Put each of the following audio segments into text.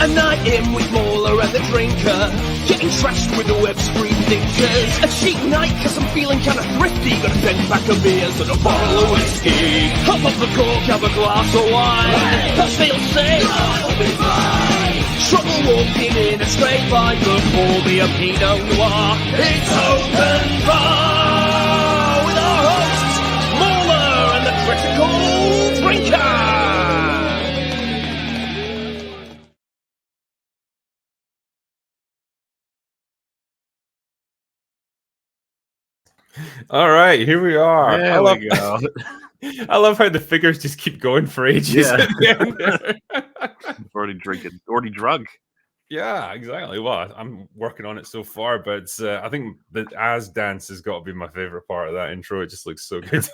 A night in with MauLer and the drinker, getting trashed with the web screen thinkers. A cheap night cause I'm feeling kinda thrifty, got a 10-pack of beers and a bottle of whiskey. Hop off the cork, have a glass of wine, as they'll say, I'll be fine. Trouble walking in a straight line, but pour me a Pinot Noir. It's open bar with our hosts, MauLer and the critical drinker. All right, here we are. There we go. I love how the figures just keep going for ages. Yeah. already drinking, already drunk. Yeah, exactly. Well, I'm working on it so far, but I think the As dance has got to be my favorite part of that intro. It just looks so good.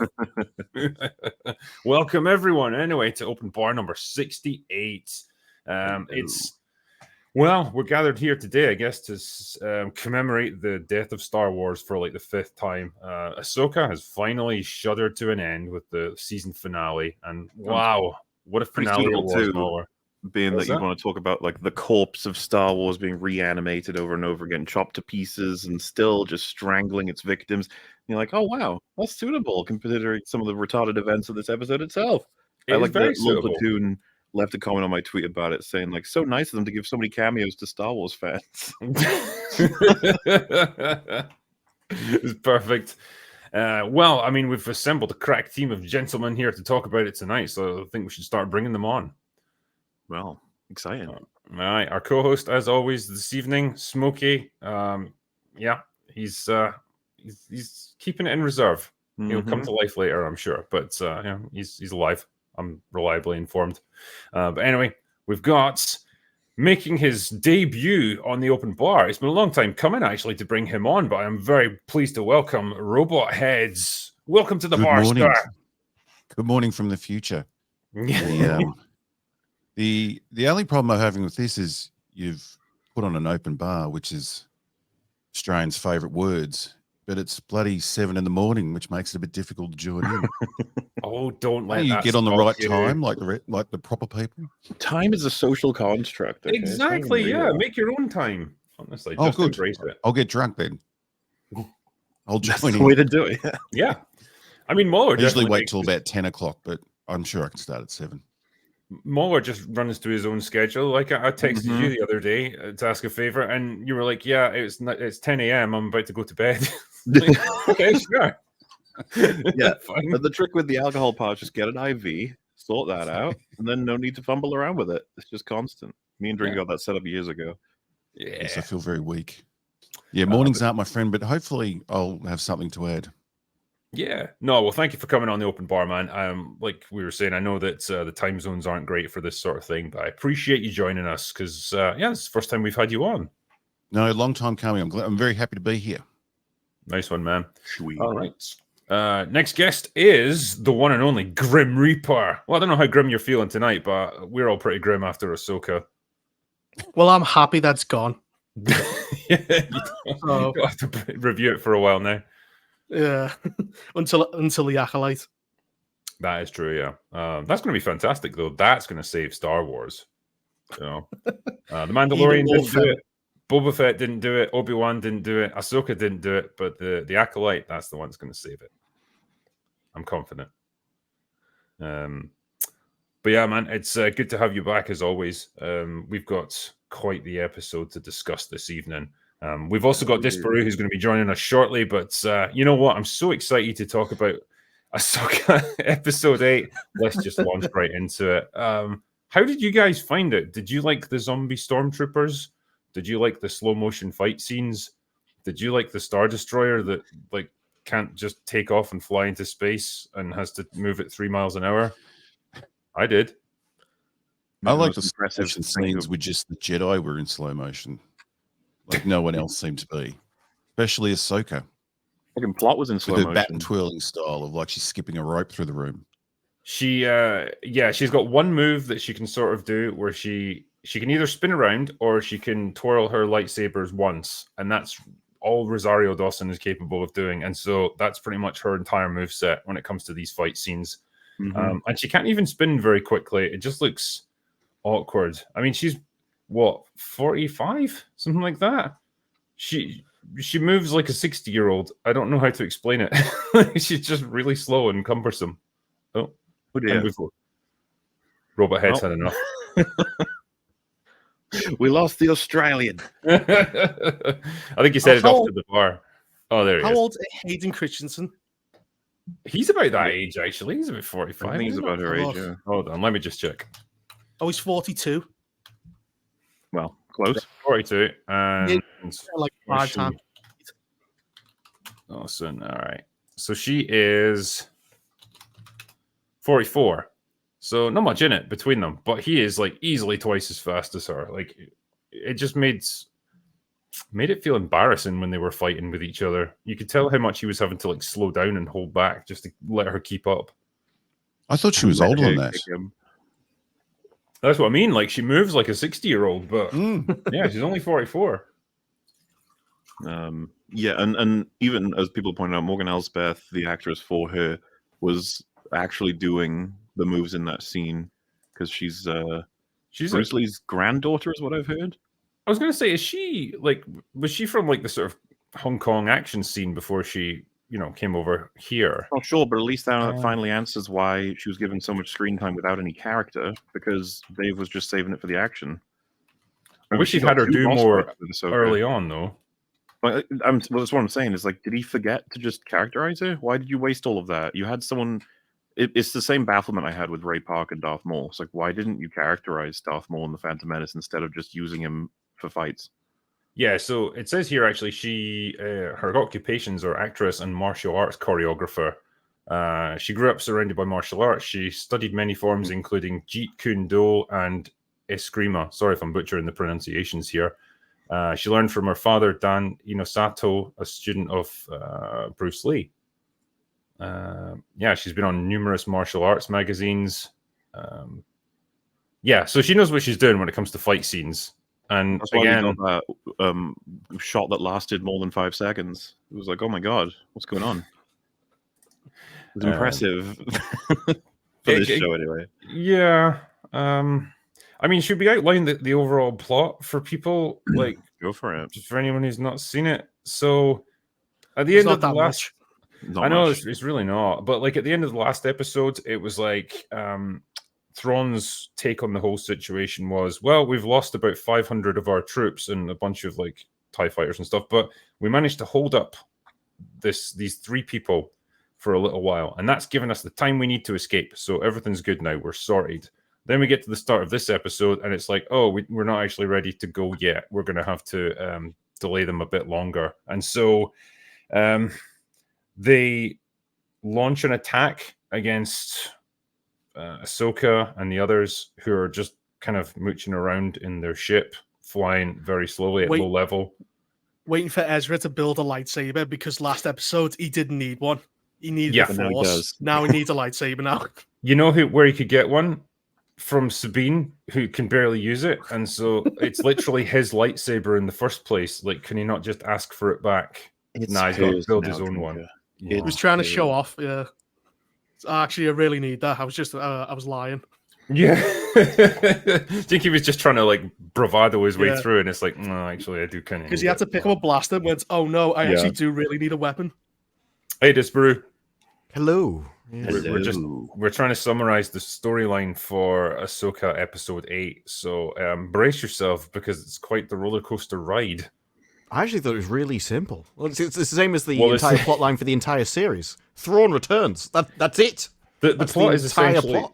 Welcome, everyone, anyway, to Open Bar number 68. We're gathered here today, I guess, to commemorate the death of Star Wars for like the 5th time. Ahsoka has finally shuddered to an end with the season finale, and wow, what a finale it was, MauLer. Being that you want to talk about like the corpse of Star Wars being reanimated over and over again, chopped to pieces, and still just strangling its victims. And you're like, oh wow, that's suitable considering some of the retarded events of this episode itself. I like that Lil Platoon left a comment on my tweet about it saying like, so nice of them to give so many cameos to Star Wars fans. It's perfect. Well, I mean, we've assembled a crack team of gentlemen here to talk about it tonight, so I think we should start bringing them on. Well, exciting. All right, our co-host, as always, this evening, Smokey. Yeah, he's keeping it in reserve. Mm-hmm. He'll come to life later, I'm sure, but yeah, he's alive. I'm reliably informed. But anyway, we've got making his debut on the Open Bar. It's been a long time coming, actually, to bring him on, but I'm very pleased to welcome Robot Heads. Welcome to the bar, sir. Good morning from the future. The only problem I'm having with this is you've put on an open bar, which is Australians' favourite words, but it's bloody 7 a.m, which makes it a bit difficult to join in. Oh, don't let you get on the right time, like the proper people. Time is a social construct. Okay? Exactly. Yeah, make your own time. Honestly, just good. Embrace it. I'll get drunk then. I'll join That's the way to do it. Yeah. I mean, MauLer usually wait till about 10 o'clock, but I'm sure I can start at 7. MauLer just runs to his own schedule. Like I texted you the other day to ask a favor, and you were like, "Yeah, it's 10 a.m. I'm about to go to bed." Like, okay, sure. Yeah, fine. But the trick with the alcohol part is just get an IV, sort that out, and then no need to fumble around with it. It's just constant. Me and Drink got that set up years ago. Yeah, yes, I feel very weak. Yeah, mornings aren't my friend, but hopefully I'll have something to add. Yeah. No, well, thank you for coming on the Open Bar, man. Like we were saying, I know that the time zones aren't great for this sort of thing, but I appreciate you joining us because, yeah, it's the first time we've had you on. No, long time coming. I'm very happy to be here. Nice one, man. Sweet. All right. Next guest is the one and only Grim Reaper. Well, I don't know how grim you're feeling tonight, but we're all pretty grim after Ahsoka. Well, I'm happy that's gone. You'll have to review it for a while now. Yeah, until the Acolyte. That is true, yeah. That's going to be fantastic, though. That's going to save Star Wars. You know, the Mandalorian didn't do it. Boba Fett didn't do it. Obi-Wan didn't do it. Ahsoka didn't do it. But the Acolyte, that's the one that's going to save it. I'm confident. But yeah, man, it's good to have you back as always. We've got quite the episode to discuss this evening. We've also got Disparu, who's going to be joining us shortly. But you know what? I'm so excited to talk about Ahsoka episode 8. Let's just launch right into it. How did you guys find it? Did you like the zombie stormtroopers? Did you like the slow motion fight scenes? Did you like the Star Destroyer that like can't just take off and fly into space and has to move at 3 miles an hour? I did. I like the slow motion scenes with just the Jedi were in slow motion. Like no one else seemed to be, especially Ahsoka. Fucking plot was in slow motion. The bat and twirling style of like she's skipping a rope through the room. She's got one move that she can sort of do where she can either spin around or she can twirl her lightsabers once, and that's all Rosario Dawson is capable of doing. And so that's pretty much her entire move set when it comes to these fight scenes. And she can't even spin very quickly. It just looks awkward. I mean, she's what, 45, something like that. She moves like a 60-year-old. I don't know how to explain it. She's just really slow and cumbersome. Oh dear. Robot Head's had enough. We lost the Australian. I think he said it off to the bar. Oh, there he is. How old is Hayden Christensen? He's about that age, actually. He's about 45. I think he's about her age, yeah. Hold on, let me just check. Oh, he's 42. Well, close. 42. And Like where's 5 she? times. Awesome. All right. So she is 44. So not much in it between them, but he is like easily twice as fast as her. Like it just made it feel embarrassing when they were fighting with each other. You could tell how much he was having to like slow down and hold back just to let her keep up. I thought she was older than that. That's what I mean. Like she moves like a 60-year-old, but yeah, she's only 44. Yeah, and even as people pointed out, Morgan Elsbeth, the actress for her, was actually doing the moves in that scene because she's Bruce Lee's granddaughter, is what I've heard. I was going to say, was she from like the sort of Hong Kong action scene before she, came over here? Not sure, but at least that finally answers why she was given so much screen time without any character, because Dave was just saving it for the action. I wish he'd had her do more early on, though. Well, that's what I'm saying. Is like, did he forget to just characterize her? Why did you waste all of that? You had someone. It's the same bafflement I had with Ray Park and Darth Maul. It's like, why didn't you characterize Darth Maul in The Phantom Menace instead of just using him for fights? Yeah, so it says here actually her occupations are actress and martial arts choreographer. She grew up surrounded by martial arts. She studied many forms, including Jeet Kune Do and Eskrima. Sorry if I'm butchering the pronunciations here. She learned from her father, Dan Inosato, a student of Bruce Lee. She's been on numerous martial arts magazines. So she knows what she's doing when it comes to fight scenes. And that's why again, we got that shot that lasted more than 5 seconds. It was like, oh my god, what's going on? It was impressive for this show, anyway. Yeah. I mean, should we outline the overall plot for people? Like, go for it. Just for anyone who's not seen it. So, at the end of the last, I know it's really not, but like at the end of the last episode, it was like Thrawn's take on the whole situation was, well, we've lost about 500 of our troops and a bunch of like TIE fighters and stuff, but we managed to hold up these 3 people for a little while, and that's given us the time we need to escape. So everything's good now. We're sorted. Then we get to the start of this episode, and it's like, oh, we're not actually ready to go yet. We're going to have to delay them a bit longer. And so they launch an attack against Ahsoka and the others who are just kind of mooching around in their ship, flying very slowly at low level. Waiting for Ezra to build a lightsaber, because last episode he didn't need one. He needed a Force. Now he needs a lightsaber now. You know where he could get one? From Sabine, who can barely use it, and so it's literally his lightsaber in the first place. Like, can he not just ask for it back? He's got to build his own one. He was trying to show off. Yeah, actually, I really need that. I was lying. Yeah, I think he was just trying to like bravado his way through, and it's like, no, actually, I do kind of. Because he had to pick up a blaster and went, oh no, I actually do really need a weapon. Hey, Disparu. Hello. We're trying to summarize the storyline for Ahsoka episode 8. So brace yourself, because it's quite the roller coaster ride. I actually thought it was really simple. Well, it's the same as the entire plotline for the entire series. Thrawn returns. That's it. The plot is essentially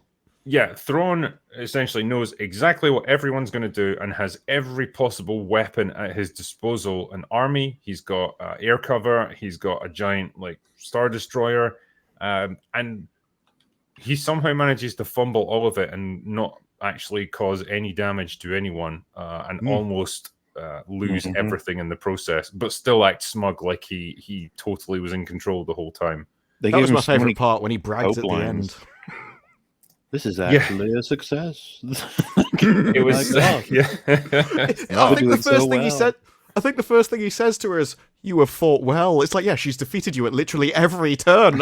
Thrawn essentially knows exactly what everyone's going to do and has every possible weapon at his disposal. An army. He's got air cover. He's got a giant like Star Destroyer. And he somehow manages to fumble all of it and not actually cause any damage to anyone, and almost lose everything in the process, but still act smug like he totally was in control the whole time. That was my favorite part, when he brags at the end. This is actually a success. It was, I think the first thing he said. I think the first thing he says to her is, "You have fought well." It's like, yeah, she's defeated you at literally every turn.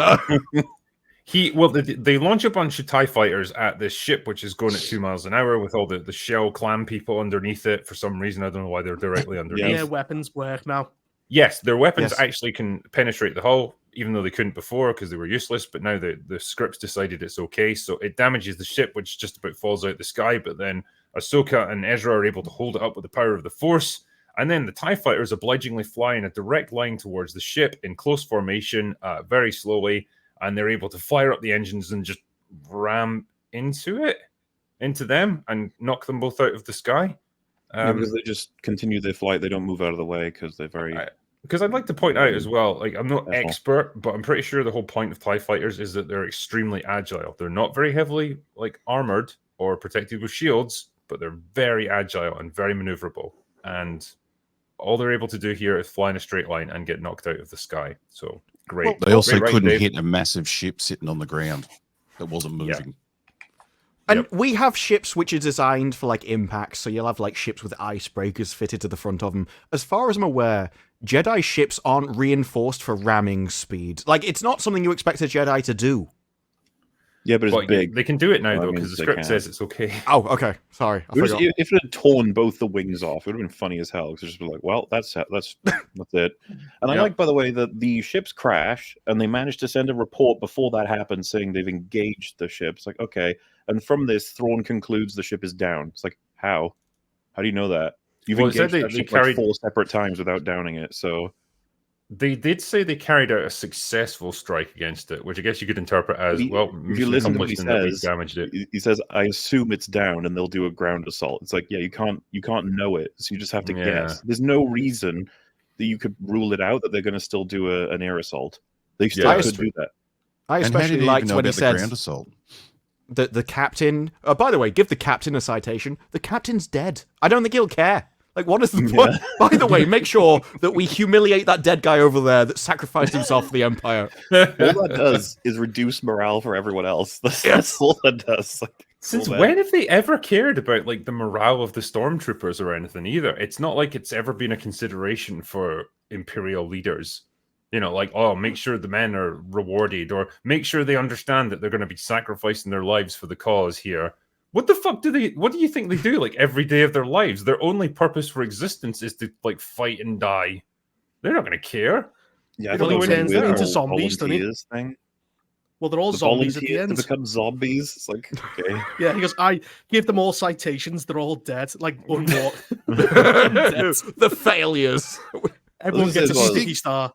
They launch a bunch of TIE fighters at this ship, which is going at 2 miles an hour with all the shell clan people underneath it for some reason. I don't know why they're directly underneath. Yeah, weapons work now. Yes, their weapons actually can penetrate the hull, even though they couldn't before because they were useless. But now the scripts decided it's okay. So it damages the ship, which just about falls out the sky. But then Ahsoka and Ezra are able to hold it up with the power of the Force. And then the TIE fighters obligingly fly in a direct line towards the ship in close formation, very slowly. And they're able to fire up the engines and just ram into them, and knock them both out of the sky. Because they just continue their flight. They don't move out of the way because they're very... Because I'd like to point out as well, like, I'm not expert, but I'm pretty sure the whole point of TIE fighters is that they're extremely agile. They're not very heavily armored or protected with shields, but they're very agile and very maneuverable. And all they're able to do here is fly in a straight line and get knocked out of the sky. So great. Well, they also great couldn't hit a massive ship sitting on the ground that wasn't moving. Yeah. And we have ships which are designed for impacts, so you'll have ships with icebreakers fitted to the front of them. As far as I'm aware, Jedi ships aren't reinforced for ramming speed. It's not something you expect a Jedi to do. Yeah, but it's big. They can do it now, though, because the script says it's okay. Oh, okay. Sorry. If it had torn both the wings off, it would have been funny as hell. Because it's just like, well, that's it. And I like, by the way, that the ships crash, and they managed to send a report before that happened saying they've engaged the ship. It's like, okay. And from this, Thrawn concludes the ship is down. It's like, how? How do you know that? You've engaged that ship 4 separate times without downing it, so... They did say they carried out a successful strike against it, which I guess you could interpret as, if you listen to what he says, damaged it. He says, I assume it's down and they'll do a ground assault. It's like, yeah, you can't know it, so you just have to guess. There's no reason that you could rule it out that they're going to still do an air assault. They still could do that. I especially liked when he said ground assault. The captain... by the way, give the captain a citation. The captain's dead. I don't think he'll care. What is the point? By the way, make sure that we humiliate that dead guy over there that sacrificed himself for the Empire. All that does is reduce morale for everyone else. That's all that does. Since when have they ever cared about the morale of the stormtroopers or anything either? It's not like it's ever been a consideration for Imperial leaders. Make sure the men are rewarded, or make sure they understand that they're going to be sacrificing their lives for the cause here. What the fuck what do you think they do every day of their lives? Their only purpose for existence is to fight and die. They're not going to care. Yeah, they turn into zombies, don't he? Well, they're all zombies at the end. To become zombies. It's like, okay. Yeah, he goes, I give them all citations. They're all dead. Unwalk. The failures. Everyone gets a sticky star.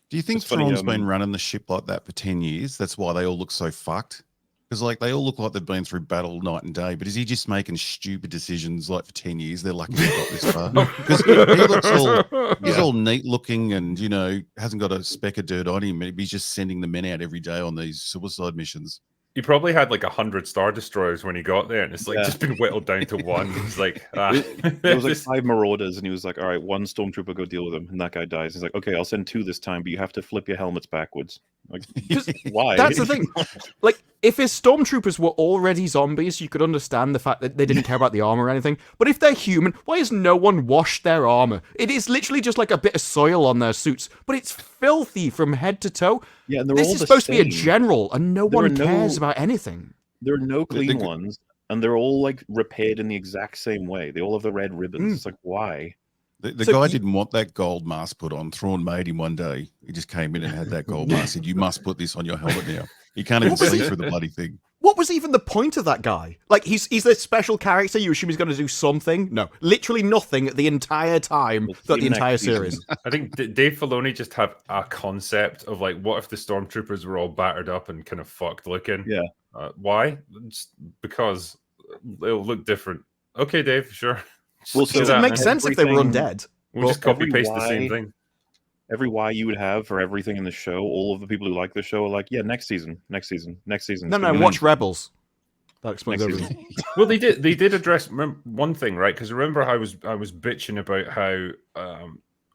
Do you think Thrawn's been running the ship like that for 10 years? That's why they all look so fucked? Because they all look like they've been through battle night and day, but is he just making stupid decisions for 10 years? They're lucky he got this far. Because he looks he's all neat looking and, hasn't got a speck of dirt on him. He's just sending the men out every day on these suicide missions. He probably had 100 Star Destroyers when he got there, and it's just been whittled down to one. He's there was 5 Marauders, and he was like, all right, 1 Stormtrooper, go deal with him, and that guy dies. He's like, okay, I'll send 2 this time, but you have to flip your helmets backwards. Why? That's the thing. If his Stormtroopers were already zombies, you could understand the fact that they didn't care about the armor or anything. But if they're human, why has no one washed their armor? It is literally just a bit of soil on their suits, but it's filthy from head to toe. Yeah, and they're this all is supposed to be a general, and no one cares about anything. There are no clean ones, and they're all repaired in the exact same way. They all have the red ribbons. It's like, why? The guy didn't want that gold mask put on. Thrawn made him one day. He just came in and had that gold mask. Said, "You must put this on your helmet now." You can't even see through the bloody thing. What was even the point of that guy? He's a special character. You assume he's going to do something? No, literally nothing the entire time throughout the entire series. I think Dave Filoni just had a concept of what if the stormtroopers were all battered up and kind of fucked looking? Yeah. Why? Just because it'll look different. Okay, Dave, sure. Well, so it makes sense if they were undead. We'll just copy paste the same thing. Every why you would have for everything in the show, all of the people who like the show are like, yeah, next season. No, watch Rebels. That explains everything. Well, they did address one thing, right? Because remember, I was bitching about how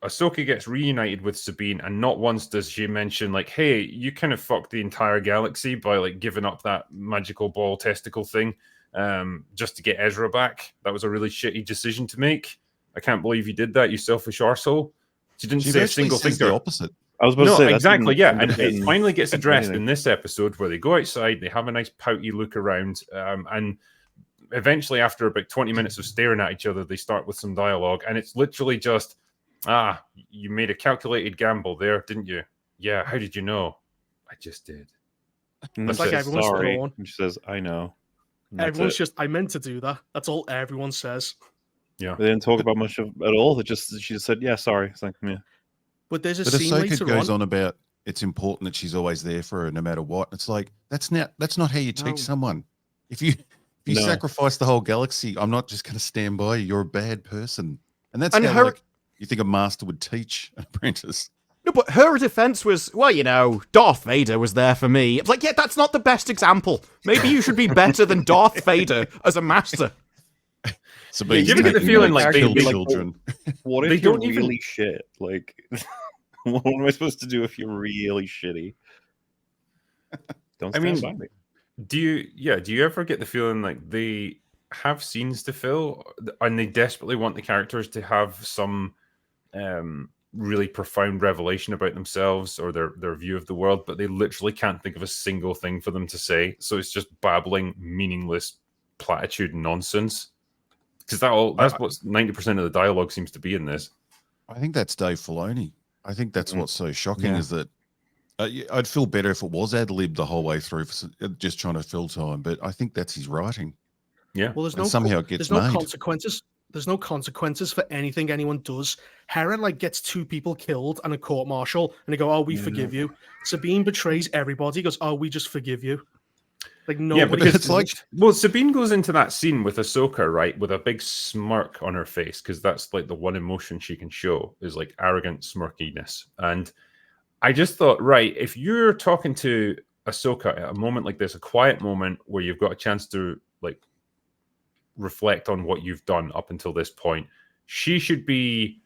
Ahsoka gets reunited with Sabine, and not once does she mention hey, you kind of fucked the entire galaxy by giving up that magical ball testicle thing just to get Ezra back. That was a really shitty decision to make. I can't believe you did that, you selfish arsehole. She didn't say a single thing. The opposite. I was about to say exactly, yeah, and it didn't finally gets addressed anything. in this episode where they go outside, they have a nice pouty look around, and eventually, after about 20 minutes of staring at each other, they start with some dialogue, and it's literally just, you made a calculated gamble there, didn't you? Yeah, how did you know? I just did. It's like everyone's sorry. thrown. And she says, I know. Everyone's just, I meant to do that. That's all everyone says. Yeah. They didn't talk about much at all. She just said, yeah, sorry. It's like, yeah. But there's a scene Ahsoka later goes on about it's important that she's always there for her no matter what. It's like that's not how you teach someone. If you sacrifice the whole galaxy, I'm not just going to stand by you. You're a bad person, and that's how you think a master would teach an apprentice. No, but her defense was, well, you know, Darth Vader was there for me. It's like, yeah, that's not the best example. Maybe you should be better than Darth Vader as a master. So you ever get the feeling like they children? What if you're really shit? Like, what am I supposed to do if you're really shitty? Don't stand by me. Do you ever get the feeling like they have scenes to fill and they desperately want the characters to have some really profound revelation about themselves or their view of the world, but they literally can't think of a single thing for them to say, so it's just babbling meaningless platitude nonsense? Because that's what 90% of the dialogue seems to be in this. I think that's Dave Filoni. I think that's what's so shocking is that I'd feel better if it was ad-lib the whole way through, just trying to fill time. But I think that's his writing. Yeah. Well, somehow it gets there's no made. consequences. There's no consequences for anything anyone does. Hera gets 2 people killed and a court-martial, and they go, "Oh, we forgive you." Sabine betrays everybody. Goes, "Oh, we just forgive you." Like nobody. Yeah, because Sabine goes into that scene with Ahsoka, right, with a big smirk on her face, because that's like the one emotion she can show is like arrogant smirkiness. And I just thought, right, if you're talking to Ahsoka at a moment like this, a quiet moment where you've got a chance to like reflect on what you've done up until this point, she should be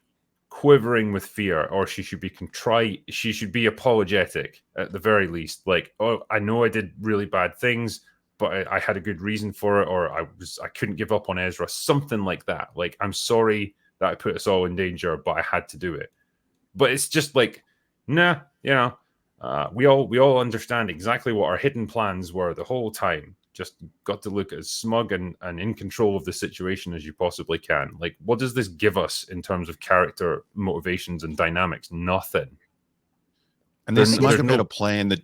quivering with fear, or she should be contrite. She should be apologetic at the very least. Like, oh, I know I did really bad things, but I had a good reason for it, or I couldn't give up on Ezra. Something like that. Like, I'm sorry that I put us all in danger, but I had to do it. But it's just like, nah, you know, we all understand exactly what our hidden plans were the whole time. Just got to look as smug and in control of the situation as you possibly can. Like, what does this give us in terms of character motivations and dynamics? Nothing. And there's smug about a plan that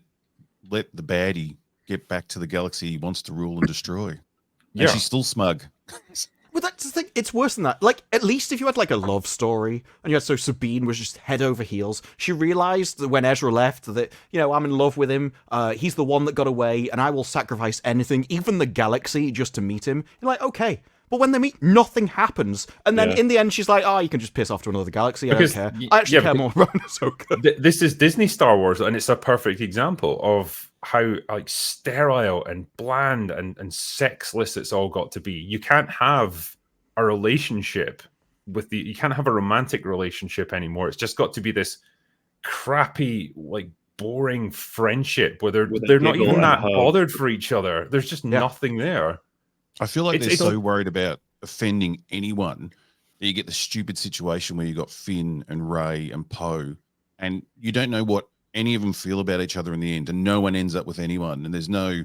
let the baddie get back to the galaxy he wants to rule and destroy. And she's still smug. Well, that's the thing. It's worse than that. Like, at least if you had like a love story, and you had so Sabine was just head over heels. She realized that when Ezra left that, you know, I'm in love with him. He's the one that got away, and I will sacrifice anything, even the galaxy, just to meet him. You're like, okay. But when they meet, nothing happens. And then in the end, she's like, oh, you can just piss off to another galaxy. I don't care. I actually care more about Ahsoka. This is Disney Star Wars, and it's a perfect example of how like sterile and bland and sexless it's all got to be. You can't have a relationship you can't have a romantic relationship anymore. It's just got to be this crappy, like boring friendship where they're not even that bothered for each other. There's just nothing there. I feel like they're so worried about offending anyone that you get the stupid situation where you got Finn and Rey and Poe, and you don't know what any of them feel about each other in the end, and no one ends up with anyone, and there's no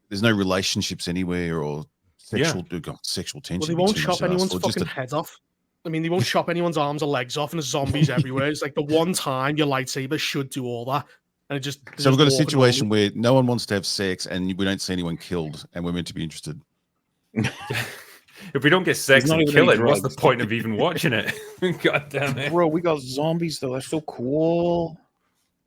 relationships anywhere or sexual tension. Well, they won't chop anyone's fucking head off. I mean, they won't chop anyone's arms or legs off, and there's zombies everywhere. It's like the one time your lightsaber should do all that, and it just. So we've got a situation where no one wants to have sex, and we don't see anyone killed, and we're meant to be interested. If we don't get sex and killing, what's the point of even watching it? God damn it, bro! We got zombies though. That's so cool.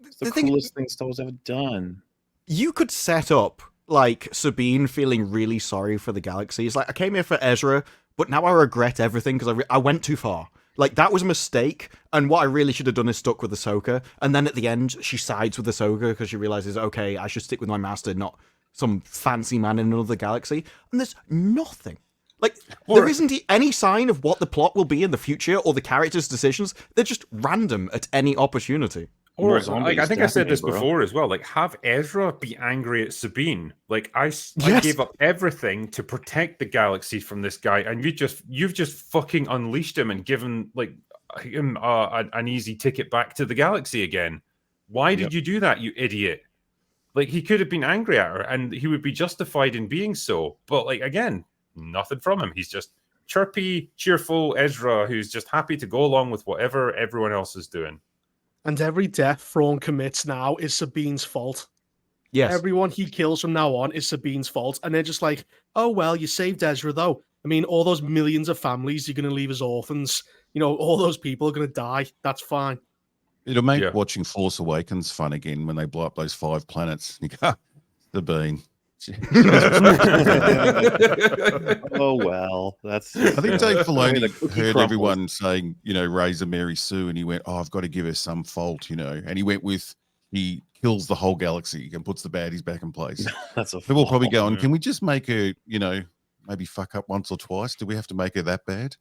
It's the coolest thing Star Wars ever done. You could set up like Sabine feeling really sorry for the galaxy. It's like, I came here for Ezra, but now I regret everything because I went too far. Like, that was a mistake, and what I really should have done is stuck with Ahsoka. And then at the end, she sides with Ahsoka because she realizes, okay, I should stick with my master, not some fancy man in another galaxy. And there's nothing. Like, there isn't any sign of what the plot will be in the future or the characters' decisions. They're just random at any opportunity. Or, like, I think I said this before as well. Like, have Ezra be angry at Sabine. Like, I gave up everything to protect the galaxy from this guy, and you've just fucking unleashed him and given like an easy ticket back to the galaxy again. Why did you do that, you idiot? Like, he could have been angry at her, and he would be justified in being so. But, like, again, nothing from him. He's just chirpy, cheerful Ezra who's just happy to go along with whatever everyone else is doing. And every death Thrawn commits now is Sabine's fault. Yes. Everyone he kills from now on is Sabine's fault. And they're just like, oh, well, you saved Ezra, though. I mean, all those millions of families you're going to leave as orphans, you know, all those people are going to die. That's fine. It'll make watching Force Awakens fun again when they blow up those 5 planets. You go, the bean. Oh, well, that's. I think Dave Filoni heard everyone saying, you know, Razor Mary Sue, and he went, oh, I've got to give her some fault, you know. And he went with, he kills the whole galaxy and puts the baddies back in place. That's a People probably going, can we just make her, you know, maybe fuck up once or twice? Do we have to make her that bad?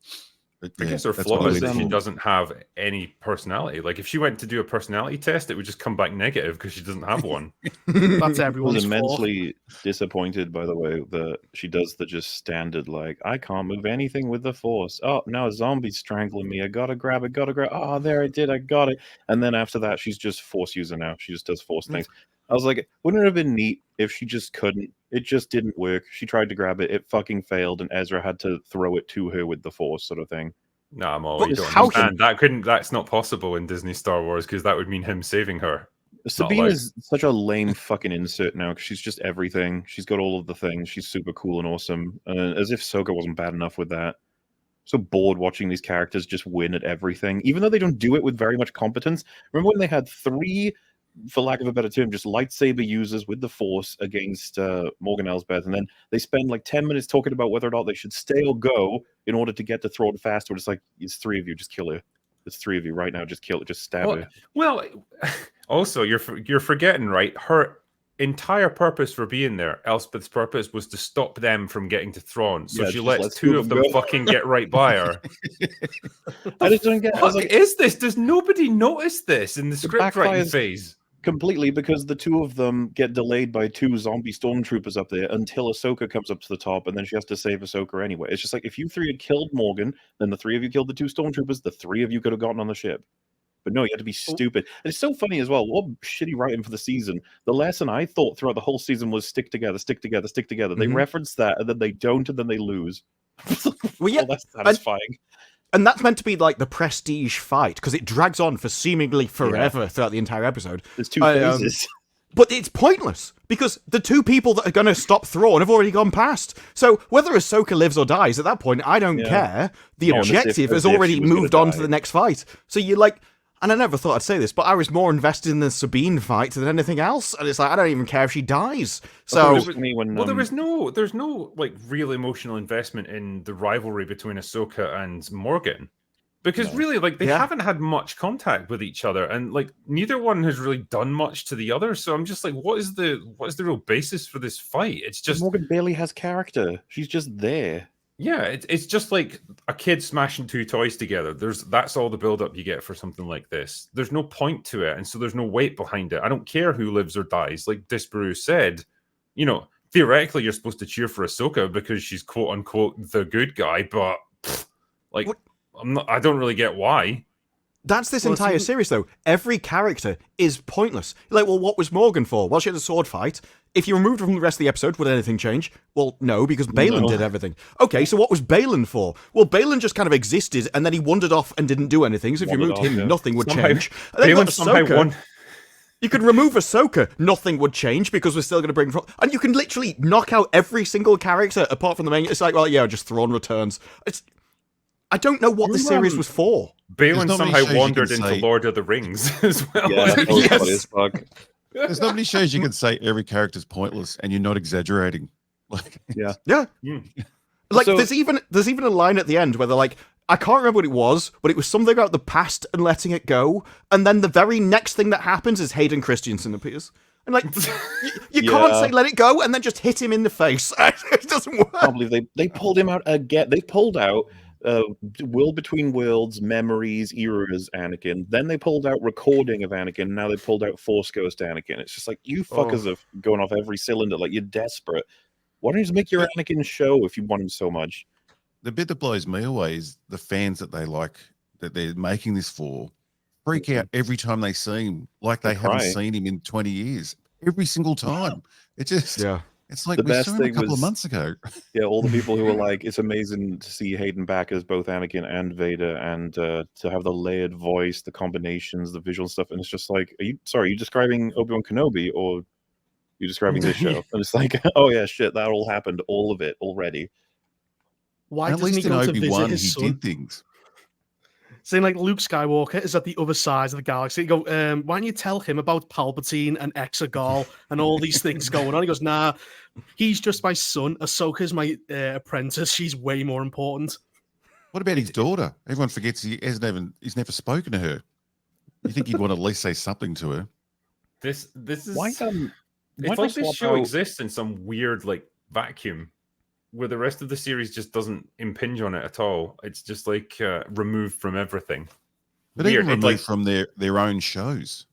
But, I guess her flaw is that she doesn't have any personality. Like, if she went to do a personality test, it would just come back negative because she doesn't have one. That's everyone's I was immensely disappointed, by the way, that she does the just standard, like, I can't move anything with the Force. Oh, no, a zombie's strangling me. I gotta grab it, gotta grab. Oh, there I did. I got it. And then after that, she's just Force user now. She just does Force things. I was like, wouldn't it have been neat if she just couldn't? It just didn't work. She tried to grab it. It fucking failed, and Ezra had to throw it to her with the Force, sort of thing. No, I'm all you don't understand. That's not possible in Disney Star Wars because that would mean him saving her. Sabine is such a lame fucking insert now because she's just everything. She's got all of the things. She's super cool and awesome. As if Ahsoka wasn't bad enough with that. So bored watching these characters just win at everything, even though they don't do it with very much competence. Remember when they had 3, for lack of a better term, just lightsaber users with the Force against Morgan Elsbeth, and then they spend like 10 minutes talking about whether or not they should stay or go in order to get to Thrawn faster. It's like, it's 3 of you, just kill her. It's 3 of you right now, just kill her, just stab her. Well, also you're forgetting, right? Her entire purpose for being there, Elspeth's purpose, was to stop them from getting to Thrawn. So she lets 2 of them fucking get right by her. I just don't get. What is this? Does nobody notice this in the script writing phase? Completely, because the 2 of them get delayed by 2 zombie stormtroopers up there until Ahsoka comes up to the top, and then she has to save Ahsoka anyway. It's just like, if you 3 had killed Morgan, then the 3 of you killed the 2 stormtroopers, the 3 of you could have gotten on the ship. But no, you had to be stupid. And it's so funny as well. What shitty writing for the season. The lesson I thought throughout the whole season was stick together, stick together, stick together. They reference that, and then they don't, and then they lose. Well, yeah, that's satisfying. And that's meant to be like the prestige fight, because it drags on for seemingly forever throughout the entire episode. There's 2 phases. But it's pointless, because the 2 people that are going to stop Thrawn have already gone past. So whether Ahsoka lives or dies, at that point, I don't care. The objective has already moved on to the next fight. So you're like, and I never thought I'd say this, but I was more invested in the Sabine fight than anything else. And it's like, I don't even care if she dies. So there's no like real emotional investment in the rivalry between Ahsoka and Morgan. Because really, like, they haven't had much contact with each other, and like neither one has really done much to the other. So I'm just like, what is the real basis for this fight? It's just Morgan barely has character. She's just there. Yeah, it's just like a kid smashing 2 toys together. That's all the build-up you get for something like this. There's no point to it, and so there's no weight behind it. I don't care who lives or dies. Like Disparu said, you know, theoretically you're supposed to cheer for Ahsoka because she's quote unquote the good guy, but like I don't really get why. That's this entire series, though. Every character is pointless. Like, well, what was Morgan for? Well, she had a sword fight. If you removed her from the rest of the episode, would anything change? Well, no, because Balin did everything. Okay, so what was Balin for? Well, Balin just kind of existed, and then he wandered off and didn't do anything, so if you removed him, nothing would change. Balin somehow won. You could remove Ahsoka, nothing would change, because we're still going to bring... And you can literally knock out every single character, apart from the main... It's like, well, yeah, just Thrawn returns. I don't know what the series was for. Balin somehow wandered into Lord of the Rings as well. Yeah, yes. There's not many shows you can say every character's pointless and you're not exaggerating. Like, yeah. Like, so, there's even a line at the end where they're like, I can't remember what it was, but it was something about the past and letting it go. And then the very next thing that happens is Hayden Christensen appears. And like, you can't say let it go and then just hit him in the face. It doesn't work. I can't believe they pulled him out again. They pulled out World Between Worlds, Memories, Eras, Anakin. Then they pulled out Recording of Anakin. Now they pulled out Force Ghost Anakin. It's just like, you fuckers are going off every cylinder. Like, you're desperate. Why don't you just make your Anakin show if you want him so much? The bit that blows me away is the fans that they like that they're making this for freak out every time they see him, like they haven't cry. seen him in 20 years. Every single time. It just, Yeah. it's like The we best saw him a thing couple of was- months ago. Yeah, all the people who were like, it's amazing to see Hayden back as both Anakin and Vader, and to have the layered voice, the combinations, the visual stuff. And it's just like, are you describing Obi-Wan Kenobi, or you describing this show? And it's like, oh yeah, shit, that all happened, all of it already. Why And at doesn't he least in go to visit Obi-Wan, he his son? did things. Saying like Luke Skywalker is at the other side of the galaxy. You go, why don't you tell him about Palpatine and Exegol and all these things going on? He goes, nah, he's just my son. Ahsoka's my apprentice. She's way more important. What about his daughter? Everyone forgets he's never spoken to her. You think he'd want to at least say something to her? This is Why it's not like this swap show out- exists in some weird like vacuum where the rest of the series just doesn't impinge on it at all. It's just like removed from everything. But Weird. even It, removed like, from their own shows.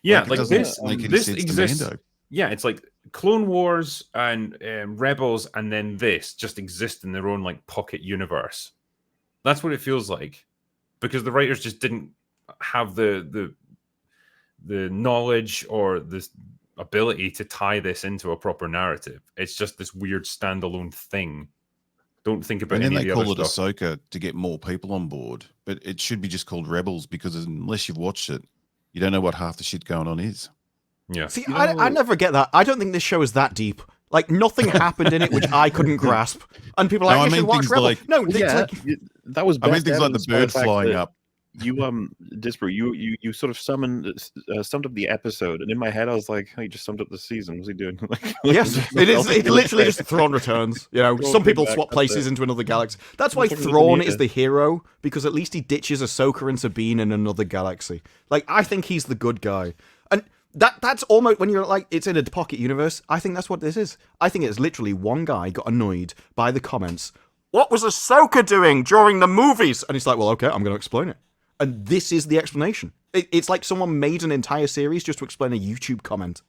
yeah, it like doesn't this make any this sense to exists. Mando. Yeah, it's like Clone Wars and Rebels, and then this just exist in their own like pocket universe. That's what it feels like, because the writers just didn't have the knowledge or this ability to tie this into a proper narrative. It's just this weird standalone thing. Don't think about And then any they of the call other it stuff. Ahsoka to get more people on board. But it should be just called Rebels, because unless you've watched it, you don't know what half the shit going on is. Yeah. See, You I know- never get that. I don't think this show is that deep. Like, nothing happened in it which I couldn't grasp. And people are No, like, I you should mean watch things Rebel. like- No, it's Yeah, like, that was. I mean best things like the evidenced by bird fact flying that up. You Disparu, you sort of summed up the episode, and in my head I was like, "Oh, he just summed up the season. What's he doing?" yes, it is. It's literally just Thrawn returns. You know, Thrawn some came people back, swap that's places it. into another galaxy. That's why Fucking Thrawn idiot. is the hero, because at least he ditches Ahsoka and Sabine in another galaxy. Like, I think he's the good guy. And that's almost, when you're like, it's in a pocket universe, I think that's what this is. I think it's literally one guy got annoyed by the comments. What was Ahsoka doing during the movies? And he's like, well, okay, I'm going to explain it. And this is the explanation. It's like someone made an entire series just to explain a YouTube comment.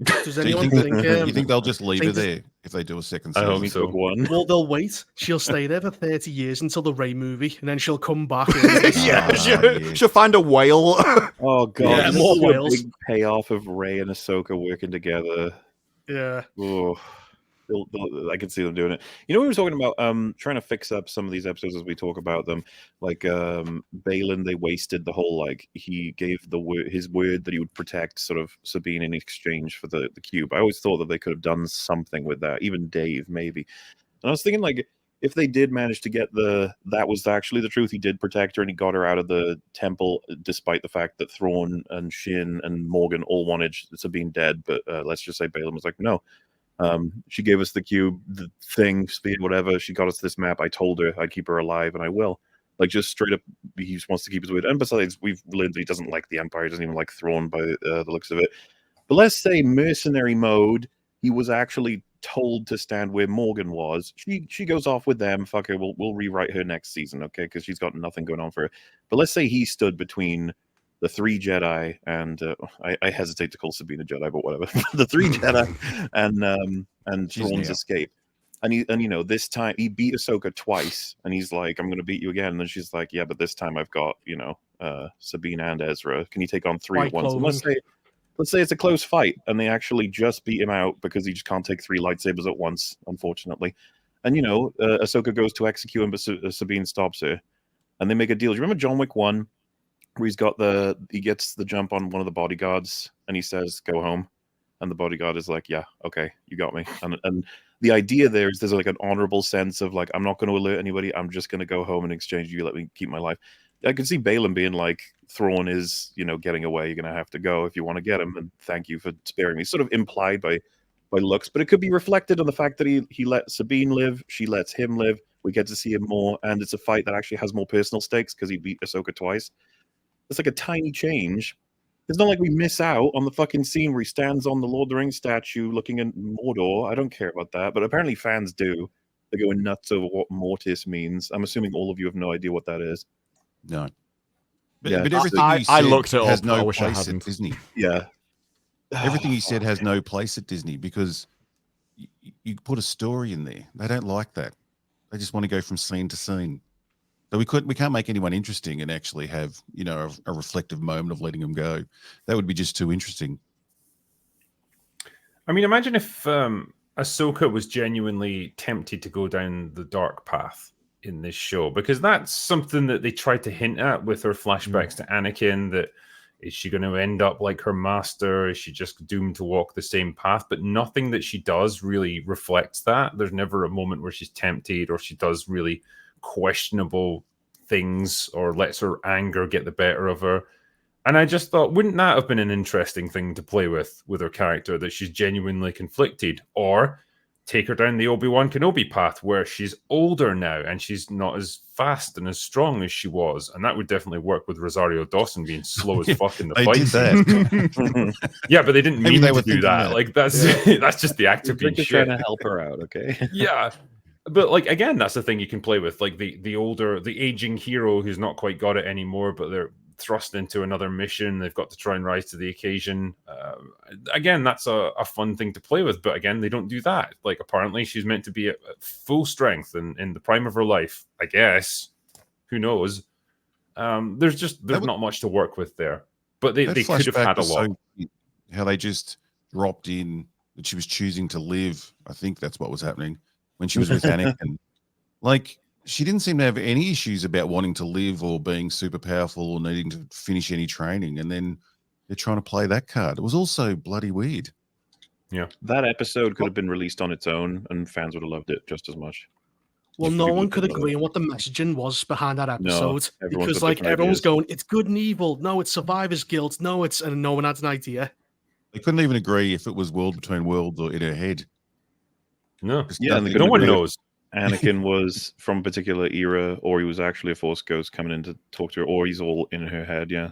Does Do you anyone think, think, you think they'll just leave her think this- there if they do a second I season? hope so. so. One. well, they'll wait. She'll stay there for 30 years until the Rey movie, and then she'll come back. And Yeah, Ah, she'll yes. find a whale. Oh god, Yeah, this more is a whales. big payoff of Rey and Ahsoka working together. yeah. Oh, I can see them doing it. You know, we were talking about trying to fix up some of these episodes as we talk about them. Like Balin, they wasted the whole, like, he gave his word that he would protect sort of Sabine in exchange for the cube. I always thought that they could have done something with that. Even Dave, maybe. And I was thinking, like, if they did manage to get that was actually the truth, he did protect her and he got her out of the temple, despite the fact that Thrawn and Shin and Morgan all wanted Sabine dead. But let's just say Balin was like, no. She gave us the cube, the thing, speed, whatever. She got us this map. I told her I'd keep her alive, and I will. Like, just straight up, he just wants to keep his word. And besides, we've learned that he doesn't like the Empire. He doesn't even like Thrawn by the looks of it. But let's say mercenary mode, he was actually told to stand where Morgan was. She goes off with them. Fuck her. We'll rewrite her next season, okay? Because she's got nothing going on for her. But let's say he stood between the three Jedi and I hesitate to call Sabine a Jedi, but whatever. The three Jedi and She's Thrawn's Neo. escape. And you know, this time he beat Ahsoka twice, and he's like, "I'm going to beat you again." And then she's like, "Yeah, but this time I've got, you know, Sabine and Ezra. Can you take on three White at once?" And let's say it's a close fight, and they actually just beat him out because he just can't take three lightsabers at once, unfortunately. And you know, Ahsoka goes to execute him, but Sabine stops her, and they make a deal. Do you remember John Wick 1? Where he gets the jump on one of the bodyguards and he says, "Go home." And the bodyguard is like, "Yeah, okay, you got me." And the idea there is there's like an honorable sense of like, I'm not going to alert anybody. I'm just going to go home and exchange you. Let me keep my life. I could see Balin being like, Thrawn is, you know, getting away. You're going to have to go if you want to get him. And thank you for sparing me. Sort of implied by looks, but it could be reflected on the fact that he let Sabine live. She lets him live. We get to see him more. And it's a fight that actually has more personal stakes because he beat Ahsoka twice. It's like a tiny change. It's not like we miss out on the fucking scene where he stands on the Lord of the Rings statue looking at Mordor. I don't care about that, but apparently fans do. They're going nuts over what Mortis means. I'm assuming all of you have no idea what that is. No. But, Yeah, but everything I you said looked it has up. I no wish I place at hadn't. Disney. Yeah. Everything you said has no place at Disney because you put a story in there. They don't like that. They just want to go from scene to scene. So we can't make anyone interesting and actually have, you know, a reflective moment of letting them go. That would be just too interesting. I mean, imagine if Ahsoka was genuinely tempted to go down the dark path in this show, because that's something that they tried to hint at with her flashbacks to Anakin, that is she going to end up like her master? Is she just doomed to walk the same path? But nothing that she does really reflects that. There's never a moment where she's tempted or she does really questionable things or lets her anger get the better of her. And I just thought, wouldn't that have been an interesting thing to play with her character, that she's genuinely conflicted? Or take her down the Obi-Wan Kenobi path where she's older now and she's not as fast and as strong as she was. And that would definitely work with Rosario Dawson being slow as fuck in the They fight did scene. Yeah, but they didn't Maybe mean they to were do thinking that. that. Like, that's that's just the actor being They're shit. trying to help her out, okay? Yeah. But like, again, that's the thing you can play with, like the aging hero who's not quite got it anymore, but they're thrust into another mission. They've got to try and rise to the occasion. Again, that's a fun thing to play with. But again, they don't do that. Like, apparently she's meant to be at full strength in the prime of her life, I guess. Who knows? There's not much to work with there. But they could have had a lot. How they just dropped in that she was choosing to live. I think that's what was happening when she was with Anakin. Like, she didn't seem to have any issues about wanting to live or being super powerful or needing to finish any training. And then they're trying to play that card. It was also bloody weird. Yeah. That episode could have been released on its own and fans would have loved it just as much. Well, If no people one could did love agree it. on what the messaging was behind that episode, everyone's because got like different everyone's ideas. going, it's good and evil. No, it's survivor's guilt. No, it's, and no one had an idea. They couldn't even agree if it was world between worlds or in her head. No. Just Yeah, and nothing. they No one agree. knows. Anakin was from a particular era, or he was actually a Force ghost coming in to talk to her, or he's all in her head, yeah.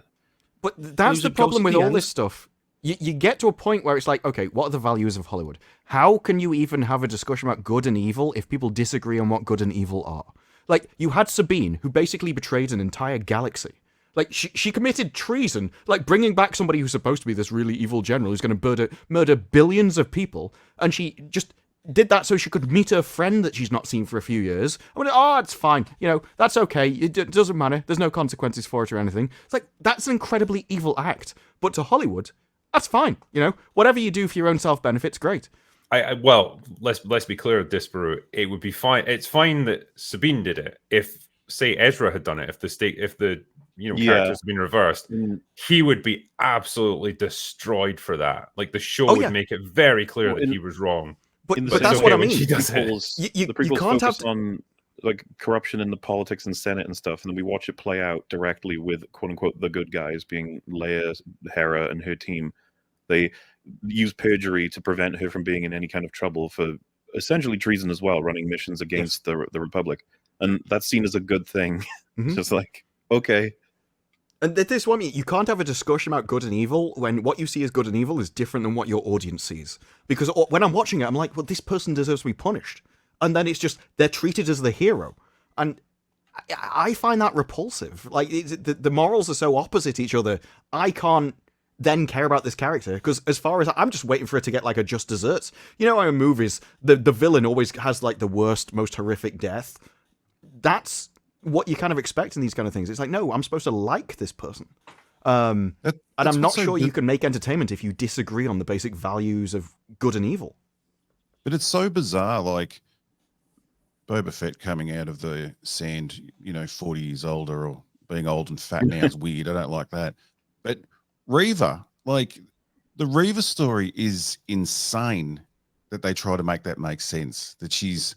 But that's was the a ghost problem at with the all end. this stuff. You get to a point where it's like, okay, what are the values of Hollywood? How can you even have a discussion about good and evil if people disagree on what good and evil are? Like, you had Sabine, who basically betrayed an entire galaxy. Like, she committed treason, like bringing back somebody who's supposed to be this really evil general who's going to murder billions of people, and she just did that so she could meet her friend that she's not seen for a few years. I mean, oh, it's fine. You know, that's okay. It doesn't matter. There's no consequences for it or anything. It's like, that's an incredibly evil act. But to Hollywood, that's fine. You know, whatever you do for your own self-benefit's great. Well, let's be clear, Disparu. It would be fine. It's fine that Sabine did it. If, say, Ezra had done it, if the characters had been reversed, he would be absolutely destroyed for that. Like, the show would make it very clear that he was wrong. But In the that's same what I way when mean. she does it. the prequels can't have focus on like corruption in the politics and Senate and stuff, and then we watch it play out directly with quote unquote the good guys being Leia, Hera, and her team. They use perjury to prevent her from being in any kind of trouble for essentially treason as well, running missions against the Republic, and that's seen as a good thing. Mhm. Just like, okay. And this one, you can't have a discussion about good and evil when what you see as good and evil is different than what your audience sees. Because when I'm watching it, I'm like, well, this person deserves to be punished. And then it's just, they're treated as the hero. And I find that repulsive. Like, the morals are so opposite each other. I can't then care about this character, because as far as I'm just waiting for it to get like a just desserts. You know how in movies, the villain always has like the worst, most horrific death? That's what you kind of expect in these kind of things. It's like, no, I'm supposed to like this person. And I'm not sure you can make entertainment if you disagree on the basic values of good and evil. But it's so bizarre, like Boba Fett coming out of the sand, 40 years older, or being old and fat now is weird. I don't like that. But Reva, like, the Reva story is insane that they try to make that make sense, that she's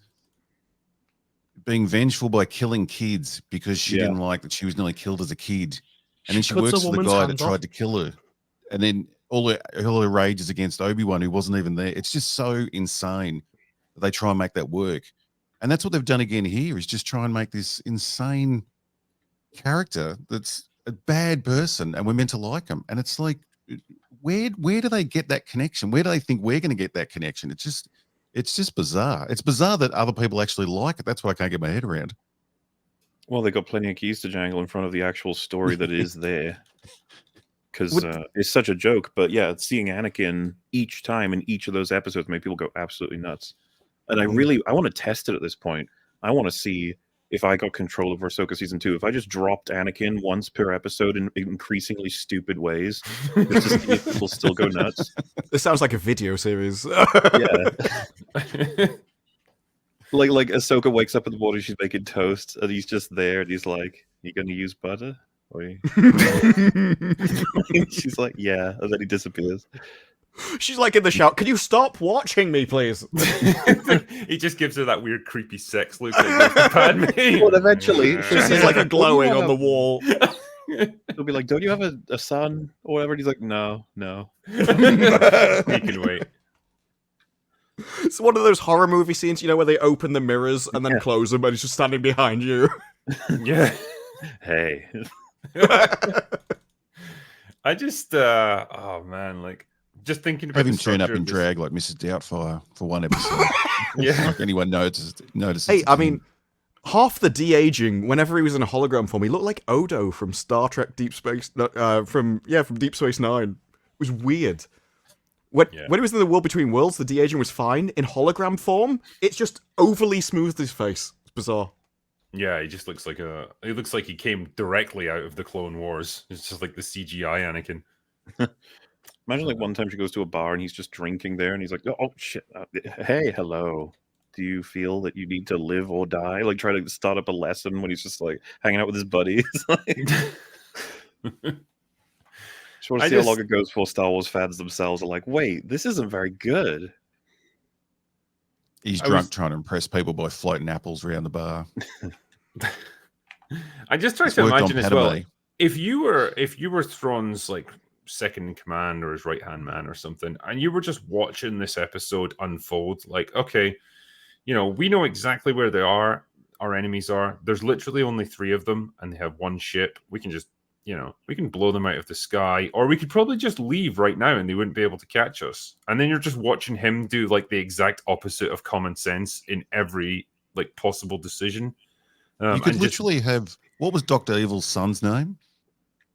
being vengeful by killing kids because she didn't like that she was nearly killed as a kid. And then she works for the guy that tried to kill her. And then all her rage is against Obi-Wan, who wasn't even there. It's just so insane that they try and make that work. And that's what they've done again here, is just try and make this insane character that's a bad person and we're meant to like him. And it's like, where do they get that connection? Where do they think we're going to get that connection? It's just bizarre. It's bizarre that other people actually like it. That's what I can't get my head around. Well, they got plenty of keys to jangle in front of the actual story that is there. Because it's such a joke. But yeah, seeing Anakin each time in each of those episodes made people go absolutely nuts. And I want to test it at this point. I want to see if I got control of Ahsoka season 2, if I just dropped Anakin once per episode in increasingly stupid ways, just to see if people still go nuts. This sounds like a video series. Yeah. Like Ahsoka wakes up in the morning, she's making toast, and he's just there, and he's like, "You gonna use butter?" Or she's like, "Yeah," and then he disappears. She's like in the shout. Can you stop watching me, please? He just gives her that weird, creepy sex look. Like, Padme. Well, eventually, Just is like a glowing on the wall. He'll be like, "Don't you have a son or whatever?" And he's like, "No." He can wait. It's one of those horror movie scenes, you know, where they open the mirrors and then close them, and he's just standing behind you. Yeah. Hey. I just, oh man, like, just thinking about Have him the turn up structure in of this- drag like Mrs. Doubtfire for one episode. Yeah. Like anyone notices. Hey, it's I him. mean, half the de-aging, whenever he was in a hologram form, he looked like Odo from Star Trek Deep Space, from Deep Space Nine. It was weird. When he was in the World Between Worlds, the de-aging was fine. In hologram form, it's just overly smoothed his face. It's bizarre. Yeah, he just looks like he looks like he came directly out of the Clone Wars. It's just like the CGI Anakin. Imagine like one time she goes to a bar and he's just drinking there, and he's like, "Oh shit! Hey, hello. Do you feel that you need to live or die?" Like try to start up a lesson when he's just like hanging out with his buddies. Just want to see how long it goes before Star Wars fans themselves are like, "Wait, this isn't very good." He's drunk trying to impress people by floating apples around the bar. I just try It's to worked on imagine as well, Padme. if you were Thrawn's like second in command or his right hand man or something, and you were just watching this episode unfold, like, okay, you know, we know exactly where they are, our enemies are. There's literally only 3 of them, and they have one ship. We can just, you know, we can blow them out of the sky, or we could probably just leave right now and they wouldn't be able to catch us. And then you're just watching him do like the exact opposite of common sense in every like possible decision. You could literally have, what was Dr. Evil's son's name?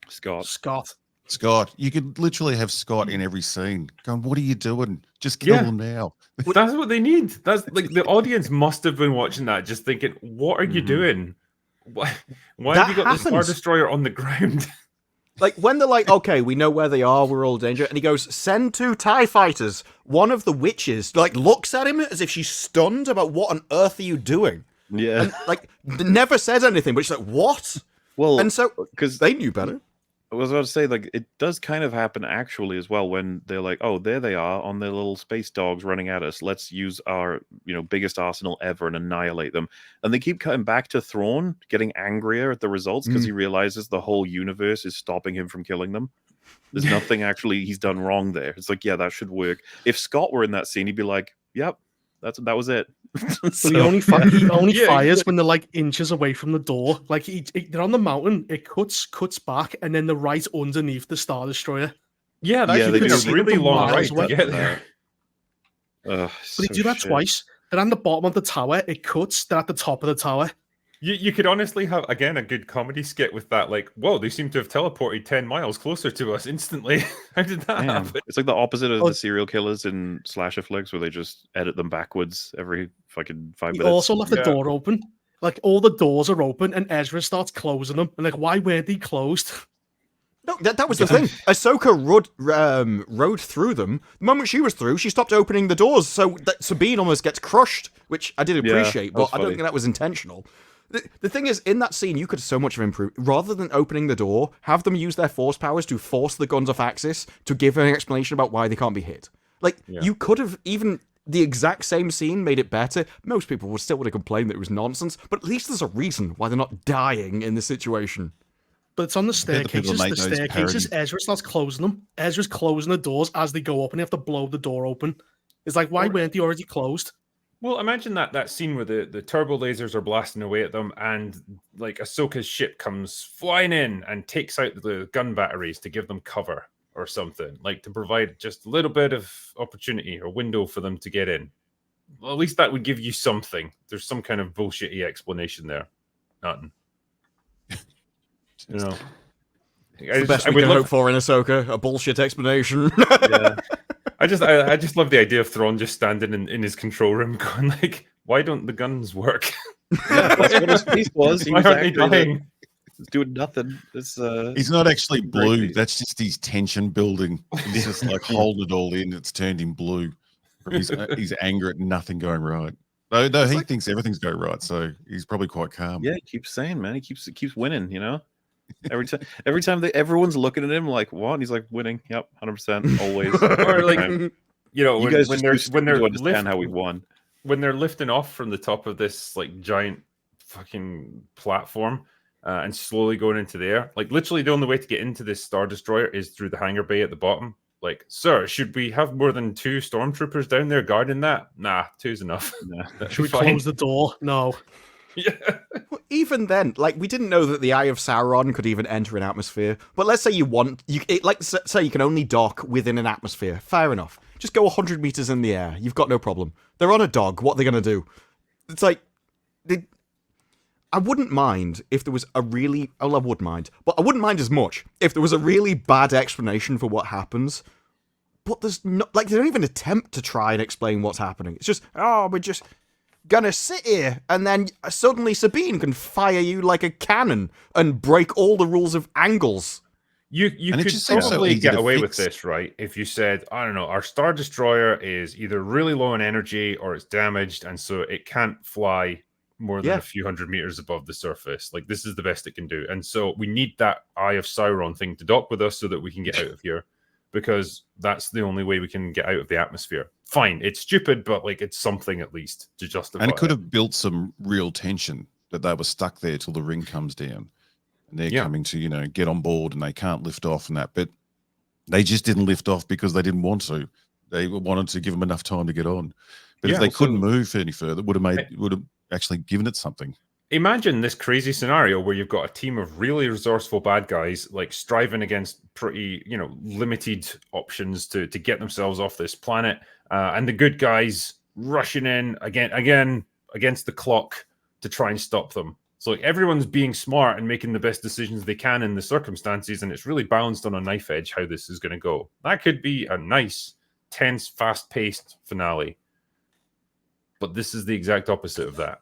Scott. Scott. You could literally have Scott in every scene going, "What are you doing? Just kill him now." That's what they need. That's like the audience must have been watching that, just thinking, "What are you doing? Why have you got the Star Destroyer on the ground?" Like, when they're like, okay, we know where they are, we're all in danger, and he goes, "Send 2 TIE fighters." One of the witches, like, looks at him as if she's stunned about what on earth are you doing? Yeah. And, like, never said anything, but she's like, "What?" Well, and so, because they knew better. I was about to say, like, it does kind of happen actually as well when they're like, "Oh, there they are on their little space dogs running at us. Let's use our, biggest arsenal ever and annihilate them." And they keep cutting back to Thrawn getting angrier at the results because he realizes the whole universe is stopping him from killing them. There's nothing actually he's done wrong there. It's like, yeah, that should work. If Scott were in that scene, he'd be like, "Yep, that was it." So he only fires when they're like inches away from the door. Like they're on the mountain, it cuts back, and then they're right underneath the Star Destroyer. Yeah, that should they have been do a really long miles ride away. to get there. But they do that twice. They're on the bottom of the tower, it cuts, they're at the top of the tower. You could honestly have, again, a good comedy skit with that. Like, whoa, they seem to have teleported 10 miles closer to us instantly. How did that happen? It's like the opposite of the serial killers in slasher flicks where they just edit them backwards every fucking 5 He minutes. also left the door open. Like, all the doors are open, and Ezra starts closing them. And like, why were they closed? No, that was the thing. Ahsoka rode through them. The moment she was through, she stopped opening the doors, so that Sabine almost gets crushed, which I did appreciate, but I don't think that was intentional. The thing is, in that scene, you could so much have improved. Rather than opening the door, have them use their force powers to force the guns off axis to give an explanation about why they can't be hit. Like, you could have even the exact same scene made it better. Most people would have complained that it was nonsense, but at least there's a reason why they're not dying in this situation. But it's on the staircases. Ezra starts closing them. Ezra's closing the doors as they go up, and you have to blow the door open. It's like, why weren't they already closed? Well, imagine that scene where the turbo lasers are blasting away at them, and like Ahsoka's ship comes flying in and takes out the gun batteries to give them cover or something, like to provide just a little bit of opportunity or window for them to get in. Well, at least that would give you something. There's some kind of bullshitty explanation there. Nothing. You know, It's the best we can hope for in Ahsoka, a bullshit explanation. Yeah. I just love the idea of Thrawn just standing in his control room going like, why don't the guns work? Yeah, that's what his face was. He Why was aren't they actually dying? doing nothing. It's He's not actually blue. crazy. That's just his tension building. He's just like holding it all in. It's turned him blue from his anger at nothing going right. Though he thinks everything's going right, so he's probably quite calm. Yeah, he keeps saying, man, he keeps winning. You know, every time everyone's looking at him like, what? And he's like, winning. Yep, 100%, always. Or every like, time. you know, You guys when just they're to understand how we won. when they're lifting off from the top of this like giant fucking platform and slowly going into the air, like literally the only way to get into this Star Destroyer is through the hangar bay at the bottom. Like, sir, should we have more than 2 stormtroopers down there guarding that? Nah, 2's enough. Nah. Should we Fine. close the door? No. Yeah. Well, even then, like, we didn't know that the Eye of Sauron could even enter an atmosphere. But let's say say you can only dock within an atmosphere. Fair enough. Just go 100 meters in the air. You've got no problem. They're on a dog. What are they going to do? It's like, I wouldn't mind if there was a really... Oh, I would mind. But I wouldn't mind as much if there was a really bad explanation for what happens. But there's no... Like, they don't even attempt to try and explain what's happening. It's just, oh, we're just gonna sit here, and then suddenly Sabine can fire you like a cannon and break all the rules of angles. You And it could just seems so probably easy get to away with fix. this, right? If you said, I don't know, our Star Destroyer is either really low in energy or it's damaged, and so it can't fly more than a few hundred meters above the surface. Like, this is the best it can do. And so we need that Eye of Sauron thing to dock with us so that we can get out of here, because that's the only way we can get out of the atmosphere. Fine, it's stupid, but like it's something at least to justify. And it could have built some real tension that they were stuck there till the ring comes down. And they're coming to, get on board and they can't lift off and that. But they just didn't lift off because they didn't want to. They wanted to give them enough time to get on. But if they couldn't move any further, would have actually given it something. Imagine this crazy scenario where you've got a team of really resourceful bad guys, like striving against pretty, limited options to get themselves off this planet, and the good guys rushing in again against the clock to try and stop them. So like everyone's being smart and making the best decisions they can in the circumstances, and it's really balanced on a knife edge how this is going to go. That could be a nice, tense, fast-paced finale. But this is the exact opposite of that.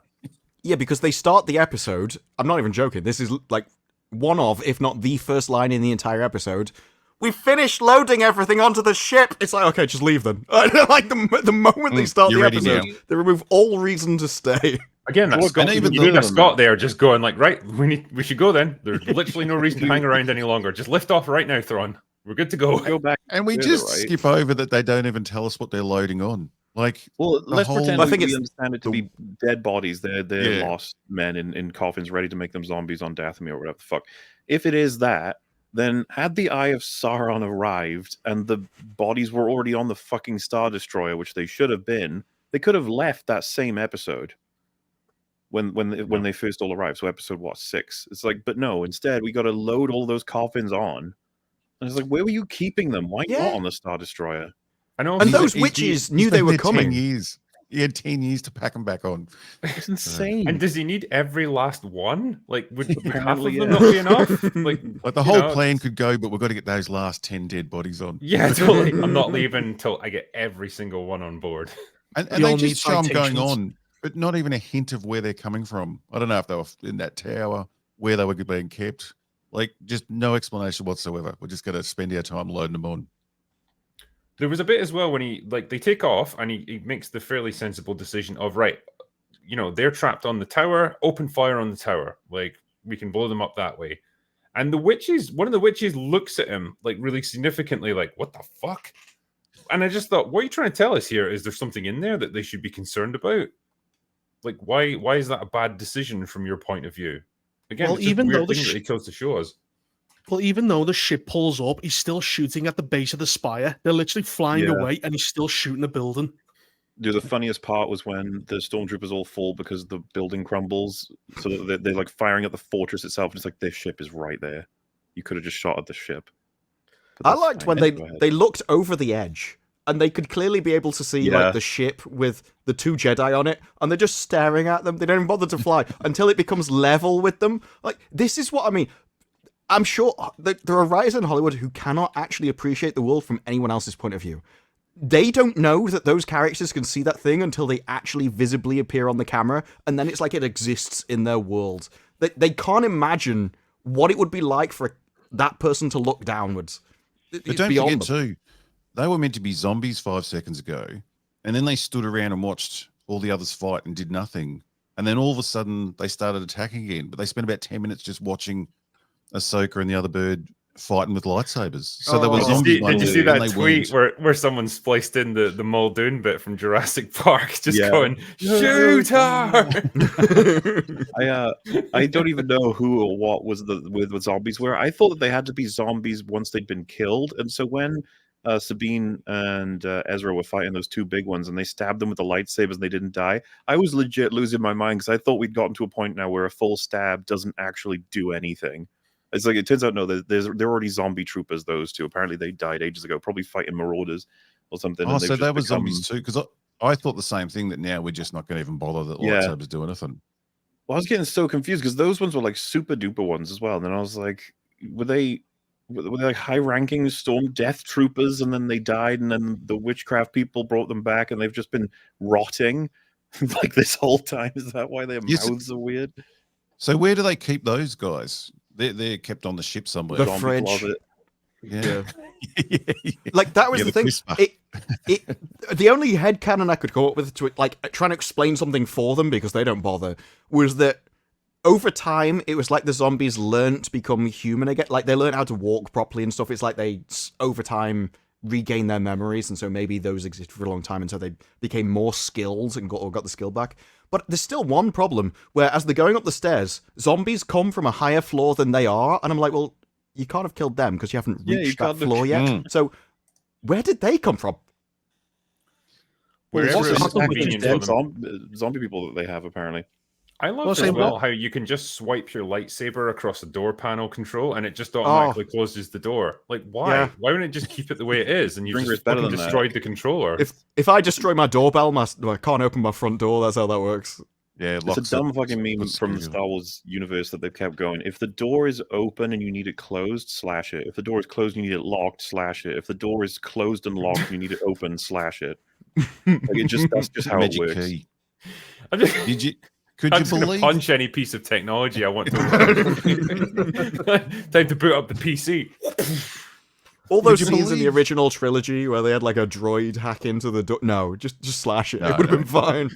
Yeah, because they start the episode, I'm not even joking, this is like one of, if not the first line in the entire episode, we finished loading everything onto the ship. It's like, okay, just leave then. Like the moment they start the episode, they remove all reason to stay. Again, that's Scott. You need a Scott there just going like, right, we should go then. There's literally no reason to hang around any longer. Just lift off right now, Thrawn. We're good to go. Go back. And we just skip over that they don't even tell us what they're loading on. Like, well, let's pretend we understand it to be dead bodies. They're lost men in coffins, ready to make them zombies on Dathomir or whatever the fuck. If it is that, then had the Eye of Sauron arrived and the bodies were already on the fucking Star Destroyer, which they should have been, they could have left that same episode when they first all arrived. So episode 6? It's like, but no, instead we got to load all those coffins on. And it's like, where were you keeping them? Why not on the Star Destroyer? I know. And those witches knew they were coming. 10 years. He had 10 years to pack them back on. It's insane. And does he need every last one? Like, would half of them not be enough? Like the whole plan could go, but we've got to get those last 10 dead bodies on. Yeah, totally. I'm not leaving until I get every single one on board. And they just show them going on, but not even a hint of where they're coming from. I don't know if they were in that tower, where they were being kept. Like, just no explanation whatsoever. We're just going to spend our time loading them on. There was a bit as well when they take off and he makes the fairly sensible decision of, right, they're trapped on the tower, open fire on the tower. Like, we can blow them up that way. And one of the witches looks at him, like, really significantly, like, what the fuck? And I just thought, what are you trying to tell us here? Is there something in there that they should be concerned about? Like, why is that a bad decision from your point of view? Again, well, even though that he chose to show us. Well, even though the ship pulls up, he's still shooting at the base of the spire. They're literally flying away, and he's still shooting the building. Dude, the funniest part was when the stormtroopers all fall because the building crumbles. So they're like firing at the fortress itself, and it's like, this ship is right there. You could have just shot at the ship. I liked when they looked over the edge, and they could clearly be able to see like the ship with the 2 Jedi on it, and they're just staring at them. They don't even bother to fly until it becomes level with them. Like, this is what I mean. I'm sure there are writers in Hollywood who cannot actually appreciate the world from anyone else's point of view. they don't know that those characters can see that thing until they actually visibly appear on the camera, and then it's like it exists in their world. They can't imagine what it would be like for that person to look downwards. But It's don't beyond forget them. too, they were meant to be zombies 5 seconds ago, and then they stood around and watched all the others fight and did nothing. And then all of a sudden they started attacking again, but they spent about 10 minutes just watching Ahsoka and the other bird fighting with lightsabers. So there were zombies. Did you see that and they tweet weren't. where someone spliced in the Muldoon bit from Jurassic Park, just Yeah. going, shoot her! I don't even know who or what was with zombies were. I thought that they had to be zombies once they'd been killed, and so when Sabine and Ezra were fighting those two big ones, and they stabbed them with the lightsabers and they didn't die, I was legit losing my mind because I thought we'd gotten to a point now where a full stab doesn't actually do anything. It's like, it turns out, no, they're already zombie troopers, those two. Apparently they died ages ago, probably fighting marauders or something. Oh, and so they've they just were become- zombies too? Because I thought the same thing, that now we're just not going to even bother that Yeah. lightsabers do anything. Well, I was getting so confused because those ones were like super duper ones as well. And then I was like, were they like high-ranking storm death troopers, and then they died, and then the witchcraft people brought them back, and they've just been rotting like this whole time? Is that why their Yes. mouths are weird? So where do they keep those guys? They're kept on the ship somewhere. The Zombie fridge. closet. Yeah. Like, that was Yeah, the the thing. crisper. The only headcanon I could come up with to like trying to explain something for them, because they don't bother, was that over time it was like the zombies learned to become human again. Like, they learned how to walk properly and stuff. It's like they over time regain their memories, and so maybe those existed for a long time, and so they became more skilled and got the skill back. But there's still one problem where, as they're going up the stairs, zombies come from a higher floor than they are, and I'm like, well, you can't have killed them because you haven't Yeah, you reached that can't have- floor yet. So where did they come from? Wherever Also, it's it's not convenient dead for them. zombie people that they have, apparently. I love Well, as say well what? how you can just swipe your lightsaber across the door panel control and it just automatically closes the door. Like, why? Yeah. Why wouldn't it just keep it the way it is? And you've Ringer's just better fucking than that. destroyed the controller. If I destroy my doorbell, I can't open my front door. That's how that works. Yeah, It's a locks dumb it, fucking meme puts from the security Star Wars universe that they've kept going. If the door is open and you need it closed, slash it. If the door is closed and you need it locked, slash it. If the door is closed and locked and you need it open, slash it. Like, that's just on. how it Magic works. key. I'm just, Did you? Could I'm you just going to believe? punch any piece of technology I want to. Time to boot up the PC. All those you scenes in the believe- original trilogy where they had like a droid hack into the door. No, just slash it. No, It would have no. been fine.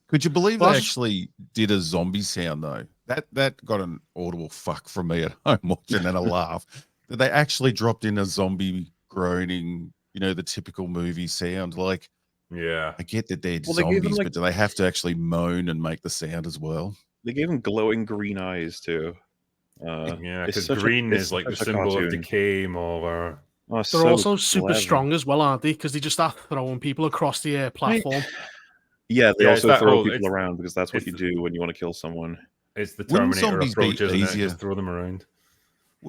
Could you believe Well, they actually did a zombie sound though? That got an audible fuck from me at home watching and a laugh. That they actually dropped in a zombie groaning, the typical movie sound. Like, Yeah. I get that they're Well, they gave them, zombies, like- but do they have to actually moan and make the sound as well? They gave him glowing green eyes too. Yeah, It's because such a- green it's is like the such a symbol of cartoon. decay, MauLer. Oh, They're so also super clever. strong as well, aren't they? Because they just start throwing people across the platform. Yeah, they Yeah, it's also that throw whole- people it's- around because that's what it's you do when you want to kill someone. It's the Wouldn't Terminator zombies be approach, isn't it? easier? Just throw them around.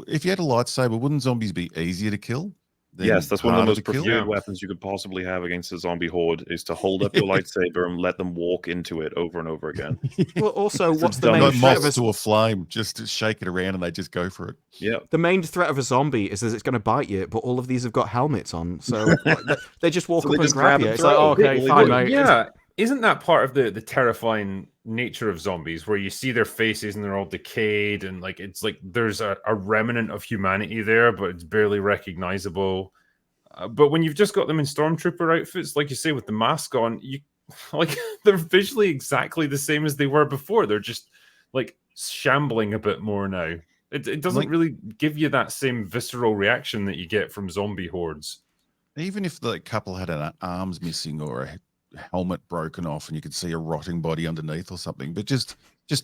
If you had a lightsaber, wouldn't zombies be easier to kill? than Yes, that's one of the harder most to kill? preferred Yeah. weapons you could possibly have against a zombie horde is to hold up your lightsaber and let them walk into it over and over again. Well, also, It's a what's the dumb main Like threat of moths a, to a flame, just to shake it around and they just go for it. Yeah. the main threat of a zombie is that it's going to bite you, but all of these have got helmets on, so like, they just walk So up they and just grab grab you. and It's like, throw. oh, okay, Well, fine, well, mate. Yeah. Isn't that part of the terrifying nature of zombies where you see their faces and they're all decayed and like it's like there's a remnant of humanity there, but it's barely recognizable. But when you've just got them in stormtrooper outfits, like you say, with the mask on, you like they're visually exactly the same as they were before. They're just like shambling a bit more now. It doesn't Like- really give you that same visceral reaction that you get from zombie hordes. Even if the couple had an arms missing or a helmet broken off and you could see a rotting body underneath or something, but just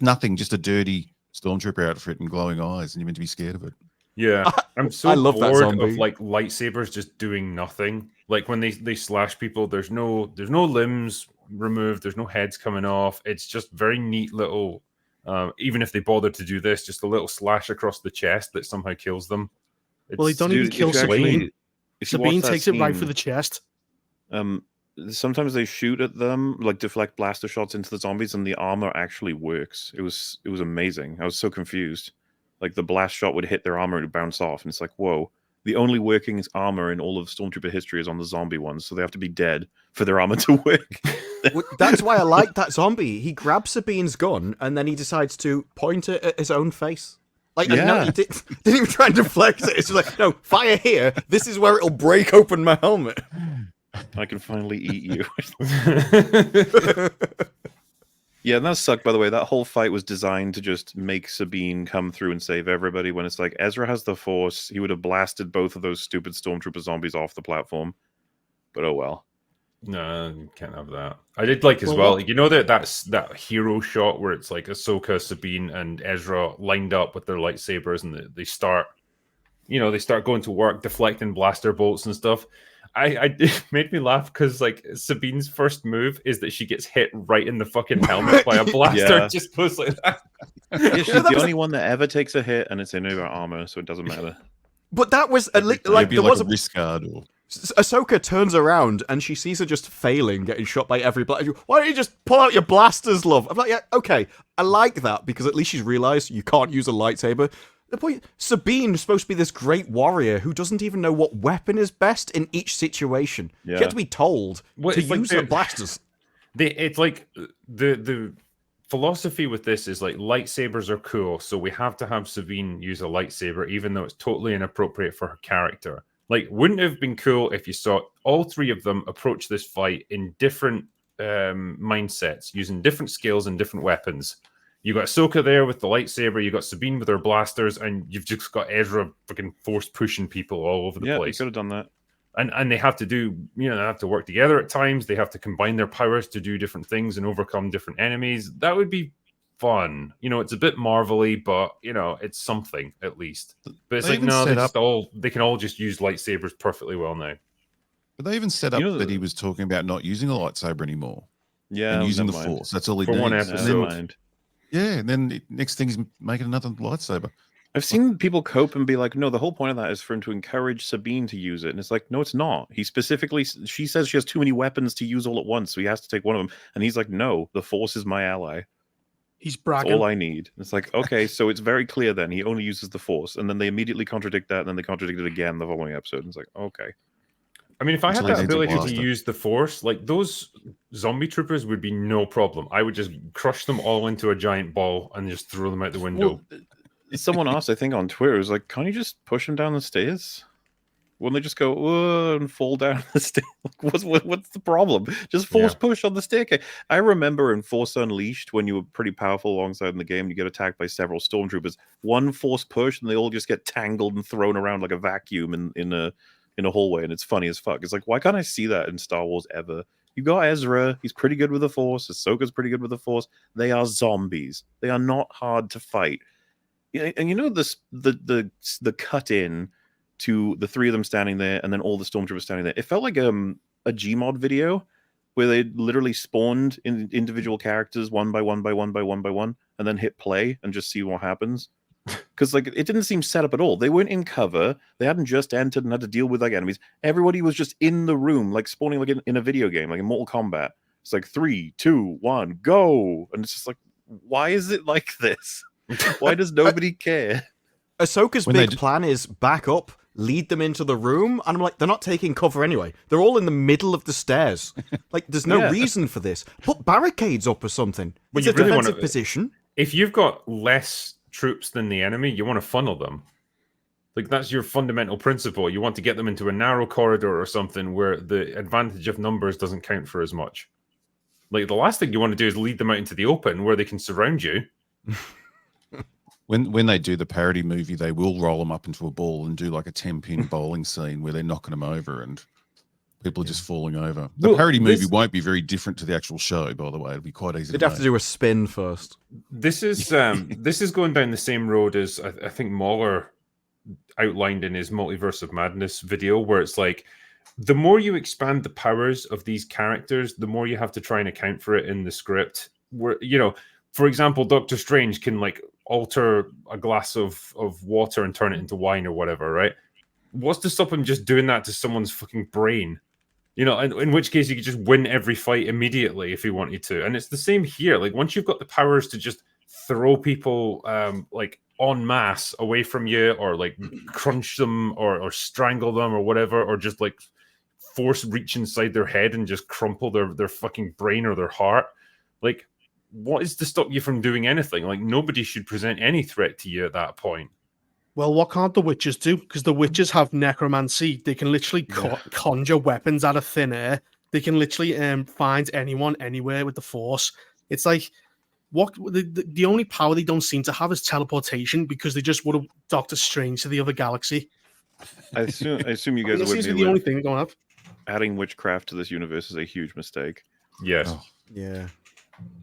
nothing, just a dirty stormtrooper outfit and glowing eyes, and you're meant to be scared of it. Yeah, I'm so I love that bored zombie. of like lightsabers just doing nothing. Like when they slash people, there's no limbs removed, there's no heads coming off. It's just very neat little. Even if they bother to do this, just a little slash across the chest that somehow kills them. Well, they don't even Dude, kill if you actually- Sabine. if you watch Sabine that takes it right scene, for the chest. sometimes they shoot at them, like deflect blaster shots into the zombies, and the armor actually works. It was amazing. I was so confused. Like the blast shot would hit their armor and it would bounce off, and it's like, whoa. the only working armor in all of Stormtrooper history is on the zombie ones, so they have to be dead for their armor to work. That's why I like that zombie. He grabs Sabine's gun and then he decides to point it at his own face. Like, no, he didn't even try and deflect it. It's just like, no, fire here. This is where it'll break open my helmet. I can finally eat you. Yeah, and that sucked, by the way. That whole fight was designed to just make Sabine come through and save everybody, when it's like, Ezra has the Force. He would have blasted both of those stupid Stormtrooper zombies off the platform. But oh well. No, you can't have that. I did like as well. You know that hero shot where it's like Ahsoka, Sabine, and Ezra lined up with their lightsabers, and they start going to work, deflecting blaster bolts and stuff. It made me laugh because like Sabine's first move is that she gets hit right in the fucking helmet by a blaster. Just goes like that. Yeah, she's the only one that ever takes a hit, and it's in her armor, so it doesn't matter. But that was like there was a wrist guard or... Ahsoka turns around and she sees her just failing, getting shot by every blaster. Why don't you just pull out your blasters, love? I'm like, yeah, okay, I like that because at least she's realized you can't use a lightsaber. The point, Sabine is supposed to be this great warrior who doesn't even know what weapon is best in each situation. Yeah. You have to be told to use her blasters. It's like the philosophy with this is like lightsabers are cool, so we have to have Sabine use a lightsaber, even though it's totally inappropriate for her character. Like, wouldn't it have been cool if you saw all three of them approach this fight in different mindsets, using different skills and different weapons? You got Ahsoka there with the lightsaber, you got Sabine with her blasters, and you've just got Ezra fucking force pushing people all over the place. Yeah, you could have done that. And they have to do, they have to work together at times. They have to combine their powers to do different things and overcome different enemies. That would be fun. It's a bit Marvel-y, but it's something at least. But it's like, no, they can all just use lightsabers perfectly well now. But they even set up that he was talking about not using a lightsaber anymore. Yeah, and using the Force. That's all he for needs. one episode. Yeah, and then next thing he's making another lightsaber. I've seen people cope and be like, no, the whole point of that is for him to encourage Sabine to use it. And it's like, no, it's not. She says she has too many weapons to use all at once, so he has to take one of them. And he's like, no, the Force is my ally. He's bragging. That's all I need. It's like, okay, so it's very clear then. He only uses the Force. And then they immediately contradict that, and then they contradict it again the following episode. And it's like, okay. I mean, if I had that ability to use the Force, like those zombie troopers would be no problem. I would just crush them all into a giant ball and just throw them out the window. Well, someone asked, I think, on Twitter, it was like, can't you just push them down the stairs? Wouldn't they just go and fall down the stairs? What's the problem? Just force push on the staircase. I remember in Force Unleashed, when you were pretty powerful alongside in the game, you get attacked by several stormtroopers. One force push, and they all just get tangled and thrown around like a vacuum in a hallway, and it's funny as fuck. It's like, why can't I see that in Star Wars ever? You got Ezra, he's pretty good with the Force. Ahsoka's pretty good with the Force. They are zombies. They are not hard to fight. And the cut in to the three of them standing there, and then all the stormtroopers standing there. It felt like a Gmod video where they literally spawned in individual characters one by one by one by one by one, and then hit play and just see what happens. Because like it didn't seem set up at all. They weren't in cover. They hadn't just entered and had to deal with like enemies. Everybody was just in the room, like spawning like in a video game, like in Mortal Kombat. It's like 3, 2, 1, go, and it's just like, why is it like this? Why does nobody care? Ahsoka's big plan is back up, lead them into the room, and I'm like, they're not taking cover anyway. They're all in the middle of the stairs. Like, there's no reason for this. Put barricades up or something. It's a defensive position. If you've got less troops than the enemy, you want to funnel them. Like, that's your fundamental principle. You want to get them into a narrow corridor or something where the advantage of numbers doesn't count for as much. Like, the last thing you want to do is lead them out into the open where they can surround you. When they do the parody movie, they will roll them up into a ball and do like a 10-pin bowling scene where they're knocking them over and people are just falling over. The parody movie won't be very different to the actual show, by the way. It'll be quite easy. They'd have to do a spin first. This is going down the same road as I think MauLer outlined in his Multiverse of Madness video, where it's like, the more you expand the powers of these characters, the more you have to try and account for it in the script. Where, for example, Doctor Strange can like alter a glass of water and turn it into wine or whatever, right? What's to stop him just doing that to someone's fucking brain? In which case you could just win every fight immediately if he wanted to. And it's the same here. Like, once you've got the powers to just throw people like en masse away from you, or like crunch them, or strangle them, or whatever, or just like force reach inside their head and just crumple their fucking brain or their heart. Like, what is to stop you from doing anything? Like, nobody should present any threat to you at that point. Well, what can't the witches do? Because the witches have necromancy. They can literally conjure weapons out of thin air. They can literally find anyone anywhere with the Force. It's like, what the only power they don't seem to have is teleportation, because they just would have Doctor Strange to the other galaxy. I assume you guys That would seems be to be the only thing they don't have. adding witchcraft to this universe is a huge mistake. Yes. Oh. Yeah.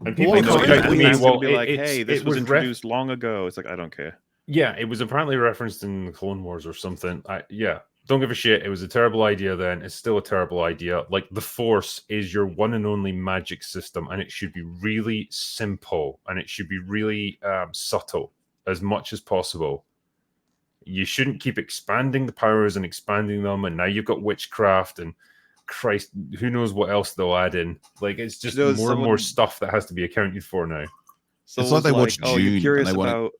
And people Well, talk it's about like- me, It's well, gonna be like, hey, this was ref- introduced long ago. It's like, I don't care. Yeah, it was apparently referenced in the Clone Wars or something. Yeah, don't give a shit. It was a terrible idea then. It's still a terrible idea. Like, the Force is your one and only magic system, and it should be really simple, and it should be really subtle as much as possible. You shouldn't keep expanding the powers and expanding them, and now you've got witchcraft, and Christ, who knows what else they'll add in. Like, it's just more and more stuff that has to be accounted for now. So It's like they watched oh, June you're and curious they wanted- about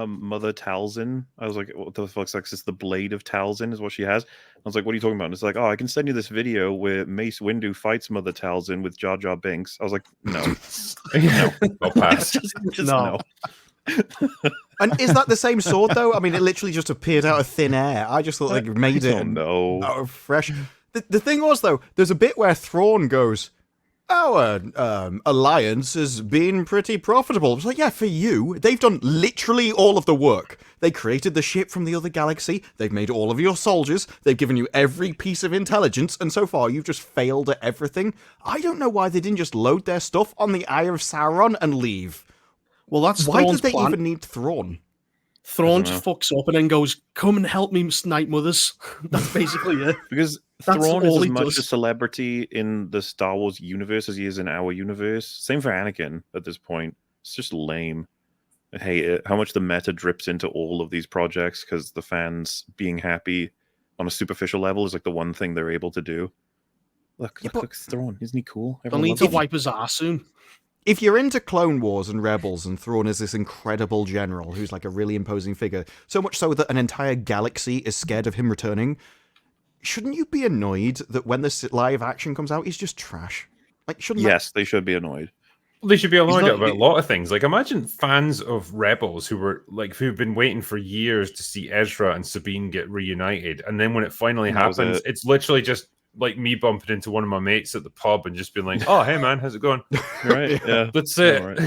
Mother Talzin? I was like, what the fuck's like? It's the Blade of Talzin is what she has. I was like, what are you talking about? And it's like, oh, I can send you this video where Mace Windu fights Mother Talzin with Jar Jar Binks. I was like, no, No, I'll pass. just No. no. And is that the same sword though? I mean, it literally just appeared out of thin air. I just thought they made I it don't know. out of fresh. The thing was though, there's a bit where Thrawn goes, "Our alliance has been pretty profitable." It's like, yeah, for you, they've done literally all of the work. They created the ship from the other galaxy. They've made all of your soldiers. They've given you every piece of intelligence, and so far you've just failed at everything. I don't know why they didn't just load their stuff on the Eye of Sauron and leave. Well, that's Why Thrawn's did they plan. even need Thrawn? Thrawn I don't just fucks up and then goes, "Come and help me, Night Mothers." That's basically it. Because That's Thrawn is all as he much does. a celebrity in the Star Wars universe as he is in our universe. Same for Anakin at this point. It's just lame. I hate it. How much the meta drips into all of these projects because the fans being happy on a superficial level is like the one thing they're able to do. Look, Yeah, look, but- look, Thrawn. Isn't he cool? They'll Everyone need loves to him. wipe his ass soon. If you're into Clone Wars and Rebels and Thrawn is this incredible general who's like a really imposing figure, so much so that an entire galaxy is scared of him returning, shouldn't you be annoyed that when this live action comes out, he's just trash? Like, shouldn't that- Yes, they should be annoyed. They should be annoyed not- about a lot of things. Like, imagine fans of Rebels who've been waiting for years to see Ezra and Sabine get reunited, and then when it finally That was happens, it. it's literally just like me bumping into one of my mates at the pub and just being like, "Oh, hey man, how's it going?" Right? Yeah. That's it. Alright.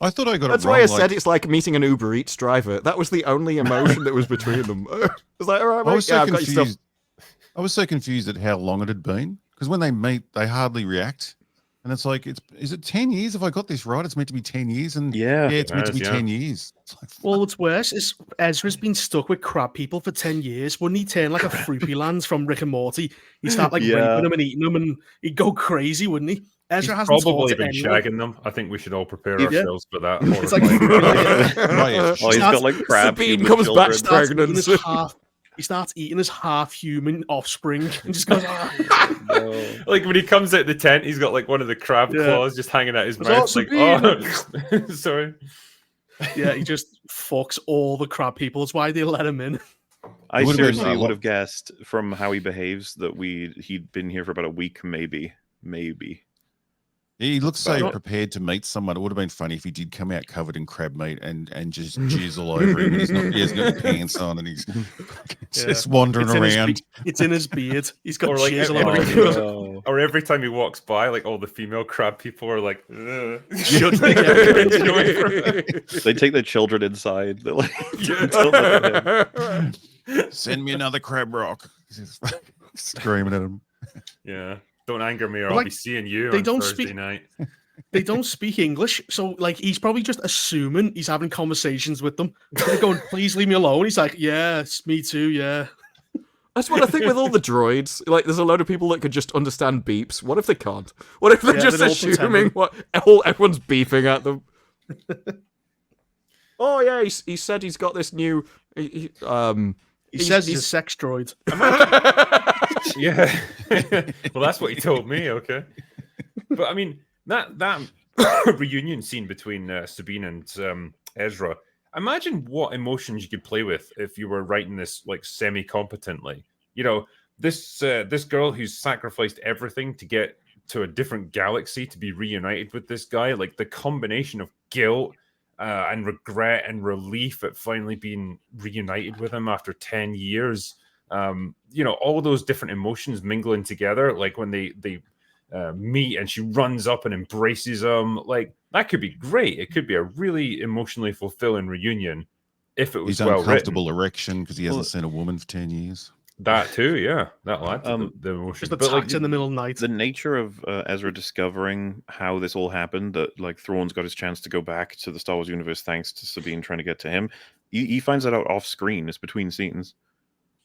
I thought I got That's it wrong. why I like, said it's like meeting an Uber Eats driver. That was the only emotion that was between them. It's like, all right, I mate, was so yeah, I've got your stuff. confused. I was so confused at how long it had been, because when they meet, they hardly react, and it's like, is it 10 years? If I got this right, it's meant to be 10 years, and Yeah. it's meant to be Yes, 10 years. It's like, Well, what's worse is Ezra's been stuck with crab people for 10 years. Wouldn't he turn like a Fruity Lands from Rick and Morty? He'd start like Yeah. raping them and eating them, and he'd go crazy, wouldn't he? He's Ezra hasn't probably taught been anyone. shagging them. I think we should all prepare Yeah. ourselves for that. It's like right, Oh, he's got like crab. Sabine human comes back children. pregnant. He starts eating his half-human offspring and just goes, "Ah." No. like when he comes out the tent, he's got like one of the crab Yeah. claws just hanging out his It's mouth. awesome, Like, oh, sorry. Yeah, he just fucks all the crab people. That's why they let him in. I Would've been a seriously lot- would have guessed from how he behaves that he'd been here for about a week, maybe. he looks so But- prepared to meet someone. It would have been funny if he did come out covered in crab meat and just jizz all over him. And he hasn't got pants on, and he's just wandering It's in his around. It's in his beard. He's got Or like jizz all every- over him. no. Or every time he walks by, like all the female crab people are like, "Ugh." They take their children inside. They're like, Yeah. don't look at him. Send me another crab rock. He's screaming at him. Yeah. Don't anger me or But, I'll like, be seeing you they on don't Thursday speak- night. They don't speak English, so like he's probably just assuming he's having conversations with them. They're going, "Please leave me alone." He's like, "Yes, me too, yeah." That's what I think with all the droids. Like, there's a load of people that could just understand beeps. What if they can't? What if they're Yeah, just they're all assuming pretending. everyone's beeping at them? Oh yeah, he said he's got this new. He He's- says he's a he's- sex droid. Yeah. Well, that's what he told me. Okay. But I mean, that reunion scene between Sabine and Ezra. imagine what emotions you could play with if you were writing this like semi-competently. You know, this girl who's sacrificed everything to get to a different galaxy to be reunited with this guy, like the combination of guilt and regret and relief at finally being reunited with him after 10 years. You know, all those different emotions mingling together, like when they meet and she runs up and embraces him, like that could be great. It could be a really emotionally fulfilling reunion if it was His well uncomfortable written. erection because he hasn't seen a woman for 10 years. That too, yeah, that'll add to the emotion. Just But attacked in the middle of the night. The nature of Ezra discovering how this all happened, that like Thrawn's got his chance to go back to the Star Wars universe thanks to Sabine trying to get to him, he finds that out off screen. It's between scenes.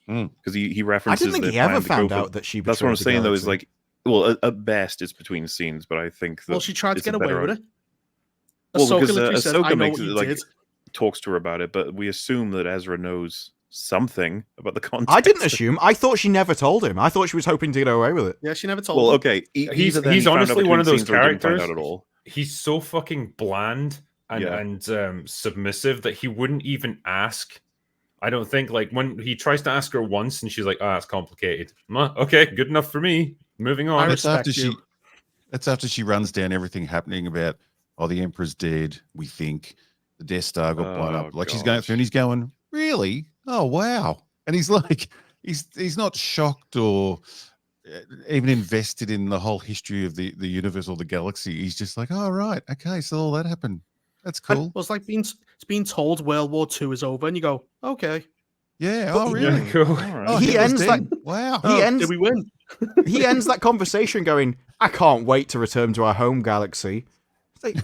Because he I references. didn't think he ever found out that she. That's what I'm betrayed the saying, though. Is galaxy. like, well, at best it's between scenes, but I think that Well, she tried to it's get a away better- with it. Well, Ahsoka because literally said, "I Ahsoka know makes what it you like did." talks to her about it, but we assume that Ezra knows something about the context. I didn't assume. I thought she never told him. I thought she was hoping to get away with it. Yeah, she never told Well, him. okay, he's either then he found out honestly one between of those scenes or he didn't find characters. out at all. He's so fucking bland and Yeah. submissive that he wouldn't even ask. I don't think, like, when he tries to ask her once and she's like, "Ah, it's complicated." Okay, good enough for me. Moving on. respect That's after you. That's after she runs down everything happening about, oh, the Emperor's dead. We think the Death Star got blown up. Like she's going through, and he's going, "Really? Oh wow!" And he's like, he's not shocked or even invested in the whole history of the universe or the galaxy. He's just like, "Oh right, okay, so all that happened. That's cool." Well, it's like being told World War II is over, and you go, "Okay." Yeah. Oh really? Yeah, cool. All right. Oh, He Hitler's ends dead. Wow. He ends. Did we win? He ends that conversation going, "I can't wait to return to our home galaxy." It's like,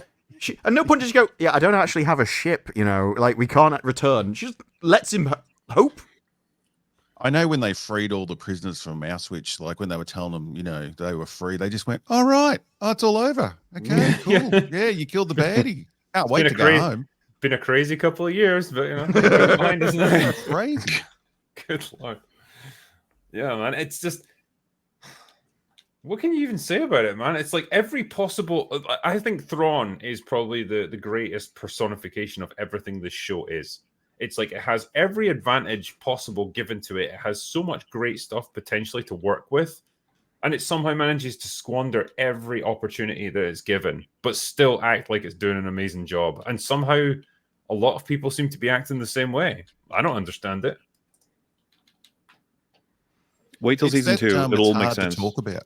at no point does she go, "Yeah, I don't actually have a ship, you know, like we can't return." She just lets him hope. I know when they freed all the prisoners from Auschwitz, like when they were telling them, you know, they were free, they just went, "All right, oh, it's all over. Okay, cool. Yeah, you killed the baddie. Can't wait to go home." Been a crazy couple of years, but you know, good mind, isn't it? Crazy. Good lord. Yeah, man. It's just, what can you even say about it, man? It's like every possible. I think Thrawn is probably the greatest personification of everything this show is. It's like it has every advantage possible given to it. It has so much great stuff potentially to work with, and it somehow manages to squander every opportunity that it's given, but still act like it's doing an amazing job. And somehow, a lot of people seem to be acting the same way. I don't understand it. Wait till It's season that, 2; it's it'll all make hard to sense. talk about.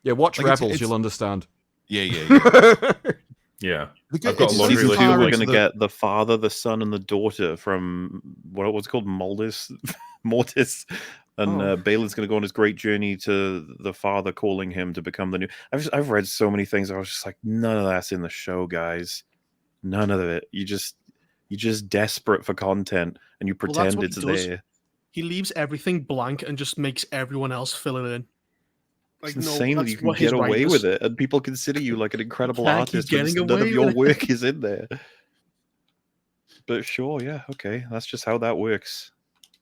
Yeah, watch Like, Rebels, you'll understand. Yeah. Yeah. Look, I've got it's a lot of Season really 2, we're like going to get the father, the son, and the daughter from what was it called, Mortis, and Balin's going to go on his great journey to the father calling him to become the new. I've read so many things. I was just like, none of that's in the show, guys. None of it. You're just desperate for content, and you Well, that's pretend what it's he does. there. He leaves everything blank and just makes everyone else fill it in. It's Like, no, insane that that's you can what his get away writers- with it, and people consider you like an incredible can't keep artist, when getting none of away your with it. work is in there. But sure, yeah, okay, that's just how that works.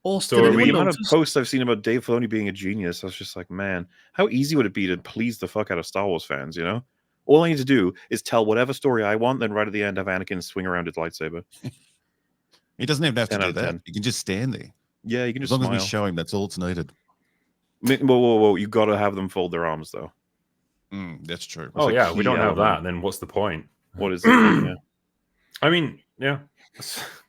Also, So did are The we- anyone amount of notice? posts I've seen about Dave Filoni being a genius, I was just like, man, how easy would it be to please the fuck out of Star Wars fans, you know? All I need to do is tell whatever story I want, then right at the end have Anakin swing around his lightsaber. He doesn't even have to 10 do out of that. 10. He can just stand there. Yeah, you can As just long as we smile. show him, that's all it's needed. Whoa, you gotta have them fold their arms, though. That's true. Oh a yeah, we key don't have element. that. Then what's the point? What is it? Yeah. I mean, yeah.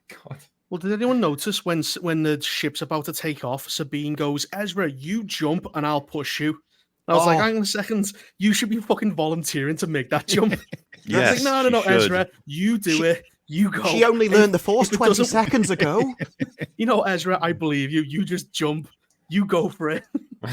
God. Well, did anyone notice when the ship's about to take off, Sabine goes, "Ezra, you jump and I'll push you." And I was like, Oh. hang on a second, you should be fucking volunteering to make that jump. Yes, I was like, no, she should. Ezra, you do it. You go. She only If- learned the Force if it 20 doesn't- seconds ago. You know, Ezra, I believe you. You just jump. You go for it.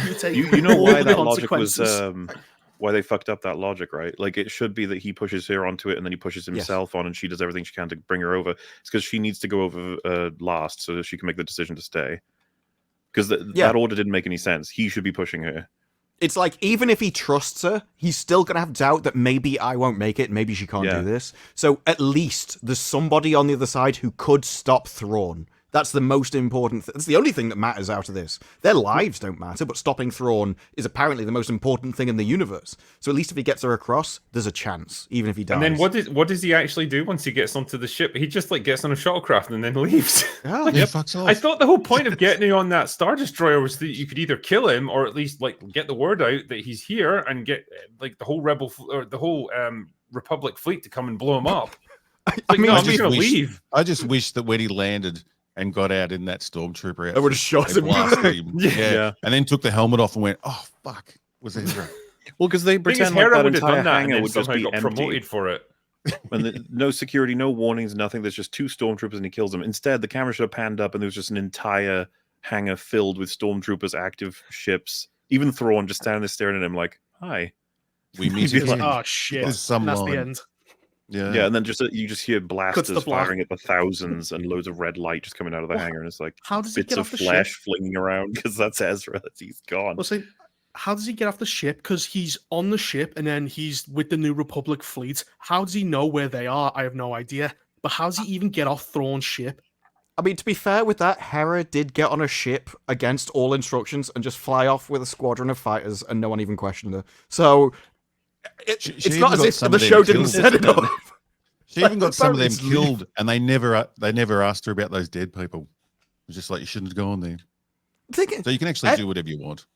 You take You know all why the that logic was consequences. why they fucked up that logic, right? Like it should be that he pushes her onto it and then he pushes himself on, and she does everything she can to bring her over. It's because she needs to go over last so that she can make the decision to stay. Because that order didn't make any sense. He should be pushing her. It's like, even if he trusts her, he's still going to have doubt that maybe I won't make it, maybe she can't do this. So at least there's somebody on the other side who could stop Thrawn. That's the most important. That's the only thing that matters out of this. Their lives don't matter, but stopping Thrawn is apparently the most important thing in the universe. So at least if he gets her across, there's a chance, even if he dies. And then what does he actually do once he gets onto the ship? He just like gets on a shuttlecraft and then leaves. Yeah, Like, fucks off. I thought the whole point of getting on that Star Destroyer was that you could either kill him or at least like get the word out that he's here and get like the whole Republic fleet to come and blow him up. I mean, I'm just gonna leave. I just wish that when he landed and got out in that stormtrooper outfit, I would have shot they him. blasted him. Yeah. And then took the helmet off and went, "Oh fuck, was Ezra?" Well, because they The thing is, pretend like Hera that would have entire done that and hangar then would just somehow be got empty. promoted for it. And no security, no warnings, nothing. There's just two stormtroopers and he kills them. Instead, the camera should have panned up and there was just an entire hangar filled with stormtroopers, active ships. Even Thrawn just standing there staring at him like, "Hi." We meet It's like, again. oh shit, There's some that's line. the end. Yeah, and then just you just hear blasters the block. firing at the thousands and loads of red light just coming out of the Well, hangar, and it's like How does he bits get of off the flesh ship? flinging around because that's Ezra. He's gone. Well, see, how does he get off the ship? Because he's on the ship and then he's with the New Republic fleet. How does he know where they are? I have no idea. But how does he even get off Thrawn's ship? I mean, to be fair with that, Hera did get on a ship against all instructions and just fly off with a squadron of fighters, and no one even questioned her. So She it's even not as got if some the of them show didn't killed. set it up. She even got some of them Apparently it's killed, and they never asked her about those dead people. It was just like, you shouldn't have gone there. So you can actually do whatever you want.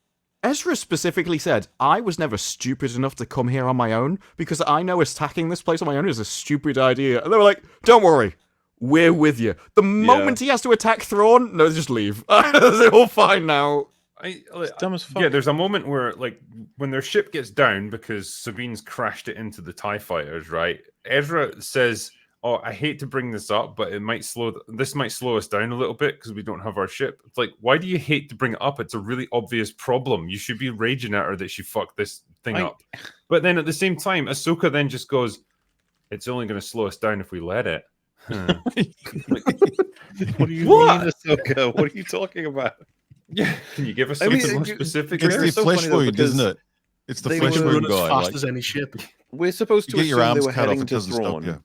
Ezra specifically said, I was never stupid enough to come here on my own because I know attacking this place on my own is a stupid idea. And they were like, don't worry, we're with you. The moment he has to attack Thrawn, no, just leave. They're all fine now. It's dumb as fuck. Yeah, there's a moment where, like, when their ship gets down because Sabine's crashed it into the TIE fighters, right? Ezra says, "Oh, I hate to bring this up, but this might slow us down a little bit because we don't have our ship." It's like, why do you hate to bring it up? It's a really obvious problem. You should be raging at her that she fucked this thing up. But then at the same time, Ahsoka then just goes, "It's only going to slow us down if we let it." What do you What? mean, Ahsoka? What are you talking about? Yeah, can you give us I mean, something more specific? It's Very the so flesh funny, though, wound, because isn't it? It's the they flesh were wound Run as guy. fast Like, as any ship. We're supposed to you get your assume they arms were cut off, heading it to doesn't stop Thrawn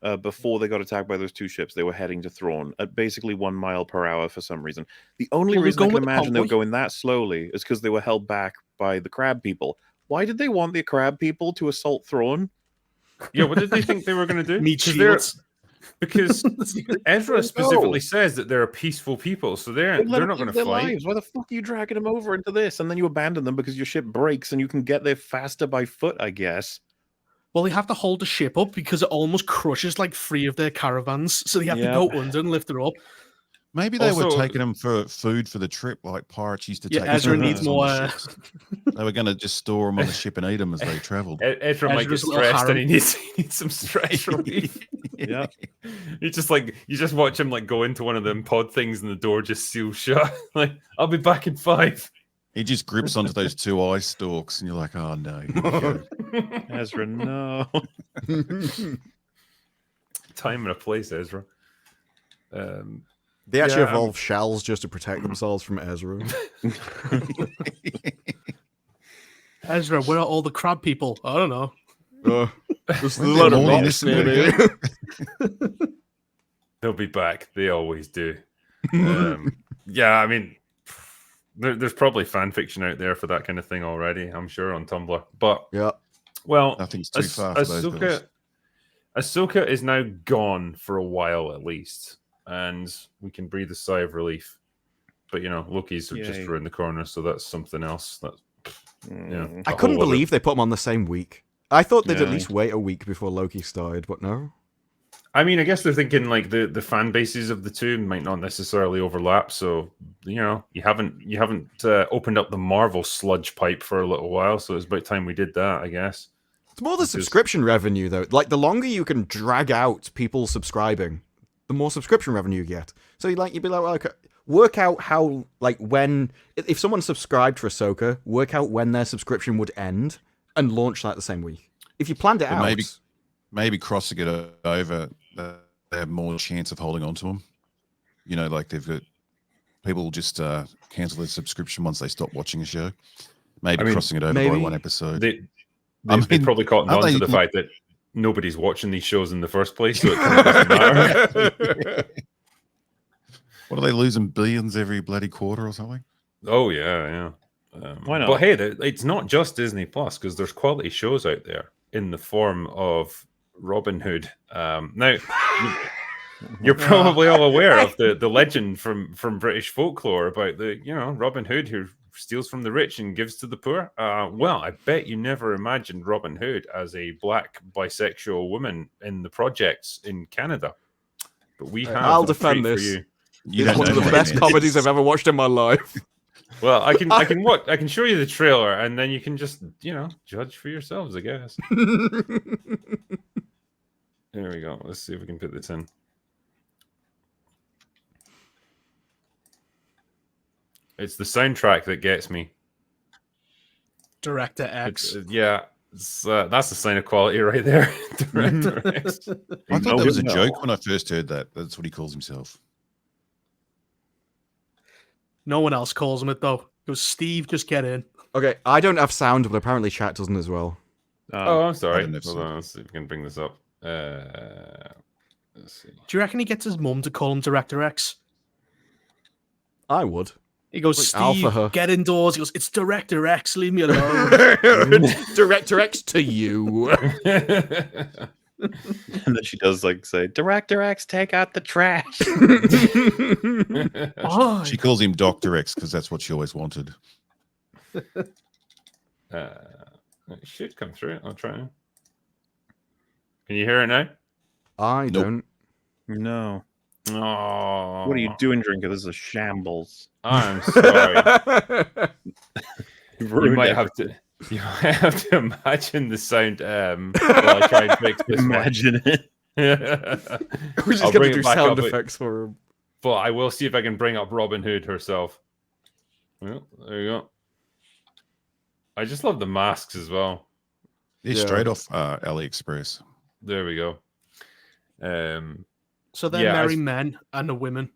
you. before they got attacked by those two ships. They were heading to Thrawn at basically 1 mile per hour for some reason. The only Well, they're reason I going can with the imagine they were convoy. going that slowly is because they were held back by the crab people. Why did they want the crab people to assault Thrawn? Yeah, what did they think they were going to do? Meat 'Cause they're- shields. Because Ezra specifically says that they're peaceful people, so they're Let them not going live to their fight. lives. Why the fuck are you dragging them over into this? And then you abandon them because your ship breaks and you can get there faster by foot, I guess. Well, they have to hold the ship up because it almost crushes like 3 of their caravans. So they have Yeah. to go under and lift her up. Maybe they were Also- taking them for food for the trip, like pirates used to Yeah, take. Ezra prisoners needs on more. the ships. They were going to just store them on the ship and eat them as they travelled. Ezra might get Ezra's little stressed and harem. he needs some stress relief. Yeah. You just watch him like go into one of them pod things and the door just seals shut. Like, I'll be back in 5. He just grips onto those 2 eye stalks, and you're like, "Oh no!" here we go." Ezra, no. Time and a place, Ezra. They actually Yeah, evolve shells just to protect themselves from Ezra. Ezra, where are all the crab people? I don't know. There's a They're lot of all in rocks this near movie. me. They'll be back. They always do. Yeah, I mean, there's probably fan fiction out there for that kind of thing already, I'm sure, on Tumblr. But, Yeah. well, Nothing's too far for those guys. Ahsoka is now gone for a while at least, and we can breathe a sigh of relief. But, you know, Loki's just Yay. around the corner, so that's something else. That's, yeah, Mm. I a couldn't whole other- believe they put them on the same week. I thought they'd at Yeah. least wait a week before Loki started, but no. I mean, I guess they're thinking like the fan bases of the two might not necessarily overlap. So you know, you haven't opened up the Marvel sludge pipe for a little while. So it's about time we did that, I guess. It's more the Because- subscription revenue, though. Like, the longer you can drag out people subscribing, the more subscription revenue you get. So you'd be like, well, okay, work out how, like, when if someone subscribed for Ahsoka, work out when their subscription would end and launch that the same week. If you planned it But out, maybe crossing it over, they have more chance of holding on to them. You know, like they've got people just cancel their subscription once they stop watching a show. Maybe I mean, crossing it over by maybe one episode. They I they mean, probably caught on aren't to they- the fact that nobody's watching these shows in the first place, so it kind of doesn't matter. What are they losing billions every bloody quarter or something? Oh yeah. Why not? But hey, it's not just Disney Plus because there's quality shows out there in the form of Robin Hood. Now, you're probably all aware of the legend from British folklore about the Robin Hood who steals from the rich and gives to the poor. Well, I bet you never imagined Robin Hood as a black bisexual woman in the projects in Canada. But we have. I'll a defend treat for this. you. It's one of the best comedies I've ever watched in my life. Well, I can show you the trailer, and then you can just judge for yourselves, I guess. There we go. Let's see if we can put this in. It's the soundtrack that gets me. Director X. That's the sign of quality right there. Director X. I thought that was a joke when I first heard that. That's what he calls himself. No one else calls him it though. It goes, Steve, just get in. Okay, I don't have sound, but apparently chat doesn't as well. I'm sorry. don't know if Hold so. on, let's see if we can bring this up. Let's see. Do you reckon he gets his mum to call him Director X? I would. He goes, Like, Steve, alpha her. get indoors. He goes, it's Director X, leave me alone. Director X to you. And then she does like say, Director X, take out the trash. Oh, She calls him Dr. X because that's what she always wanted. It should come through. I'll try. Can you hear it now? I Nope. don't. No. Oh, What are you doing, Drinker? This is a shambles. I'm sorry. You've You ruined might have to. You might have to imagine the sound while I try and fix this. Imagine it. One. We're just I'll going bring to it do back sound up, effects for him. but I will see if I can bring up Robin Hood herself. Well, there you go. I just love the masks as well. They're Yeah. straight off AliExpress. There we go. so they're yeah, merry as- men and the women.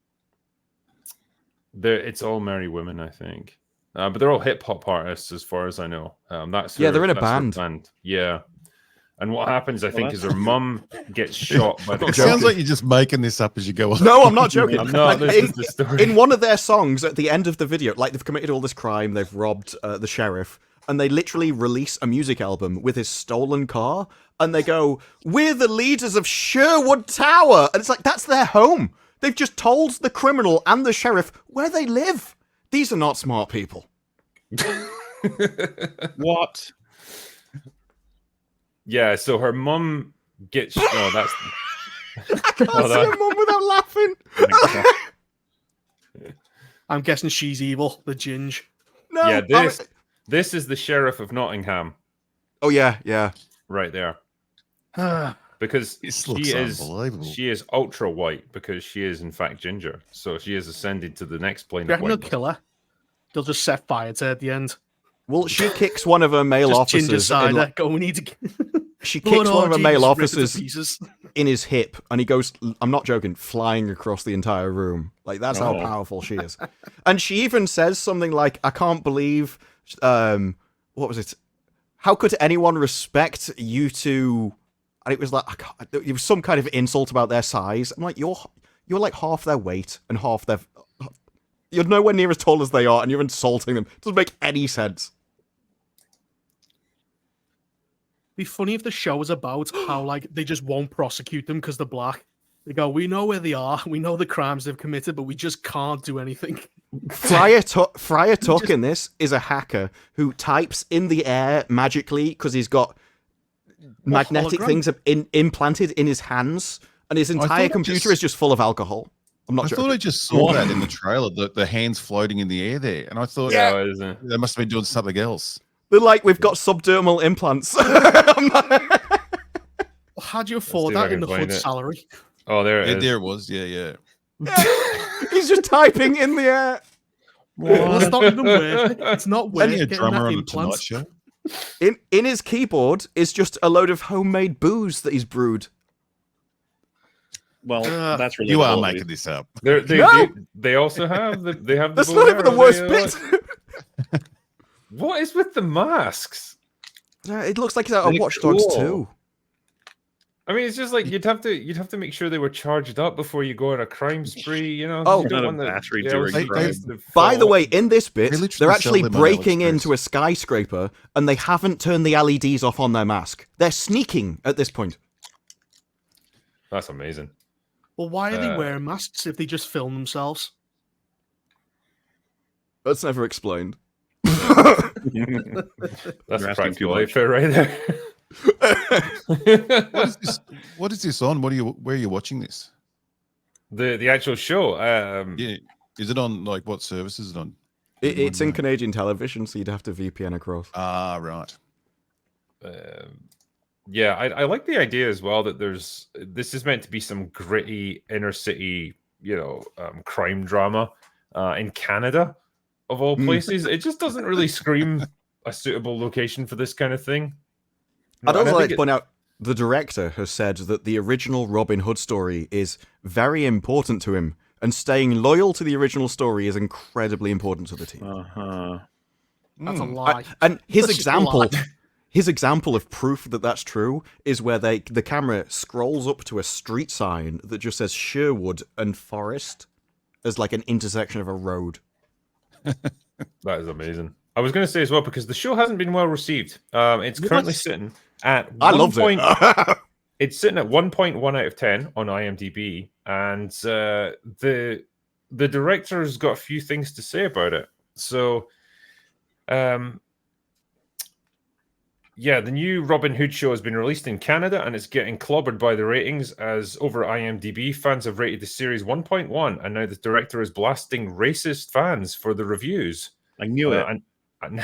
It's all merry women, I think. But they're all hip hop artists, as far as I know. That's Yeah, they're in a that's her band. Yeah. And what happens, I think, is her that's- mum gets shot by the It joking. sounds like you're just making this up as you go on. No, I'm not joking. I'm not. Like, This is the story. in one of their songs at the end of the video, like they've committed all this crime, they've robbed the sheriff, and they literally release a music album with his stolen car, and they go, "We're the leaders of Sherwood Tower," and it's like that's their home. They've just told the criminal and the sheriff where they live. These are not smart people. What? Yeah, so her mum gets. Oh, that's. I can't Hold see on. a mum without laughing. I'm guessing she's evil, the Ginge. No. Yeah, this is the sheriff of Nottingham Oh yeah. right there, because This she looks is unbelievable. she is ultra white because she is in fact ginger, so she has ascended to the next plane Do you of reckon they'll whiteness. kill her? They'll just set fire to her at the end. Well, she kicks one of her male Just Ginger officers. cider. Go, we need to. She Blood kicks one of her orgies, male rip it to officers pieces. in his hip, and he goes, I'm not joking, flying across the entire room. Like, that's how Oh. powerful she is. And she even says something like, I can't believe, what was it? How could anyone respect you two? And it was like, it was some kind of insult about their size. I'm like, you're like half their weight and half their... You're nowhere near as tall as they are, and you're insulting them. It doesn't make any sense. Be funny if the show was about how like they just won't prosecute them because they're black. They go, we know where they are, we know the crimes they've committed, but we just can't do anything. Friar Tuck in this is a hacker who types in the air magically because he's got magnetic hologram? things implanted in his hands, and his thought entire it computer just- is just full of alcohol. I'm not I joking. thought I just saw that in the trailer, the hands floating in the air there. And I thought Yeah, isn't it? they must have been doing something else. They're like, we've got subdermal implants. I'm like- How do you see afford if I that in can the find hood it. salary? Oh, there it Yeah, is. there it was. Yeah. He's just typing in the air. Well, it's not even worth it. It's not worth Only a getting drummer that on the implant. Tonight Show. In his keyboard is just a load of homemade booze that he's brewed. Well, that's really You are making this up. They also have they have the That's not even the Bolero, worst they, bit. What is with the masks? It looks like he's out of They Watch Dogs cool. 2. I mean, it's just like you'd have to make sure they were charged up before you go on a crime spree. You know, Oh, you don't not a want battery the during LCDs crime. to By the fall. way, in this bit, They literally they're sell actually them on breaking AliExpress. into a skyscraper, and they haven't turned the LEDs off on their mask. They're sneaking at this point. That's amazing. Well, why are they wearing masks if they just film themselves? That's never explained. That's You're asking too practical much. outfit right there. What is this on? Where are you watching this? The actual show. Yeah, is it on like what service is it on? It's in Anyone know? Canadian television, so you'd have to VPN across. Ah, right. Yeah, I like the idea as well that this is meant to be some gritty inner city, crime drama in Canada, of all places. It just doesn't really scream a suitable location for this kind of thing. I'd also And I like think to point out the director has said that the original Robin Hood story is very important to him, and staying loyal to the original story is incredibly important to the team. Uh-huh. That's a lie. And his That's just a example, lie. his example of proof that that's true is where the camera scrolls up to a street sign that just says Sherwood and Forest as like an intersection of a road. that is amazing. I was going to say as well, because the show hasn't been well received. It's currently sitting at I loved it. It's sitting at 1.1 out of 10 on IMDb, and the director's got a few things to say about it. So, yeah, the new Robin Hood show has been released in Canada, and it's getting clobbered by the ratings, as over at IMDb, fans have rated the series 1.1, and now the director is blasting racist fans for the reviews. I knew it. And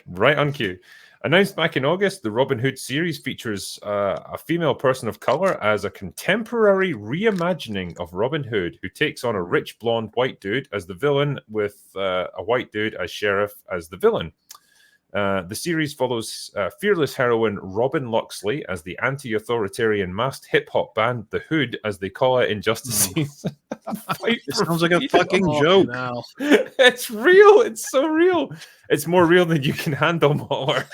right on cue. Announced back in August, the Robin Hood series features a female person of color as a contemporary reimagining of Robin Hood, who takes on a rich blonde white dude as the villain, with a white dude as sheriff as the villain. The series follows fearless heroine Robyn Loxley as the anti-authoritarian masked hip-hop band The Hood, as they call it in Justice Season. It sounds like a fucking joke. No. It's real. It's so real. It's more real than you can handle, MauLer.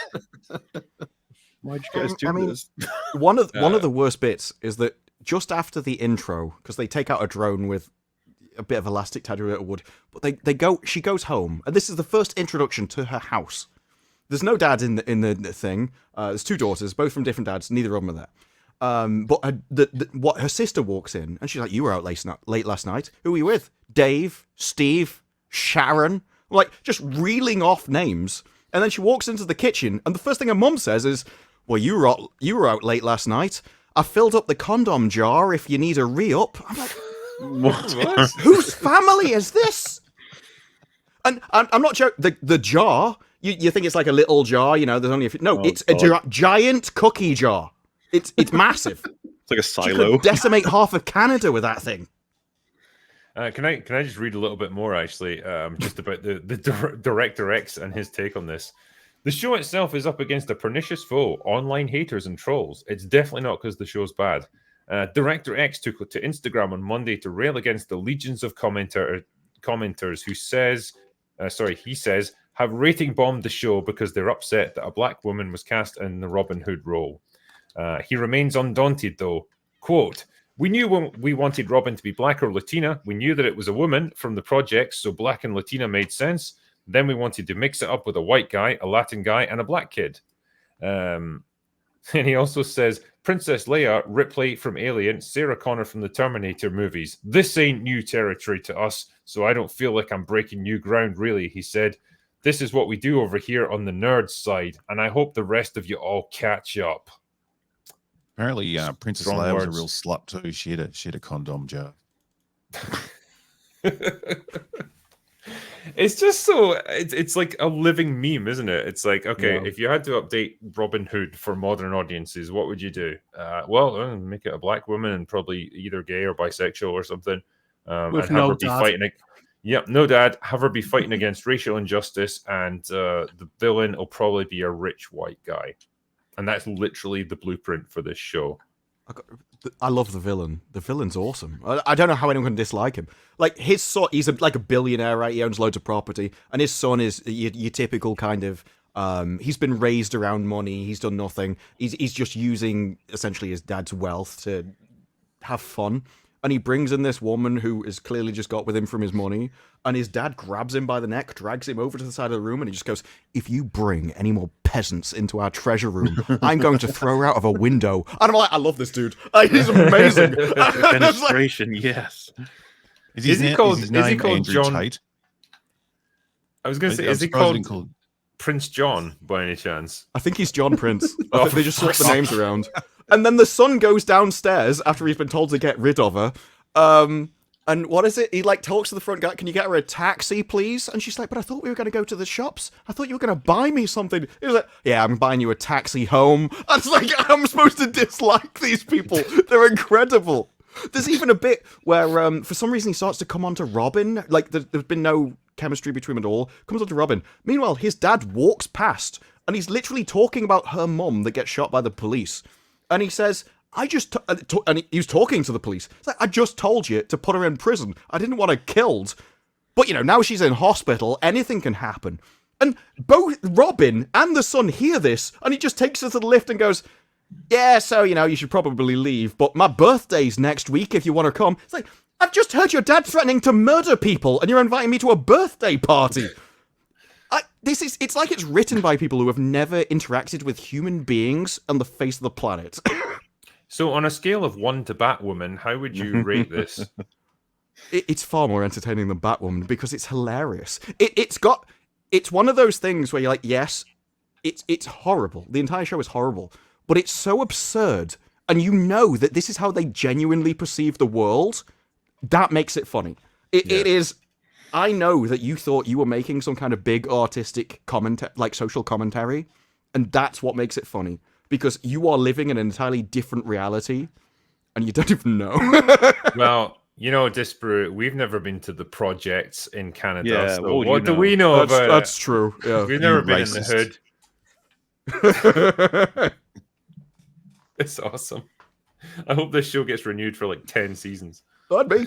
Why'd you guys do I mean, this? one of the worst bits is that just after the intro, because they take out a drone with a bit of elastic tied to wood, but she goes home, and this is the first introduction to her house. There's no dad in the thing. There's two daughters, both from different dads. Neither of them are there. But her sister walks in, and she's like, "You were out late last night. Who were you with? Dave, Steve, Sharon." Like, just reeling off names. And then she walks into the kitchen, and the first thing her mum says is, "Well, you were out late last night. I filled up the condom jar if you need a re-up." I'm like, What? whose family is this? And I'm not joking. The jar, you think it's like a little jar, there's only a few. No, it's a giant cookie jar. It's massive. It's like a She silo. could decimate half of Canada with that thing. Can I just read a little bit more, actually, just about the Director X and his take on this? The show itself is up against a pernicious foe, online haters and trolls. It's definitely not because the show's bad. Director X took to Instagram on Monday to rail against the legions of commenters who he says, have rating bombed the show because they're upset that a black woman was cast in the Robin Hood role. He remains undaunted, though. Quote, "We knew when we wanted Robin to be black or Latina. We knew that it was a woman from the project, so black and Latina made sense. Then we wanted to mix it up with a white guy, a Latin guy, and a black kid." And he also says, "Princess Leia, Ripley from Alien, Sarah Connor from the Terminator movies. This ain't new territory to us, so I don't feel like I'm breaking new ground, really," he said. "This is what we do over here on the nerd side, and I hope the rest of you all catch up." Apparently, Princess Strong Leia was a words. real slut too. She had a condom jar. It's just so it's like a living meme, isn't it? It's like, okay, Yeah. if you had to update Robin Hood for modern audiences, what would you do? Make it a black woman and probably either gay or bisexual or something. With and no her be dad. fighting. Yep, no dad. Have her be fighting against racial injustice, and the villain will probably be a rich white guy. And that's literally the blueprint for this show. I love the villain. The villain's awesome. I don't know how anyone can dislike him. Like, his son, he's like a billionaire, right? He owns loads of property, and his son is your typical kind of He's been raised around money. He's done nothing. He's just using essentially his dad's wealth to have fun. And he brings in this woman who is clearly just got with him from his money. And his dad grabs him by the neck, drags him over to the side of the room, and he just goes, "If you bring any more peasants into our treasure room, I'm going to throw her out of a window." And I'm like, I love this dude. He's amazing. Defenestration, yes. Is he called Andrew John? Tate? I was going to say, I'm is he surprised called Prince John by any chance? I think he's John Prince. I think they just swap the names around. And then the son goes downstairs after he's been told to get rid of her. And what is it? He like talks to the front guy. "Can you get her a taxi, please?" And she's like, "But I thought we were going to go to the shops. I thought you were going to buy me something." He was like, "Yeah, I'm buying you a taxi home." I was like, I'm supposed to dislike these people. They're incredible. There's even a bit where, for some reason, he starts to come on to Robyn. Like, there's been no chemistry between them at all. Comes on to Robyn. Meanwhile, his dad walks past, and he's literally talking about her mum that gets shot by the police. And he says, and he was talking to the police. It's like, "I just told you to put her in prison. I didn't want her killed. But, now she's in hospital. Anything can happen." And both Robyn and the son hear this, and he just takes her to the lift and goes, "Yeah, so, you should probably leave, but my birthday's next week if you want to come." It's like, I've just heard your dad threatening to murder people, and you're inviting me to a birthday party. It's like it's written by people who have never interacted with human beings on the face of the planet. So, on a scale of 1 to Batwoman, how would you rate this? It's far more entertaining than Batwoman because it's hilarious. It's one of those things where you're like, yes, it's horrible. The entire show is horrible, but it's so absurd, and that this is how they genuinely perceive the world. That makes it funny. It is. I know that you thought you were making some kind of big artistic commentary, like social commentary, and that's what makes it funny. Because you are living in an entirely different reality, and you don't even know. Well, Disparu, we've never been to the projects in Canada. Yeah, so what do we know about it? That's true. Yeah. We've never been in the hood. It's awesome. I hope this show gets renewed for like 10 seasons. That'd be.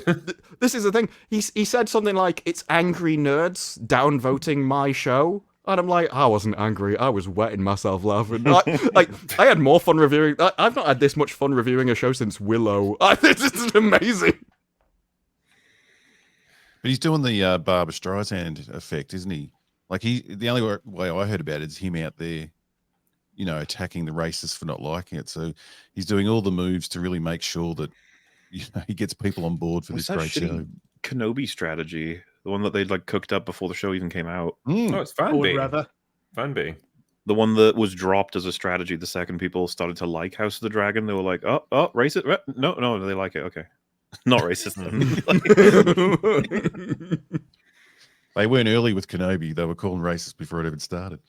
This is the thing. He said something like, "It's angry nerds downvoting my show." And I'm like, I wasn't angry. I was wetting myself laughing. Like I had more fun reviewing. I've not had this much fun reviewing a show since Willow. This is amazing. But he's doing the Barbra Streisand effect, isn't he? Like the only way I heard about it is him out there, attacking the racists for not liking it. So he's doing all the moves to really make sure that he gets people on board for this great show. Kenobi strategy, the one that they'd like cooked up before the show even came out. Oh, it's fanbait. Fanbait. The one that was dropped as a strategy the second people started to like House of the Dragon. They were like, "Oh, racist? No, they like it. Okay, not racist." They weren't early with Kenobi. They were calling racist before it even started.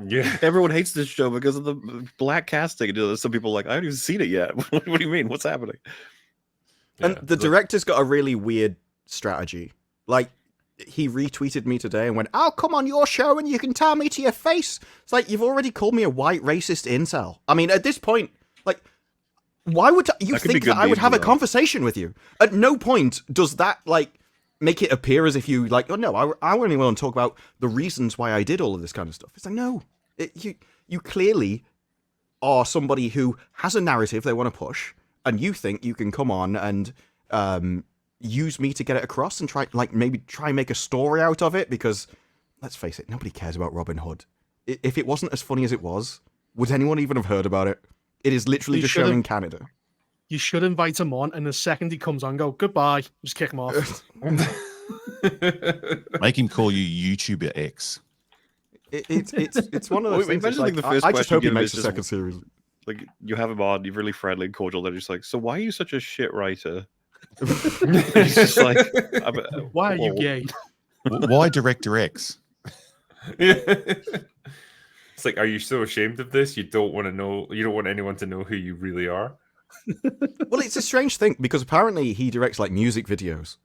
Yeah, everyone hates this show because of the black casting. Some people are like, "I haven't even seen it yet." What do you mean? What's happening? And the director's got a really weird strategy. Like, he retweeted me today and went, "I'll come on your show and you can tell me to your face." It's like, you've already called me a white racist incel. I mean, at this point, like, why would you think that I would have a conversation with you? At no point does that, like, make it appear as if you, like, "Oh, no, I only want to talk about the reasons why I did all of this kind of stuff." It's like, no. You clearly are somebody who has a narrative they want to push, and you think you can come on and use me to get it across and try and make a story out of it, because let's face it, nobody cares about Robin Hood. If it wasn't as funny as it was, would anyone even have heard about it? It is literally just shown in Canada. You should invite him on, and the second he comes on, go, "Goodbye." Just kick him off. Make him call you YouTuber X. It's one of those things. Like, I just hope he makes a second series. Like, you have him on, you're really friendly and cordial. They're just like, "So why are you such a shit writer?" He's just like, "Why are you gay?" Why Director X? It's like, are you so ashamed of this? You don't want to know. You don't want anyone to know who you really are. Well, it's a strange thing because apparently he directs like music videos,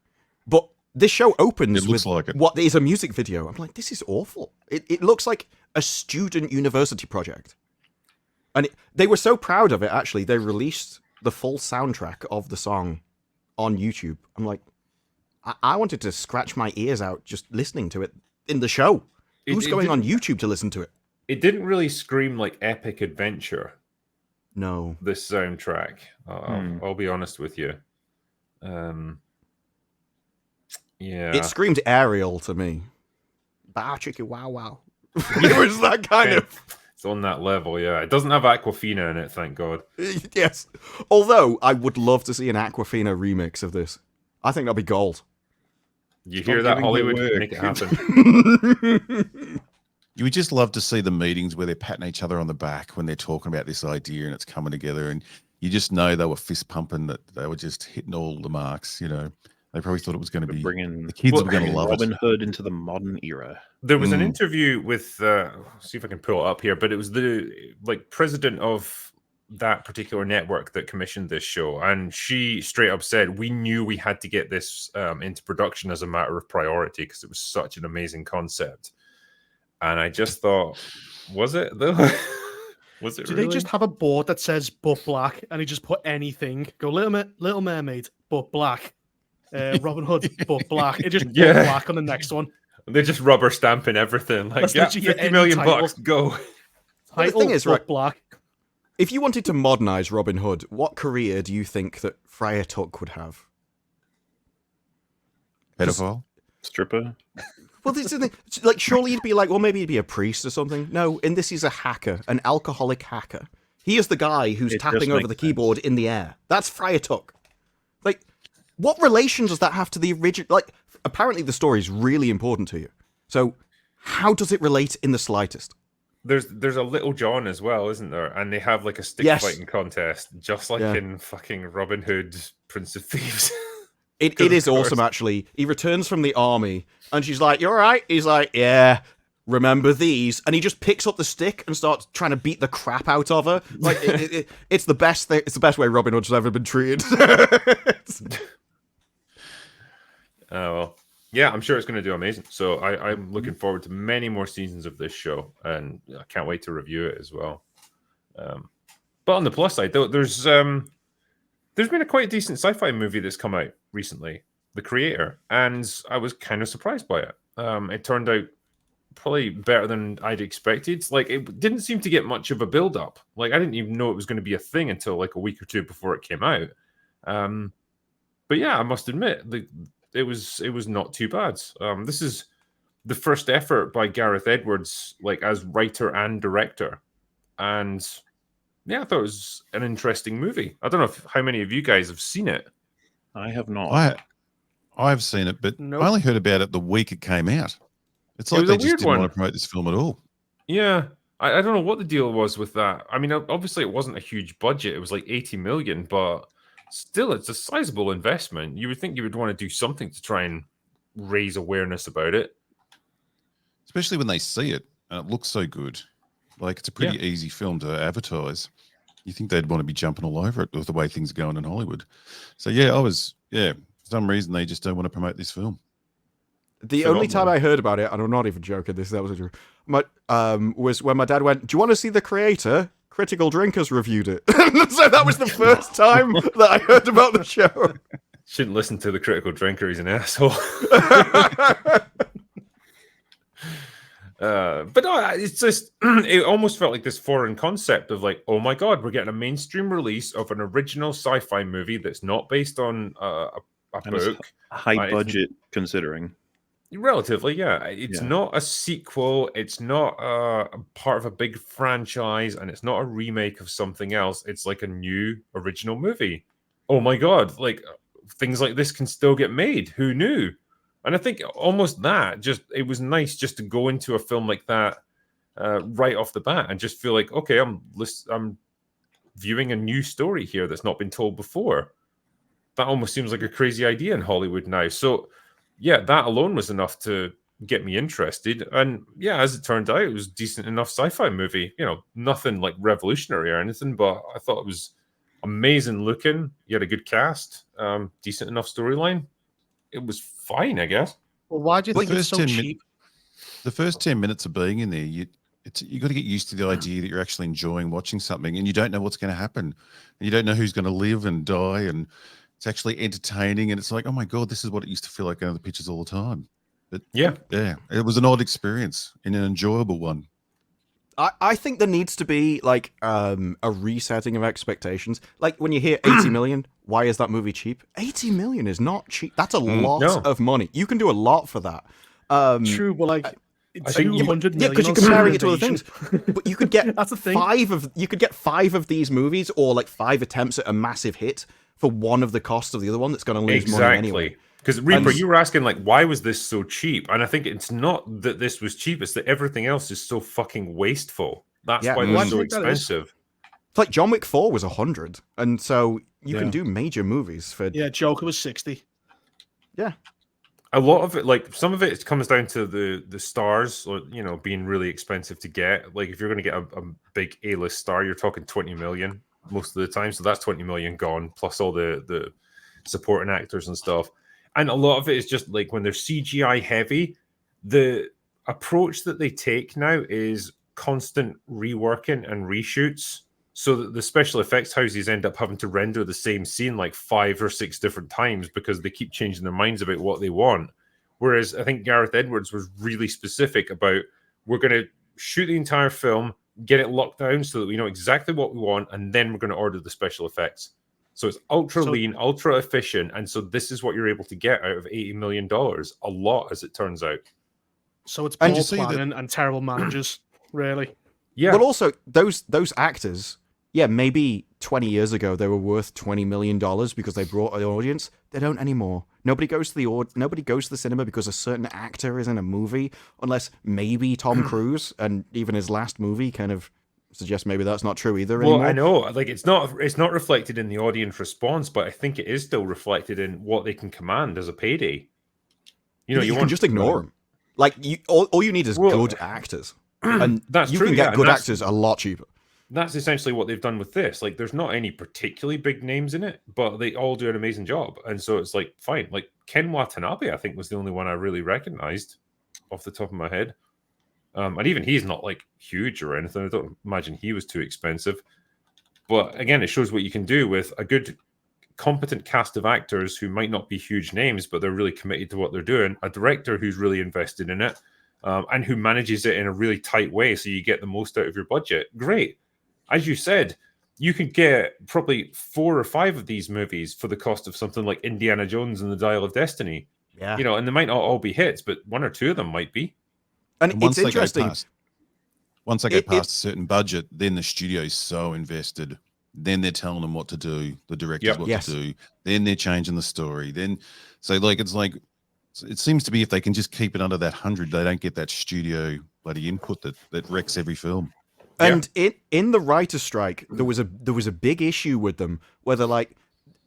but this show opens with what is a music video. I'm like, this is awful. It looks like a student university project. And they were so proud of it, actually, they released the full soundtrack of the song on YouTube. I'm like, I wanted to scratch my ears out just listening to it in the show. Who's going on YouTube to listen to it? It didn't really scream like epic adventure. No. This soundtrack. I'll be honest with you. Yeah. It screamed Ariel to me. Bow chicka wow wow. It was that kind of. It's on that level, yeah. It doesn't have Aquafina in it, thank God. Yes. Although I would love to see an Aquafina remix of this. I think that'd be gold. You hear that, Hollywood? Make it happen. You would just love to see the meetings where they're patting each other on the back when they're talking about this idea and it's coming together, and you just know they were fist pumping, that they were just hitting all the marks. You know, they probably thought it was going to be bringing the kids were going to love Robin it. Hood into the modern era. There was an interview with, see if I can pull it up here, but it was the president of that particular network that commissioned this show, and she straight up said, "We knew we had to get this into production as a matter of priority because it was such an amazing concept." And I just thought, was it though? Was it? Do really? they just have a board that says "but black" and he just put anything? Go Little Mermaid, but black. Robin Hood, but black. It just but black on the next one. They're just rubber stamping everything. Like, yeah, $50 million bucks, go. Well, the thing is, right, black. If you wanted to modernize Robin Hood, what career do you think that Friar Tuck would have? Pedophile? Stripper? Well, this is the thing. Like, surely you'd be like, well, maybe he'd be a priest or something. No, in this, he's a hacker, an alcoholic hacker. He is the guy who's tapping over the keyboard in the air. That's Friar Tuck. Like, what relation does that have to the original? Like, apparently the story is really important to you. So, how does it relate in the slightest? There's a Little John as well, isn't there? And they have like a stick fighting contest, just like in fucking Robin Hood, Prince of Thieves. It is awesome, actually. He returns from the army, and she's like, "You all right?" He's like, "Yeah, remember these?" And he just picks up the stick and starts trying to beat the crap out of her. Like, it's the best thing. It's the best way Robin Hood's ever been treated. Oh, well. Yeah, I'm sure it's going to do amazing. So I'm looking forward to many more seasons of this show, and I can't wait to review it as well. But on the plus side, though, there's been a quite decent sci-fi movie that's come out recently, The Creator, and I was kind of surprised by it. It turned out probably better than I'd expected. Like, it didn't seem to get much of a build-up. Like, I didn't even know it was going to be a thing until like a week or two before it came out. But yeah, I must admit, it was not too bad. This is the first effort by Gareth Edwards, like as writer and director, and yeah, I thought it was an interesting movie. I don't know how many of you guys have seen it. I have not. I've seen it, but Nope. I only heard about it the week it came out. It's like they just didn't want to promote this film at all. Yeah, I don't know what the deal was with that. I mean, obviously it wasn't a huge budget. It was like 80 million, but still, it's a sizable investment. You would think you would want to do something to try and raise awareness about it. Especially when they see it and it looks so good. Like, it's a pretty easy film to advertise. You think they'd want to be jumping all over it with the way things are going in Hollywood. So for some reason they just don't want to promote this film. The only time I heard about it, and I'm not even joking, that was true, was when my dad went, "Do you want to see The Creator? Critical Drinkers reviewed it." So that was the first time that I heard about the show. Shouldn't listen to the Critical Drinker. He's an asshole. But no, it's just, it almost felt like this foreign concept of like, oh my God, we're getting a mainstream release of an original sci-fi movie that's not based on a book. High budget, considering. Relatively, yeah. It's not a sequel. It's not a part of a big franchise, and it's not a remake of something else. It's like a new original movie. Oh my God, like things like this can still get made. Who knew? And I think almost it was nice just to go into a film like that right off the bat and just feel like, okay, I'm viewing a new story here that's not been told before. That almost seems like a crazy idea in Hollywood now. So yeah, that alone was enough to get me interested. And yeah, as it turned out, it was a decent enough sci-fi movie. You know, nothing like revolutionary or anything, but I thought it was amazing looking. You had a good cast, decent enough storyline. It was fine, I guess. Well, why do you think it's so cheap? The first 10 minutes of being in there, you got to get used to the idea that you're actually enjoying watching something, and you don't know what's going to happen. And you don't know who's going to live and die, and it's actually entertaining. And it's like, oh my God, this is what it used to feel like going to the pictures all the time. But Yeah. it was an odd experience and an enjoyable one. I think there needs to be like a resetting of expectations. Like when you hear 80 million, why is that movie cheap? 80 million is not cheap. That's a lot no. of money. You can do a lot for that. True, but like I think you- 200 Yeah, million because you're on comparing Secret it to other Invasion. things. But you could get That's the thing. five of these movies, or like 5 attempts at a massive hit for one of the cost of the other one that's going to lose money anyway. Because Reaper, And- you were asking like, why was this so cheap? And I think it's not that this was cheap; it's that everything else is so fucking wasteful. That's Yeah. why Well, I they're so think that is- expensive. It's like John Wick 4 was 100, and so you can Yeah. do major movies for Yeah, Joker was 60. A lot of it, like some of it, comes down to the stars, or being really expensive to get. Like if you're going to get a big A-list star, you're talking 20 million most of the time. So that's 20 million gone, plus all the supporting actors and stuff. And a lot of it is just like when they're CGI heavy, the approach that they take now is constant reworking and reshoots, so that the special effects houses end up having to render the same scene like 5 or 6 different times because they keep changing their minds about what they want. Whereas I think Gareth Edwards was really specific about, we're going to shoot the entire film, get it locked down so that we know exactly what we want, and then we're going to order the special effects. So it's ultra lean, ultra efficient, and so this is what you're able to get out of $80 million. A lot, as it turns out. So it's And poor you see that- planning and terrible managers, really. Yeah. But also, those actors, yeah, maybe 20 years ago they were worth $20 million because they brought an audience. They don't anymore. Nobody goes to the cinema because a certain actor is in a movie, unless maybe Tom Cruise, and even his last movie kind of suggests maybe that's not true either Well, anymore. I know, like it's not reflected in the audience response, but I think it is still reflected in what they can command as a payday. You can want just ignore them. Like all you need is good actors, and that's you true, can yeah, get and good that's- actors a lot cheaper. That's essentially what they've done with this. Like, there's not any particularly big names in it, but they all do an amazing job. And so it's like, fine. Like, Ken Watanabe, I think, was the only one I really recognized off the top of my head. And even he's not, like, huge or anything. I don't imagine he was too expensive. But again, it shows what you can do with a good, competent cast of actors who might not be huge names, but they're really committed to what they're doing. A director who's really invested in it, and who manages it in a really tight way so you get the most out of your budget. Great. As you said, you could get probably 4 or 5 of these movies for the cost of something like Indiana Jones and the Dial of Destiny. Yeah, And they might not all be hits, but 1 or 2 of them might be. and And it's interesting. Once they go It- past a certain budget, then the studio's so invested. Then they're telling them what to do, the directors Yep. what Yes. to do. Then they're changing the story. Then, so like it seems to be if they can just keep it under that 100, they don't get that studio bloody input that wrecks every film. And in the writer's strike, there was a big issue with them where they're like,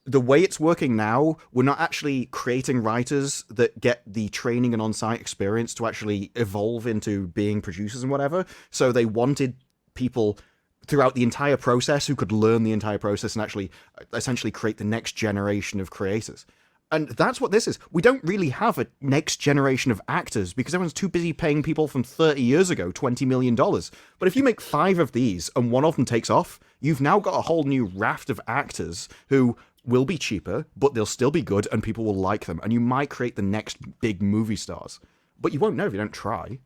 the way it's working now, we're not actually creating writers that get the training and on-site experience to actually evolve into being producers and whatever. So they wanted people throughout the entire process who could learn the entire process and actually essentially create the next generation of creators. And that's what this is. We don't really have a next generation of actors because everyone's too busy paying people from 30 years ago $20 million. But if you make 5 of these and one of them takes off, you've now got a whole new raft of actors who will be cheaper, but they'll still be good and people will like them. And you might create the next big movie stars. But you won't know if you don't try.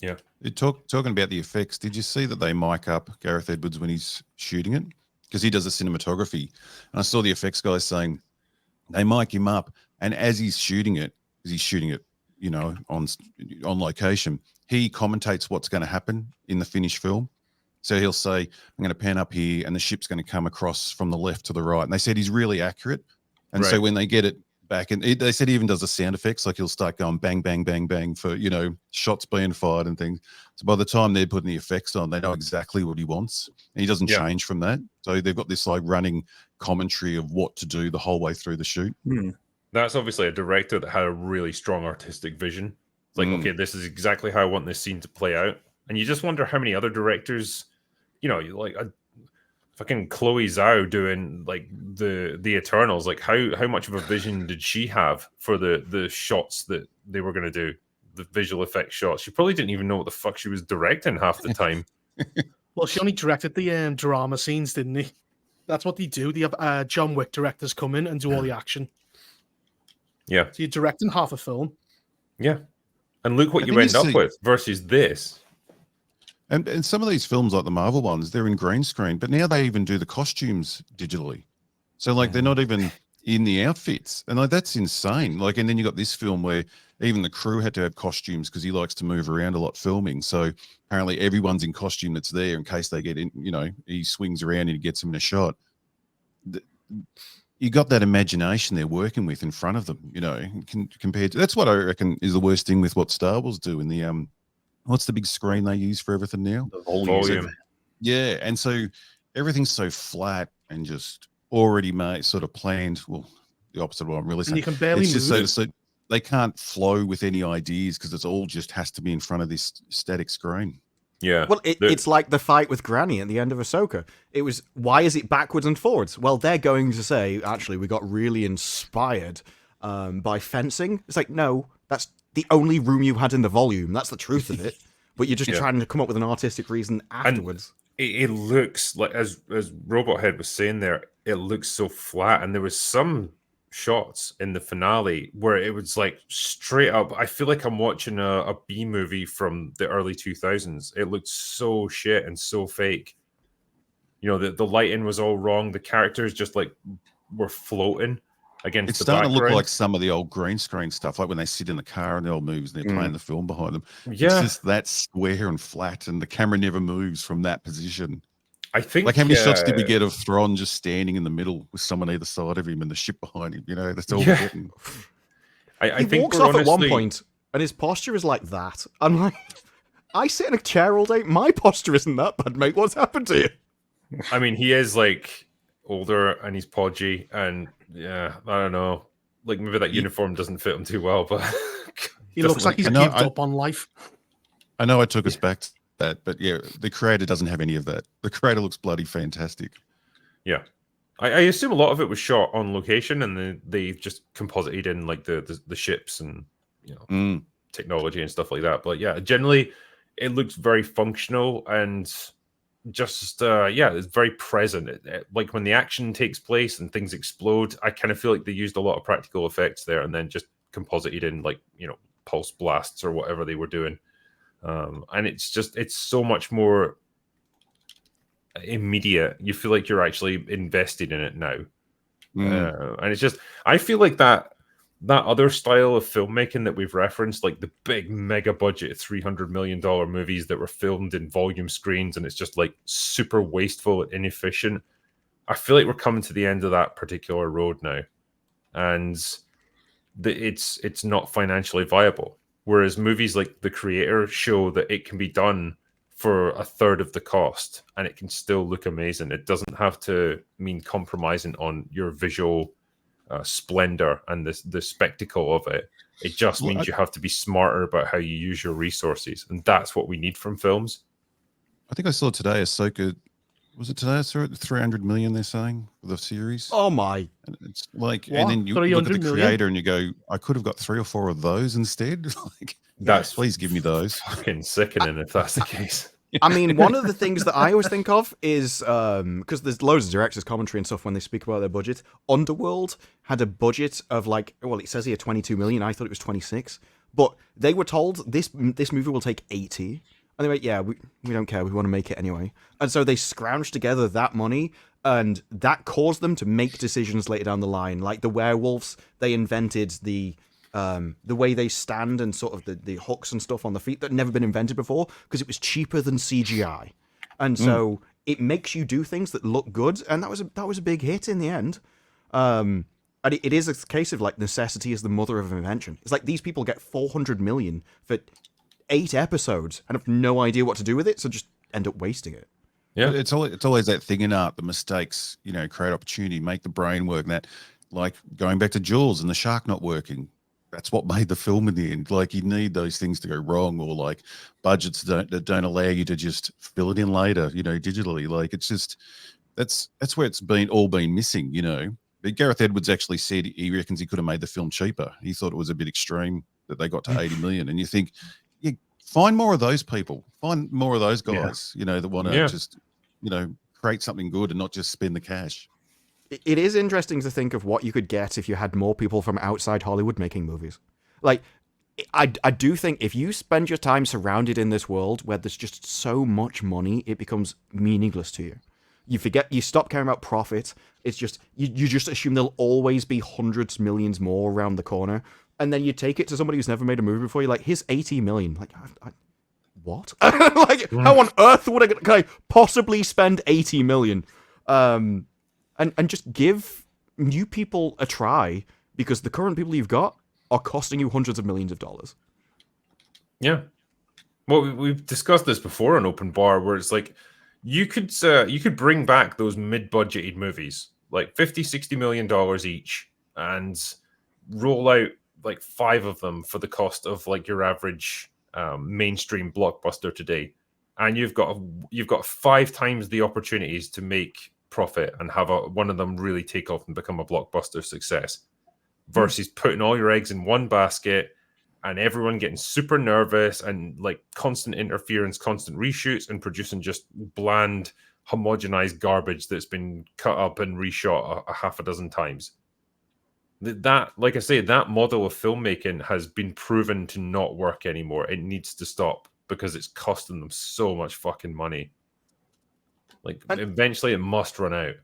Yeah. Talking about the effects, did you see that they mic up Gareth Edwards when he's shooting it? Because he does the cinematography. And I saw the effects guys saying, they mic him up, and as he's shooting it, on location, he commentates what's going to happen in the finished film. So he'll say, I'm going to pan up here, and the ship's going to come across from the left to the right. And they said he's really accurate. And so Right. when they get it back, and they said he even does the sound effects, like he'll start going bang, bang, bang, bang for, shots being fired and things. So by the time they're putting the effects on, they know exactly what he wants. And he doesn't Yeah. change from that. So they've got this like running commentary of what to do the whole way through the shoot. That's obviously a director that had a really strong artistic vision. It's like, okay, this is exactly how I want this scene to play out. And you just wonder how many other directors, like a fucking Chloe Zhao doing like the Eternals, like how much of a vision did she have for the shots that they were going to do, the visual effects shots? She probably didn't even know what the fuck she was directing half the time. Well, she only directed the drama scenes, didn't he? That's what they do. They have John Wick directors come in and do all the action. Yeah. So you're directing half a film. Yeah. And look what I you think end you up see- with versus this. And some of these films, like the Marvel ones, they're in green screen, but now they even do the costumes digitally. So like they're not even in the outfits, and like that's insane. Like, and then you got this film where even the crew had to have costumes because he likes to move around a lot filming. So apparently everyone's in costume that's there in case they get in. You know, he swings around and he gets him in a shot. You got that imagination they're working with in front of them. You know, compared to that's what I reckon is the worst thing with what Star Wars do in the what's the big screen they use for everything now? The volume. Yeah, and so everything's so flat and just already made, sort of planned. Well, the opposite of what I'm really And saying. you can barely It's just move. so they can't flow with any ideas because it's all just has to be in front of this static screen. Yeah. Well, it's like the fight with Granny at the end of Ahsoka. It was, why is it backwards and forwards? Well, they're going to say, actually, we got really inspired by fencing. It's like, no, that's the only room you had in the volume. That's the truth of it. But you're just trying to come up with an artistic reason afterwards. It looks like, as Robot Head was saying there, it looks so flat. And there was some shots in the finale where it was like straight up. I feel like I'm watching a B movie from the early 2000s. It looked so shit and so fake. You know, the lighting was all wrong. The characters just like were floating against It's the starting background. to look like some of the old green screen stuff, like when they sit in the car and the old movies and they're playing the film behind them. Yeah. It's just that square and flat, and the camera never moves from that position. I think Like, how many shots did we get of Thrawn just standing in the middle with someone either side of him and the ship behind him? You know, that's all we're getting. I He think walks we're off at one honestly- point, and his posture is like that. I'm like, I sit in a chair all day. My posture isn't that bad, mate. What's happened to you? I mean, he is like older and he's podgy, and yeah, I don't know. Like, maybe that uniform doesn't fit him too well, but He looks like he's I know, given up on life. I know I took us back to that, but yeah, the creator doesn't have any of that. The creator looks bloody fantastic. yeah. I assume a lot of it was shot on location, and they just composited in like the ships and technology and stuff like that. But yeah, generally it looks very functional and just it's very present. Like when the action takes place and things explode, I kind of feel like they used a lot of practical effects there and then just composited in like, you know, pulse blasts or whatever they were doing. And it's so much more immediate. You feel like you're actually invested in it now. And it's just, I feel like that other style of filmmaking that we've referenced, like the big mega budget $300 million movies that were filmed in volume screens, and it's just like super wasteful and inefficient. I feel like we're coming to the end of that particular road now, and it's not financially viable. Whereas movies like The Creator show that it can be done for a third of the cost and it can still look amazing. It doesn't have to mean compromising on your visual splendor and the spectacle of it. It just means you have to be smarter about how you use your resources, and that's what we need from films. I think I saw today Ahsoka. Was it today? I saw it 300 million. They're saying for the series. Oh my! And it's like, What? and then you look at the 300 million? creator and you go, I could have got 3 or 4 of those instead. Like, That's please give me those. fucking sickening if that's the case. I mean, one of the things that I always think of is because there's loads of directors' commentary and stuff when they speak about their budget. Underworld had a budget of like, well, it says here 22 million. I thought it was 26, but they were told this movie will take 80, and they went, yeah, we don't care, we want to make it anyway. And so they scrounged together that money, and that caused them to make decisions later down the line, like the werewolves. They invented the way they stand and sort of the hooks and stuff on the feet that had never been invented before because it was cheaper than CGI, and so it makes you do things that look good, and that was a big hit in the end. And it is a case of like necessity is the mother of invention. It's like these people get 400 million for 8 episodes and have no idea what to do with it, so just end up wasting it. Yeah, It's always that thing in art, the mistakes, you know, create opportunity, make the brain work. And that, like going back to Jaws and the shark not working. That's what made the film in the end. Like, you need those things to go wrong, or like budgets that don't allow you to just fill it in later, you know, digitally. Like, it's just that's where it's all been missing, you know. But Gareth Edwards actually said he reckons he could have made the film cheaper. He thought it was a bit extreme that they got to 80 million. And you think, yeah, find more of those people, find more of those guys, you know, that want to just, you know, create something good and not just spend the cash. It is interesting to think of what you could get if you had more people from outside Hollywood making movies. Like, I do think if you spend your time surrounded in this world where there's just so much money, it becomes meaningless to you. You stop caring about profit. It's just, you just assume there'll always be hundreds, millions more around the corner. And then you take it to somebody who's never made a movie before. You're like, here's 80 million. Like, what? Like, how on earth can I possibly spend 80 million? And just give new people a try, because the current people you've got are costing you hundreds of millions of dollars. Yeah. Well, we've discussed this before on Open Bar, where it's like, you could bring back those mid-budgeted movies, like $50-60 million each, and roll out like 5 of them for the cost of like your average mainstream blockbuster today, and you've got 5 times the opportunities to make profit and have one of them really take off and become a blockbuster success, versus putting all your eggs in one basket and everyone getting super nervous and like constant interference, constant reshoots, and producing just bland, homogenized garbage that's been cut up and reshot a half a dozen times. That, like I say, that model of filmmaking has been proven to not work anymore. It needs to stop because it's costing them so much fucking money. Like, eventually it must run out.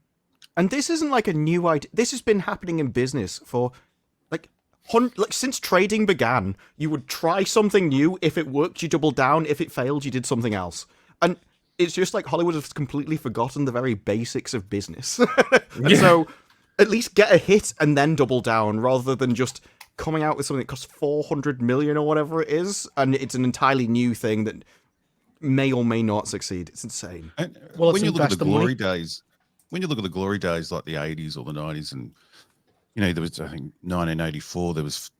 And this isn't like a new idea. This has been happening in business for like since trading began. You would try something new. If it worked, you doubled down. If it failed, you did something else. And it's just like Hollywood has completely forgotten the very basics of business. So at least get a hit and then double down, rather than just coming out with something that costs 400 million or whatever it is, and it's an entirely new thing that may or may not succeed. It's insane. And Well, when it's you look at the invest the money. glory days, like the 80s or the 90s, and there was, I think, 1984, there was,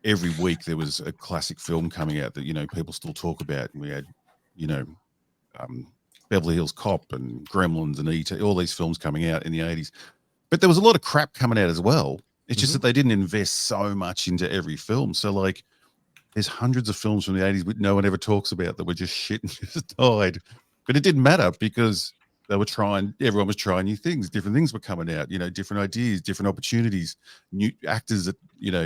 every week there was a classic film coming out that people still talk about. And we had, Beverly Hills Cop and Gremlins and E.T., all these films coming out in the 80s. But there was a lot of crap coming out as well. It's just that they didn't invest so much into every film. So, like, there's hundreds of films from the 80s that no one ever talks about that were just shit and just died. But it didn't matter because everyone was trying new things. Different things were coming out, different ideas, different opportunities, new actors that,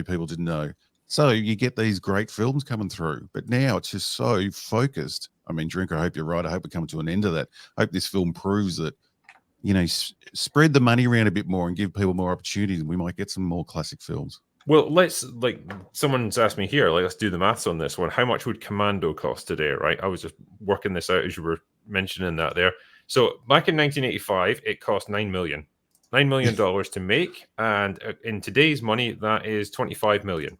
people didn't know. So you get these great films coming through. But now it's just so focused. I mean, Drinker, I hope you're right. I hope we come to an end of that. I hope this film proves that, spread the money around a bit more and give people more opportunities, and we might get some more classic films. Well, someone's asked me here, let's do the maths on this one. How much would Commando cost today, right? I was just working this out as you were mentioning that there. So back in 1985, it cost $9 million to make, and in today's money, that is $25 million.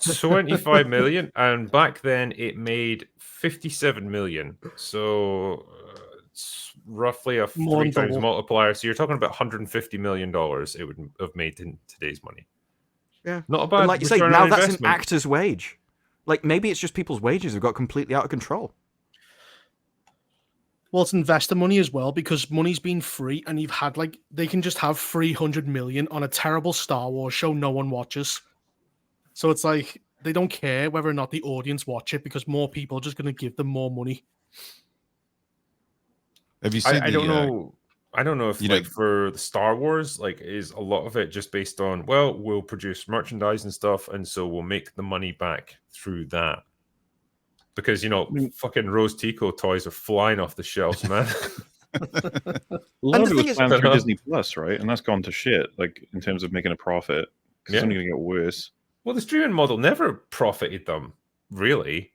So 25 million, and back then it made 57 million. So it's roughly a 3 times multiplier. So you're talking about $150 million it would have made in today's money. Yeah, not a bad. And like you say, now that's an actor's wage. Like, maybe it's just people's wages have got completely out of control. Well, it's investor money as well, because money's been free, and you've had they can just have 300 million on a terrible Star Wars show no one watches. So it's like they don't care whether or not the audience watch it, because more people are just going to give them more money. Have you seen? I don't know. I don't know if for the Star Wars, is a lot of it just based on, well, we'll produce merchandise and stuff, and so we'll make the money back through that. Because, fucking Rose Tico toys are flying off the shelves, man. A lot of it was planned through Disney Plus, right? And that's gone to shit, in terms of making a profit. Because it's only going to get worse. Well, the streaming model never profited them, really.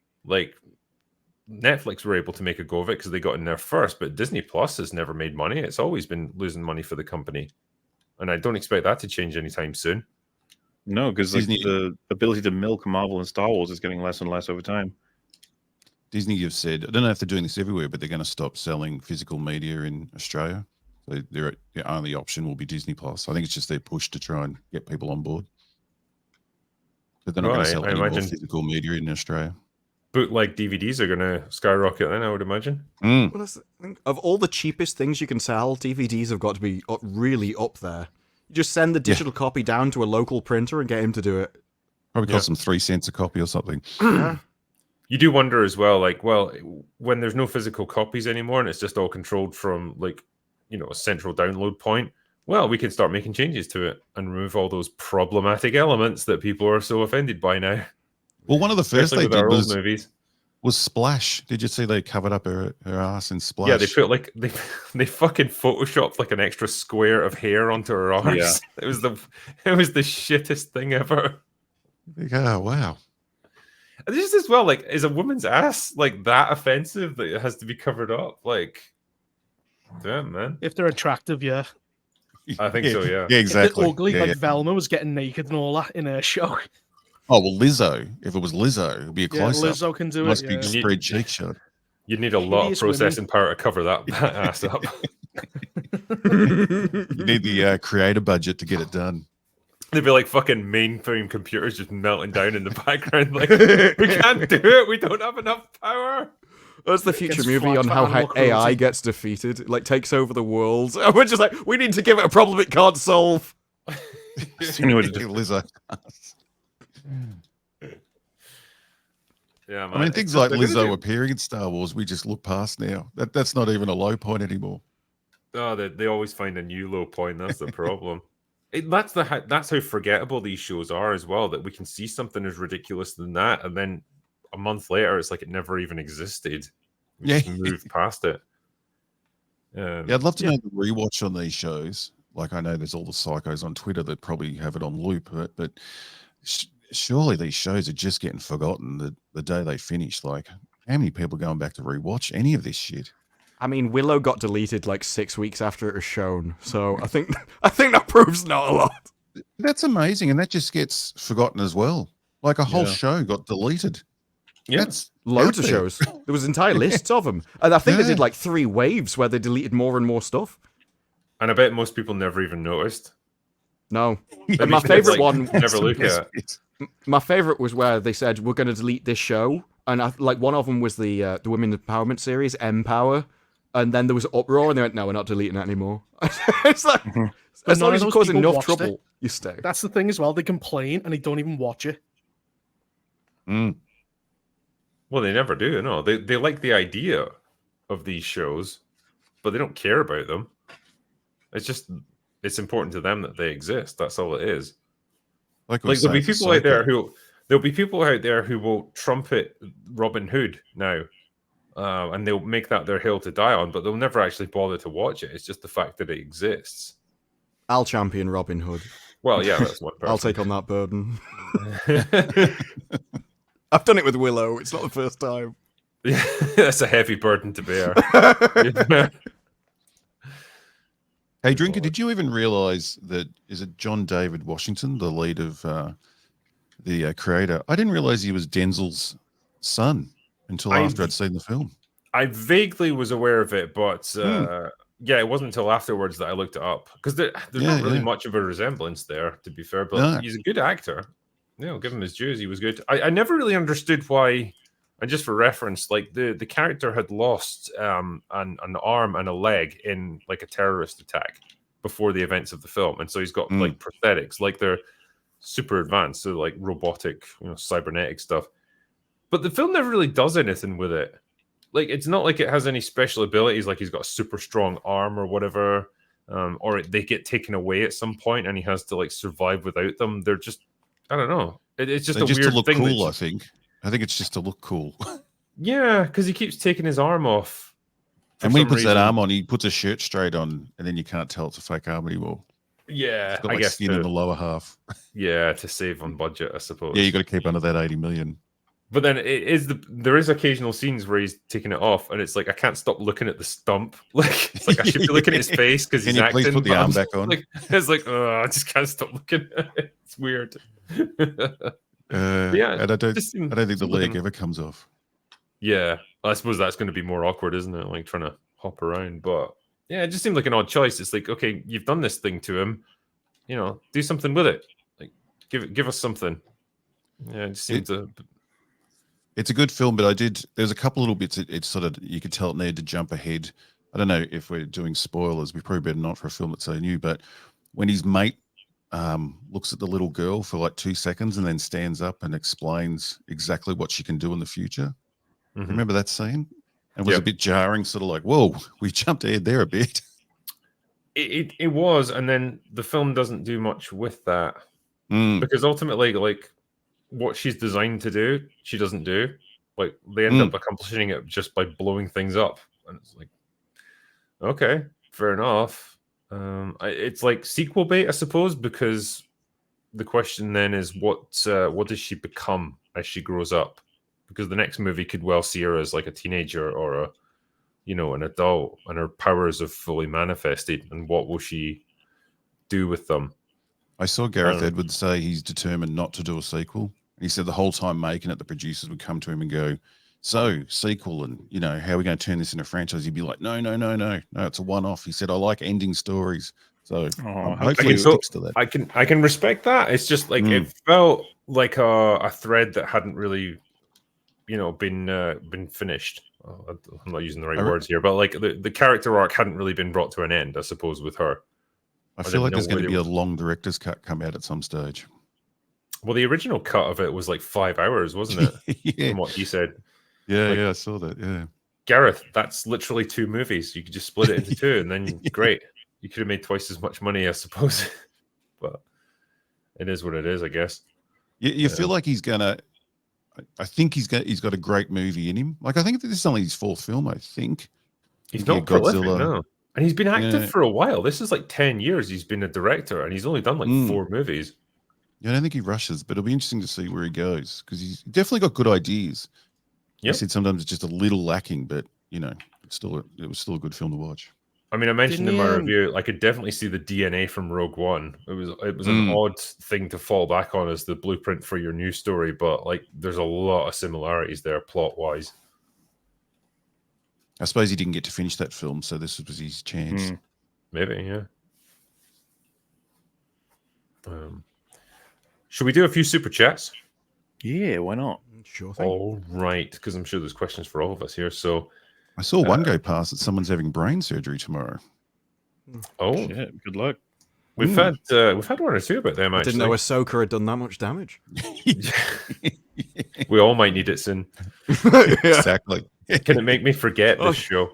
Netflix were able to make a go of it because they got in there first, but Disney Plus has never made money. It's always been losing money for the company. And I don't expect that to change anytime soon. No, because the ability to milk Marvel and Star Wars is getting less and less over time. Disney have said, I don't know if they're doing this everywhere, but they're going to stop selling physical media in Australia. So their only option will be Disney Plus. I think it's just their push to try and get people on board. But they're not going to sell any more physical media in Australia. Bootleg DVDs are going to skyrocket then, I would imagine. Well, that's the thing. Of all the cheapest things you can sell, DVDs have got to be really up there. You just send the digital copy down to a local printer and get him to do it. Probably cost them 3 cents a copy or something. You do wonder as well, when there's no physical copies anymore and it's just all controlled from, a central download point, Well, we can start making changes to it and remove all those problematic elements that people are so offended by now. Well, one of the first Especially they with did our old movies. was Splash. Did you see they covered up her ass in Splash? Yeah, they put like they fucking photoshopped like an extra square of hair onto her arse. Yeah. It was the shittest thing ever. Oh wow. And this is as well, like, is a woman's ass like that offensive that it has to be covered up? Like, damn, man. If they're attractive, yeah. I think so, yeah. Yeah, If exactly. they're ugly, Yeah, like yeah. Velma was getting naked and all that in her show. Oh well, Lizzo. If it was Lizzo, it'd be a Yeah, close up. Lizzo can do Nice it. big Yeah. spread cheek shot. You'd need a lot of Hideous women. processing power to cover that ass up. You need the creator budget to get it done. They'd be like fucking mainframe computers just melting down in the background. Like, we can't do it. We don't have enough power. That's the future Gets movie on flagged for how animal AI cruelty. gets defeated. It, like, takes over the world. And we're just like, we need to give it a problem it can't solve. Anyway, just- Lizzo. Yeah, man. I mean, things like Lizzo appearing in Star Wars, we just look past now. That's not even a low point anymore. Oh, they always find a new low point. That's the problem. That's how forgettable these shows are as well. That we can see something as ridiculous than that, and then a month later, it's like it never even existed. We Yeah. just moved past it. Yeah, I'd love to know the rewatch on these shows. Like, I know there's all the psychos on Twitter that probably have it on loop, but surely these shows are just getting forgotten the day they finish. Like, how many people are going back to rewatch any of this shit? I mean, Willow got deleted like 6 weeks after it was shown, so I think that proves not a lot. That's amazing, and that just gets forgotten as well. Like, a whole Yeah. show got deleted. Yeah. That's Loads out of there. shows. There was entire lists of them, and I think they Yeah. did like 3 waves where they deleted more and more stuff. And I bet most people never even noticed. No, Maybe and my it's favorite like, one, never look at. my favorite was where they said we're going to delete this show, and like one of them was the women empowerment series, Empower, and then there was uproar, and they went, "No, we're not deleting it anymore." It's like, as none long of as you those cause people enough watched it. trouble, you stay. That's the thing as well. They complain and they don't even watch it. Mm. Well, they never do. No, they like the idea of these shows, but they don't care about them. It's important to them that they exist. That's all it is. Like There'll be people out there who will trumpet Robin Hood now, and they'll make that their hill to die on, but they'll never actually bother to watch it. It's just the fact that it exists. I'll champion Robin Hood. Well, yeah, that's one person. I'll take on that burden. I've done it with Willow. It's not the first time. Yeah, that's a heavy burden to bear. Hey, Drinker, did you even realize that, is it John David Washington, the lead of the creator? I didn't realize he was Denzel's son until after I'd seen the film. I vaguely was aware of it, but yeah, it wasn't until afterwards that I looked it up, because there's not really much of a resemblance there, to be fair. But he's a good actor. You know, give him his dues. He was good. I never really understood why. And just for reference, like the character had lost an arm and a leg in like a terrorist attack before the events of the film, and so he's got like prosthetics, like they're super advanced, so like robotic, cybernetic stuff. But the film never really does anything with it. Like, it's not like it has any special abilities, like he's got a super strong arm or whatever, or they get taken away at some point and he has to like survive without them. They're just, I don't know. It's just a just weird to look thing. cool, I think. I think it's just to look cool. Yeah, because he keeps taking his arm off. And when he puts that arm on, he puts a shirt straight on, and then you can't tell it's a fake arm anymore. Yeah, It's got, I like, guess skin in the lower half. Yeah, to save on budget, I suppose. Yeah, you got to keep under that 80 million. But then there is occasional scenes where he's taking it off, and it's like I can't stop looking at the stump. Like, it's like I should be looking at his face because he's Can you acting. please put the but arm I'm back on? Like, it's like, I just can't stop looking at it. It's weird. Yeah, and I don't just think the leg ever comes off. Yeah, I suppose that's going to be more awkward, isn't it? Like trying to hop around. But yeah, it just seemed like an odd choice. It's like, okay, you've done this thing to him, do something with it. Like, give us something. Yeah, it just seems It's a good film, but there's a couple little bits. It's sort of, you could tell it needed to jump ahead. I don't know if we're doing spoilers. We probably better not for a film that's so new. But when his mate looks at the little girl for like 2 seconds and then stands up and explains exactly what she can do in the future. Mhm. Remember that scene? It was a bit jarring, sort of like, whoa, we jumped ahead there a bit. It was, and then the film doesn't do much with that Mm, because ultimately, like what she's designed to do, she doesn't do. Like they end Mm. up accomplishing it just by blowing things up, and it's like, okay, fair enough. It's like sequel bait, I suppose, because the question then is what does she become as she grows up? Because the next movie could well see her as like a teenager or a an adult, and her powers have fully manifested, and what will she do with them? I saw Gareth Edwards say he's determined not to do a sequel. He said the whole time making it, the producers would come to him and go, "So, sequel, and how are we going to turn this into a franchise?" He'd be like, "No, no, no, no, no, it's a one-off." He said, "I like ending stories." So hopefully he sticks to that. I can respect that. It's just like it felt like a thread that hadn't really, been finished. I'm not using the right words here, but like the character arc hadn't really been brought to an end, I suppose, with her. I feel like there's going to be a long director's cut come out at some stage. Well, the original cut of it was like 5 hours, wasn't it? Yeah. From what he said. Yeah, Like, yeah, I saw that. Yeah. Gareth, that's literally 2 movies. You could just split it into 2, and then great. You could have made twice as much money, I suppose. But it is what it is, I guess. You feel like he's gonna. I think he's got a great movie in him. Like I think this is only his 4th film. I think he's not prolific, no. And he's been active for a while. This is like 10 years he's been a director, and he's only done like 4 movies. Yeah, I don't think he rushes, but it'll be interesting to see where he goes because he's definitely got good ideas. He said sometimes it's just a little lacking, but it was still a good film to watch. I mean, I mentioned in my review, I could definitely see the DNA from Rogue One. It was an odd thing to fall back on as the blueprint for your new story, but like there's a lot of similarities there plot wise. I suppose he didn't get to finish that film, so this was his chance. Maybe, yeah. Should we do a few super chats? Yeah, why not? Sure thing. All right, because I'm sure there's questions for all of us here. So I saw one go past that someone's having brain surgery tomorrow. Oh, shit, good luck. We've had 1 or 2 about them. I Actually, didn't know Ahsoka had done that much damage. We all might need it soon. Exactly. Can it make me forget this show?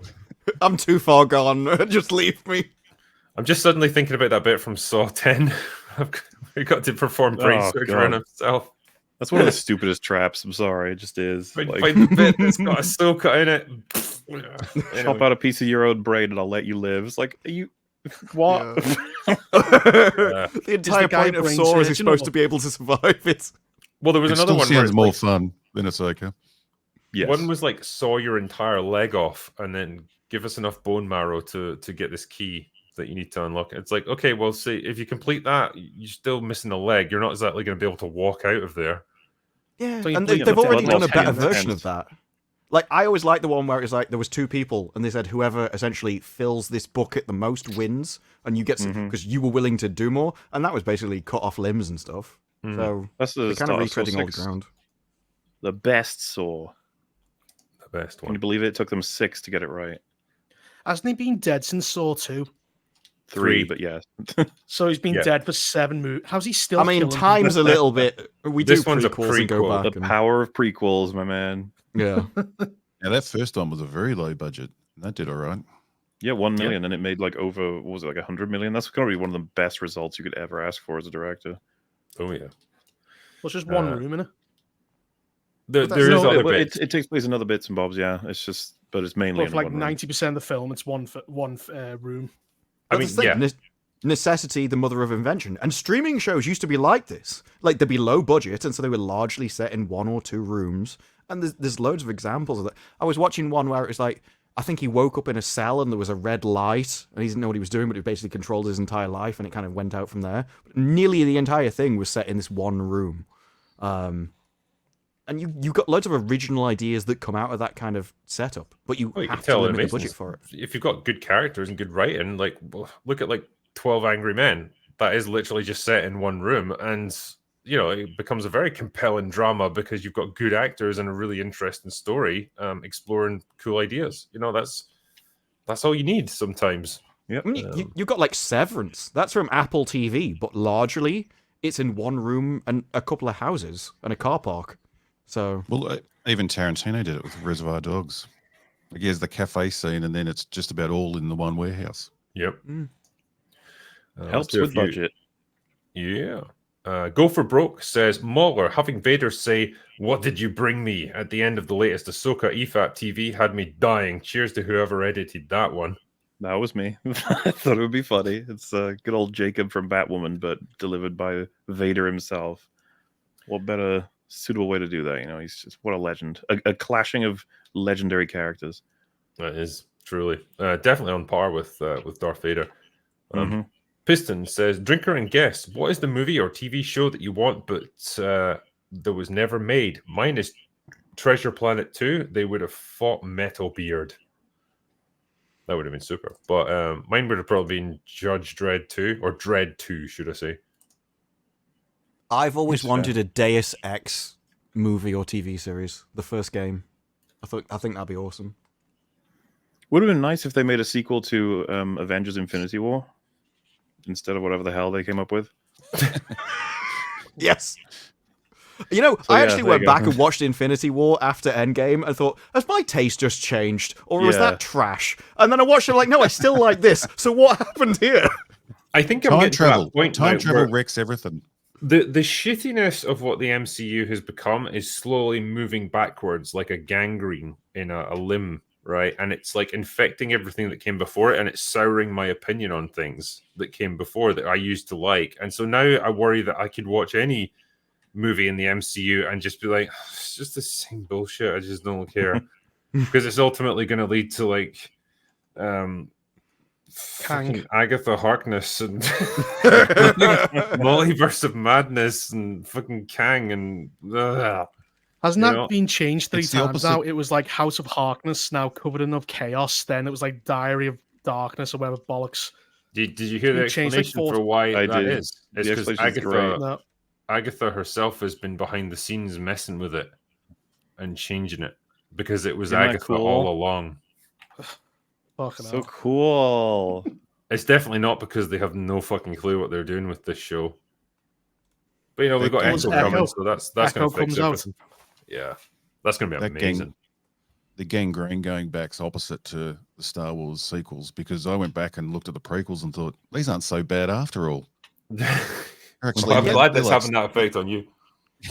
I'm too far gone. Just leave me. I'm just suddenly thinking about that bit from Saw 10. We got to perform brain surgery on himself. That's one of the stupidest traps. I'm sorry, it just is. Find the bit that's got Ahsoka in it. Chop out a piece of your own brain and I'll let you live. It's like, are you what? The entire point of Saw is he's supposed to be able to survive it. Well, there was another one. Sounds more fun than Ahsoka. Yes. One was like saw your entire leg off and then give us enough bone marrow to get this key that you need to unlock. It's like, okay, well, see, if you complete that, you're still missing a leg. You're not exactly going to be able to walk out of there. Yeah, So and they've already done a better version hands. of that. Like, I always liked the one where it's like there was 2 people, and they said whoever essentially fills this bucket the most wins, and you get because you were willing to do more, and that was basically cut off limbs and stuff. So That's the they're kind of start of Saw retreading all the 6. ground. The best Saw. The best Can one. you believe it? It took them 6 to get it right. Hasn't he been dead since Saw 2? 3, but yes. So he's been dead for 7 movies. How's he still? I mean, killing time's a people? little bit. We This do one's a prequels and go prequel. back. The and, power of prequels, my man. yeah. Now that first one was a very low budget. That did all right. Yeah, 1 million, and it made like over, what was it, like 100 million? That's going to be one of the best results you could ever ask for as a director. Oh, yeah. Well, it's just one room in it. There is other bits. It takes place in other bits and bobs, yeah. It's just, but it's mainly Well, in for like one room. 90% of the film, it's one room. I mean, yeah. Necessity, the mother of invention. And streaming shows used to be like this. Like, they'd be low budget, and so they were largely set in 1 or 2 rooms. And there's loads of examples of that. I was watching one where it was like, I think he woke up in a cell and there was a red light, and he didn't know what he was doing, but it basically controlled his entire life, and it kind of went out from there. But nearly the entire thing was set in this one room. And you got loads of original ideas that come out of that kind of setup, but you have to limit the budget for it. If you've got good characters and good writing, like look at like 12 Angry Men. That is literally just set in one room, and it becomes a very compelling drama because you've got good actors and a really interesting story, exploring cool ideas. That's all you need sometimes. Yep. I mean, you've got like Severance. That's from Apple TV, but largely it's in one room and a couple of houses and a car park. So, well, even Tarantino did it with Reservoir Dogs. Like, he has the cafe scene, and then it's just about all in the one warehouse. Yep. Let's Helps do a with few. budget. Yeah. Go for Broke says, MauLer, having Vader say, "What did you bring me?" at the end of the latest Ahsoka EFAP TV had me dying. Cheers to whoever edited that one. That was me. I thought it would be funny. It's good old Jacob from Batwoman, but delivered by Vader himself. What better suitable way to do that? You know, he's just what a legend. A clashing of legendary characters. That is truly definitely on par with Darth Vader. Mhm. Piston says, Drinker and guess, what is the movie or TV show that you want but that was never made? Mine is Treasure Planet 2. They would have fought Metal Beard. That would have been super. But mine would have probably been Judge Dredd 2, or Dredd 2, should I say. I've always That's wanted a Deus Ex movie or TV series. The first game. I think that'd be awesome. Would have been nice if they made a sequel to Avengers Infinity War instead of whatever the hell they came up with. Yes. You know, So, I yeah, actually there went you go. back and watched Infinity War after Endgame and thought, has my taste just changed? Or was Yeah. that trash? And then I watched it like, no, I still like this. So what happened here? I think I'm Time getting to travel. that point Time now travel where wrecks everything. the shittiness of what the MCU has become is slowly moving backwards like a gangrene in a limb, right? And it's like infecting everything that came before it, and it's souring my opinion on things that came before that I used to like. And so now I worry that I could watch any movie in the MCU and just be like, it's just the same bullshit. I just don't care. Because it's ultimately going to lead to like fucking Agatha Harkness and Multiverse of Madness and fucking Kang and Hasn't You that know, been changed 3 it's the times opposite. now? It was like House of Harkness, now covered in of chaos. Then it was like Diary of Darkness or whatever bollocks. did you hear the It changed, like, explanation 4 for why I that did. is? It's The because explanation's great. No. Agatha herself has been behind the scenes messing with it and changing it because it was Isn't that Agatha cool? all along. Fucking So hell. cool. It's definitely not because they have no fucking clue what they're doing with this show. But you know, we've got That Echo gang- coming, so that's Echo going to fix comes out. everything. Yeah, that's going to be That amazing. The gangrene going back's opposite to the Star Wars sequels, because I went back and looked at the prequels and thought, these aren't so bad after all. They're actually- I'm they're- glad they're that's like- having that effect on you.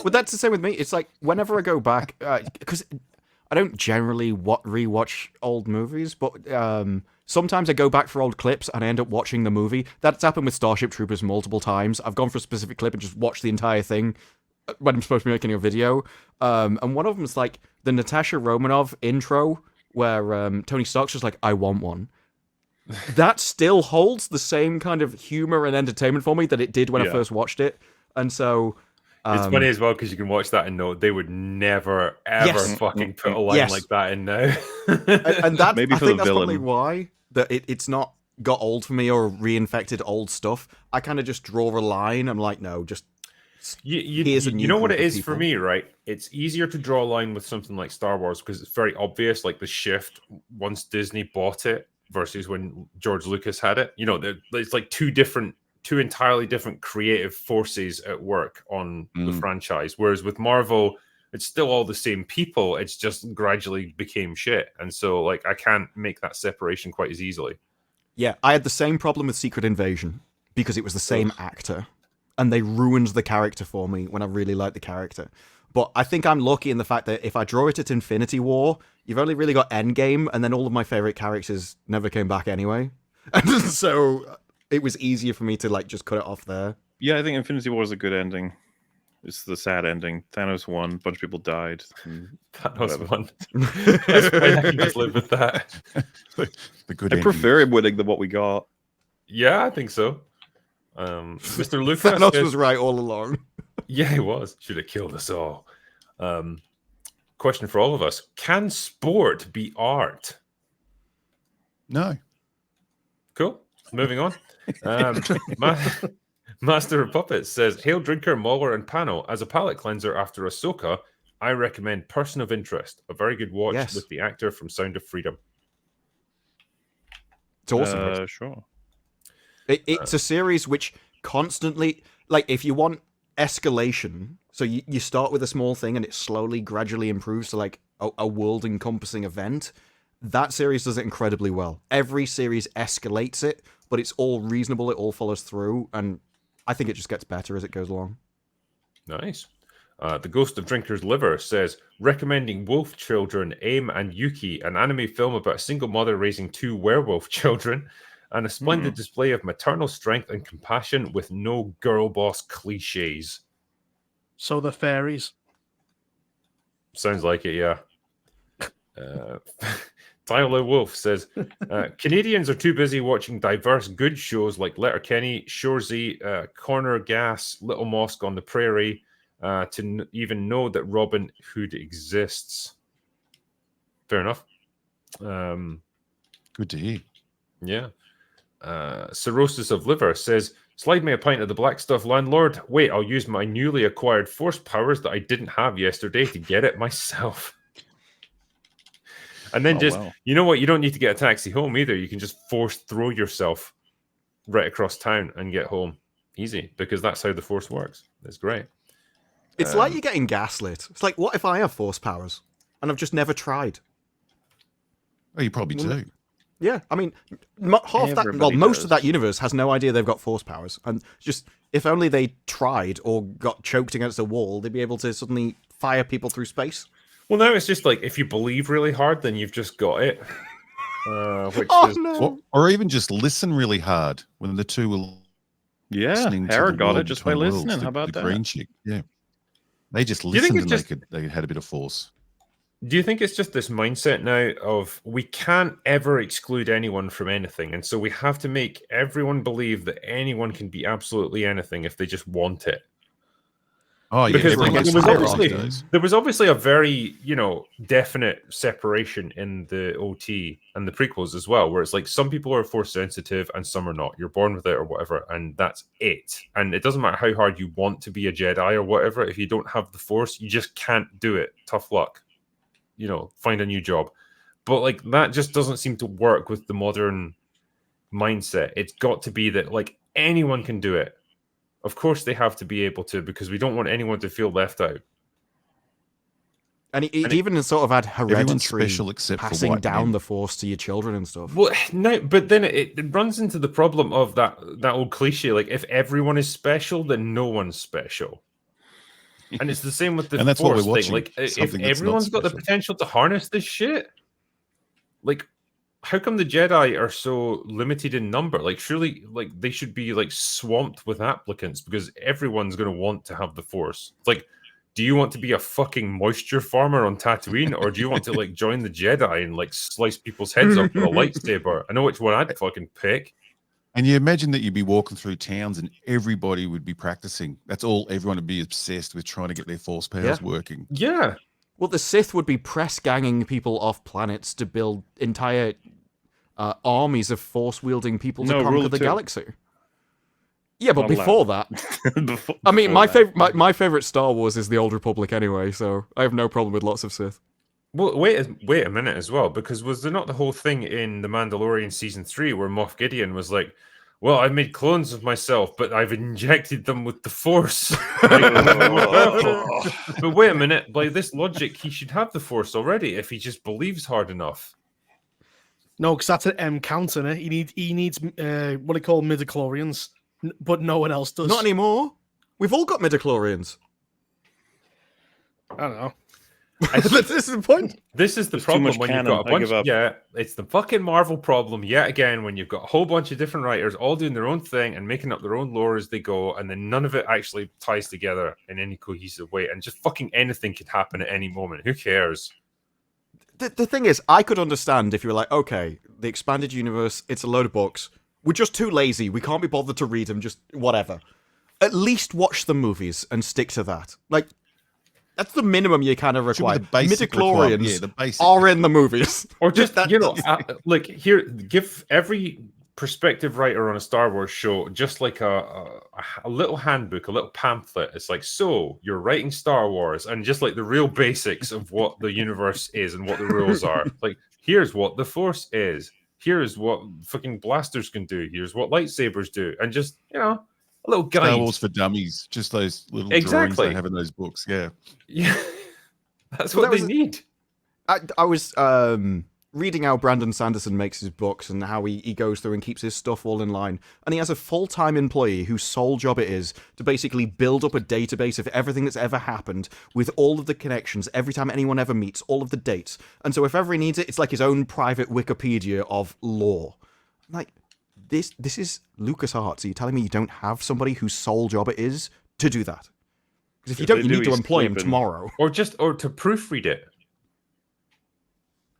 But that's the same with me. It's like whenever I go back, because I don't generally rewatch old movies, but sometimes I go back for old clips and I end up watching the movie. That's happened with Starship Troopers multiple times. I've gone for a specific clip and just watched the entire thing when I'm supposed to be making a video. And one of them is like the Natasha Romanoff intro where Tony Stark's just like, I want one. That still holds the same kind of humor and entertainment for me that it did when I Yeah. first watched it. And so... It's funny as well because you can watch that and know they would never ever Yes. fucking put a line Yes. like that in now. and that Maybe I for think the that's probably villain. why that it's not got old for me or reinfected old stuff. I kind of just draw a line. I'm like, no, just here's a new you know what group it of is for people. me, right? It's easier to draw a line with something like Star Wars because it's very obvious, like the shift once Disney bought it versus when George Lucas had it. You know, it's like two entirely different creative forces at work on the franchise. Whereas with Marvel, it's still all the same people. It's just gradually became shit. And so, like, I can't make that separation quite as easily. Yeah, I had the same problem with Secret Invasion because it was the same actor, and they ruined the character for me when I really liked the character. But I think I'm lucky in the fact that if I draw it at Infinity War, you've only really got Endgame, and then all of my favorite characters never came back anyway. And so it was easier for me to like just cut it off there. Yeah, I think Infinity War is a good ending. It's the sad ending. Thanos won. A bunch of people died. That was Whatever. one. That's fine. I can just live with that. the good I ending. prefer him winning than what we got. Yeah, I think so. Mr. Lucas Thanos says- was right all along. Yeah, he was. Should have killed us all. Question for all of us: can sport be art? No. Cool. Moving on. Master of Puppets says, "Hail Drinker, MauLer, and Pano. As a palate cleanser after Ahsoka, I recommend Person of Interest. A very good watch Yes. with the actor from Sound of Freedom." It's awesome. Sure. It's a series which constantly, like, if you want escalation, so you start with a small thing and it slowly, gradually improves to like a world-encompassing event. That series does it incredibly well. Every series escalates it, but it's all reasonable. It all follows through, and I think it just gets better as it goes along. Nice. The Ghost of Drinker's Liver says, recommending Wolf Children, Aim and Yuki, an anime film about a single mother raising 2 werewolf children, and a splendid display of maternal strength and compassion with no girl boss cliches. So the fairies. Sounds like it, yeah. Tyler Wolf says, Canadians are too busy watching diverse good shows like Letterkenny, Shoresy, Corner Gas, Little Mosque on the Prairie, to even know that Robyn Hood exists. Fair enough. Good to hear. Yeah. Cirrhosis of Liver says, slide me a pint of the black stuff, landlord. Wait, I'll use my newly acquired force powers that I didn't have yesterday to get it myself. And then you know what? You don't need to get a taxi home either. You can just force throw yourself right across town and get home. Easy, because that's how the force works. It's great. It's like you're getting gaslit. It's like, what if I have force powers? And I've just never tried. Oh, you probably do. Yeah, I mean, most of that universe has no idea they've got force powers. And just, if only they tried or got choked against a wall, they'd be able to suddenly fire people through space. Well, now it's just like, if you believe really hard, then you've just got it. Or even just listen really hard when the two were listening to Hera the got world it just by between listening. worlds, How about the that? green chick, yeah. They just you think listened it's and they had a bit of force. Do you think it's just this mindset now of we can't ever exclude anyone from anything, and so we have to make everyone believe that anyone can be absolutely anything if they just want it? Oh, yeah. Because everyone gets there was obviously a very, definite separation in the OT and the prequels as well, where it's like some people are force sensitive and some are not. You're born with it or whatever, and that's it. And it doesn't matter how hard you want to be a Jedi or whatever. If you don't have the force, you just can't do it. Tough luck. Find a new job. But like that just doesn't seem to work with the modern mindset. It's got to be that like anyone can do it. Of course they have to be able to, because we don't want anyone to feel left out. And it even sort of had hereditary special except for passing white down men. the force to your children and stuff. Well, no, but then it runs into the problem of that old cliche, like if everyone is special, then no one's special. And it's the same with the And that's what force we're watching, thing. Like if something that's not everyone's got the special. potential to harness this shit, like how come the Jedi are so limited in number? Like surely like they should be like swamped with applicants because everyone's going to want to have the force. It's like, do you want to be a fucking moisture farmer on Tatooine, or do you want to like join the Jedi and like slice people's heads off with a lightsaber? I know which one I'd fucking pick. And you imagine that you'd be walking through towns and everybody would be practicing. That's all. Everyone would be obsessed with trying to get their force powers working. Yeah. Well, the Sith would be press ganging people off planets to build entire armies of force wielding people to conquer the galaxy. Yeah, but before that, I mean, my favorite Star Wars is the Old Republic anyway, so I have no problem with lots of Sith. Well, wait a minute as well, because was there not the whole thing in The Mandalorian Season 3 where Moff Gideon was like, well, I've made clones of myself, but I've injected them with the Force. But wait a minute, by this logic, he should have the Force already if he just believes hard enough. No, because that's an M count, innit? He needs what they call midichlorians, but no one else does. Not anymore. We've all got midichlorians. I don't know. This is the point. This is the problem when you've got a bunch. Yeah, it's the fucking Marvel problem yet again when you've got a whole bunch of different writers all doing their own thing and making up their own lore as they go, and then none of it actually ties together in any cohesive way, and just fucking anything could happen at any moment. Who cares? The thing is, I could understand if you were like, okay, the expanded universe, it's a load of books. We're just too lazy. We can't be bothered to read them. Just whatever. At least watch the movies and stick to that. Like. That's the minimum you kind of require. Midichlorians are in the movies. Or just, like here, give every prospective writer on a Star Wars show just like a little handbook, a little pamphlet. It's like, so you're writing Star Wars, and just like the real basics of what the universe is and what the rules are. Like, here's what the Force is. Here's what fucking blasters can do. Here's what lightsabers do. And just, a little guide. Star Wars for Dummies, just those little drawings they have in those books. Yeah, that's what they need. I was reading how Brandon Sanderson makes his books and how he goes through and keeps his stuff all in line. And he has a full-time employee whose sole job it is to basically build up a database of everything that's ever happened with all of the connections, every time anyone ever meets, all of the dates. And so if ever he needs it, it's like his own private Wikipedia of lore. Like, this is LucasArts. Are you telling me you don't have somebody whose sole job it is to do that? Because if you don't, you need to employ him tomorrow. Or to proofread it.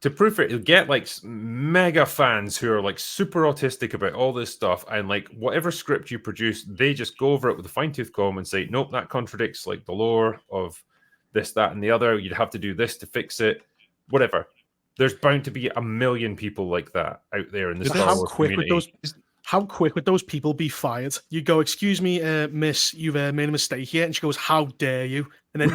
To proofread it, you'll get like mega fans who are like super autistic about all this stuff, and like whatever script you produce, they just go over it with a fine-tooth comb and say, nope, that contradicts like the lore of this, that, and the other. You'd have to do this to fix it. Whatever. There's bound to be a million people like that out there in the Star Wars community. How quick would those people be fired? You go, excuse me, miss, you've made a mistake here. And she goes, how dare you? And then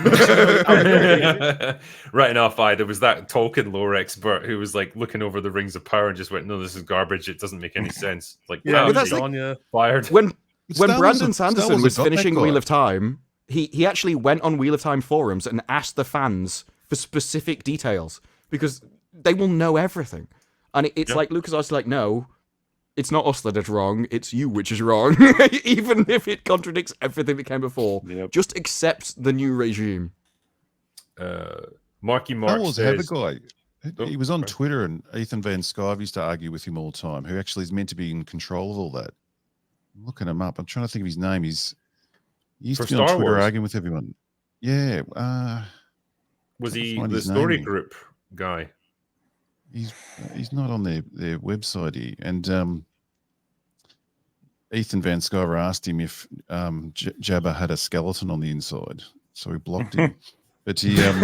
right enough, there was that Tolkien lore expert who was like looking over the Rings of Power and just went, no, this is garbage. It doesn't make any sense. Like, yeah, that's like, fired. When Brandon Sanderson was finishing Wheel of Time, he actually went on Wheel of Time forums and asked the fans for specific details because they will know everything. And it's like LucasArts is like, no, it's not us that is wrong, it's you which is wrong. Even if it contradicts everything that came before. Yep. Just accept the new regime. Marky Mark was a guy. He was on Twitter, and Ethan Van Scive used to argue with him all the time, who actually is meant to be in control of all that. I'm looking him up. I'm trying to think of his name. He used to be on Twitter arguing with everyone. Yeah. Was he the story group guy? He's not on their website. And Ethan Van Sciver asked him if Jabba had a skeleton on the inside, so he blocked him. But he is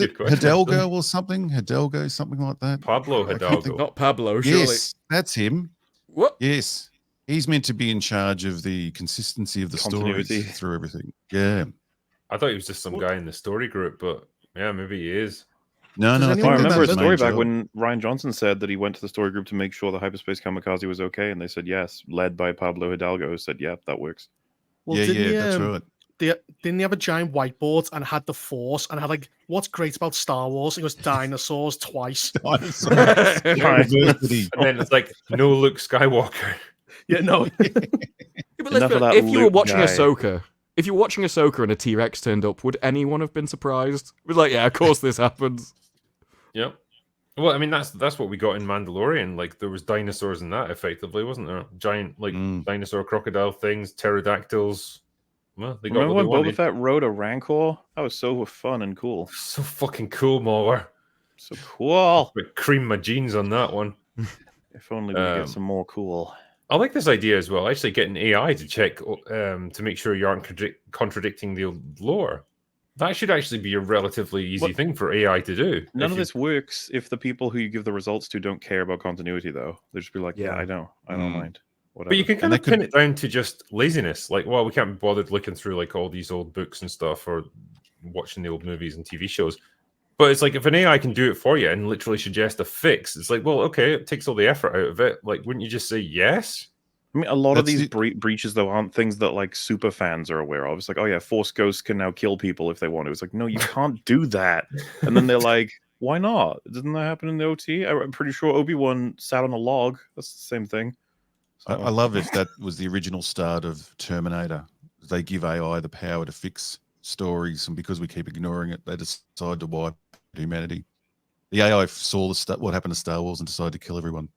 it Hidalgo or something? Hidalgo, something like that. Pablo Hidalgo, not Pablo. Surely. Yes, that's him. What? Yes, he's meant to be in charge of the consistency of the stories through everything. Yeah, I thought he was just some guy in the story group, but yeah, maybe he is. No, I remember a story back when Ryan Johnson said that he went to the story group to make sure the Hyperspace Kamikaze was okay, and they said yes, led by Pablo Hidalgo, who said, "Yep, that works." Well, that's right. Didn't he have a giant whiteboard and had the Force and had like, what's great about Star Wars? It was dinosaurs twice. And then it's like, no Luke Skywalker. Yeah, no. If you were watching Ahsoka. If you're watching Ahsoka and a T-Rex turned up, would anyone have been surprised? It was like, yeah, of course this happens. Yep. Well, I mean, that's what we got in Mandalorian. Like, there was dinosaurs in that, effectively, wasn't there? Giant, like, dinosaur crocodile things, pterodactyls. Well, they got Remember when Boba Fett rode a Rancor? That was so fun and cool. So fucking cool, MauLer. So cool. But cream my jeans on that one. If only we could get some more cool. I like this idea as well. Actually, getting AI to check to make sure you aren't contradicting the lore. That should actually be a relatively easy thing for AI to do. None of this works if the people who you give the results to don't care about continuity, though. They'll just be like, "Yeah, I don't mind." Whatever. But you can kind of pin it down to just laziness. Like, well, we can't be bothered looking through like all these old books and stuff, or watching the old movies and TV shows. But it's like, if an AI can do it for you and literally suggest a fix, it's like, well, okay, it takes all the effort out of it. Like, wouldn't you just say yes? I mean, a lot of these breaches, though, aren't things that, like, super fans are aware of. It's like, oh, yeah, Force Ghosts can now kill people if they want to. It's like, no, you can't do that. And then they're like, why not? Didn't that happen in the OT? I'm pretty sure Obi-Wan sat on a log. That's the same thing. So, I love if that was the original start of Terminator. They give AI the power to fix stories, and because we keep ignoring it, they decide to wipe humanity. The AI saw what happened to Star Wars and decided to kill everyone.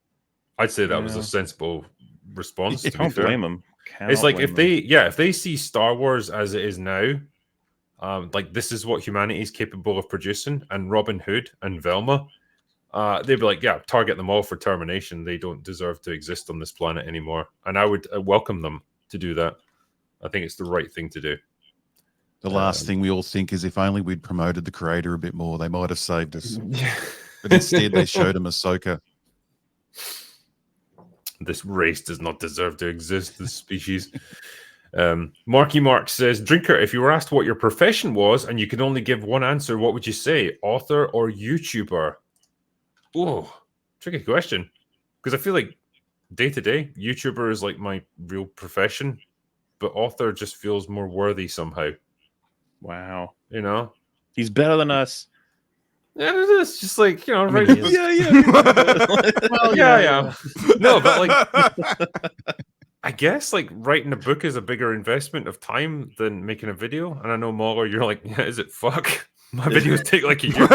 I'd say that was a sensible response. You can't blame them. It's like if they see Star Wars as it is now, like this is what humanity is capable of producing, and Robin Hood and Velma, they'd be like, yeah, target them all for termination. They don't deserve to exist on this planet anymore. And I would welcome them to do that. I think it's the right thing to do. The last thing we all think is, if only we'd promoted the creator a bit more, they might have saved us. But instead, they showed him Ahsoka. This race does not deserve to exist, this species. Marky Mark says, Drinker, if you were asked what your profession was and you could only give one answer, what would you say? Author or YouTuber? Oh, tricky question. Because I feel like day to day, YouTuber is like my real profession, but author just feels more worthy somehow. Wow. You know? He's better than us. Yeah, it's just like, you know, I mean, right? he is. Yeah. Well, yeah. No, but like, I guess like writing a book is a bigger investment of time than making a video. And I know Mauler, you're like, yeah, is it? Fuck, my videos take like a year.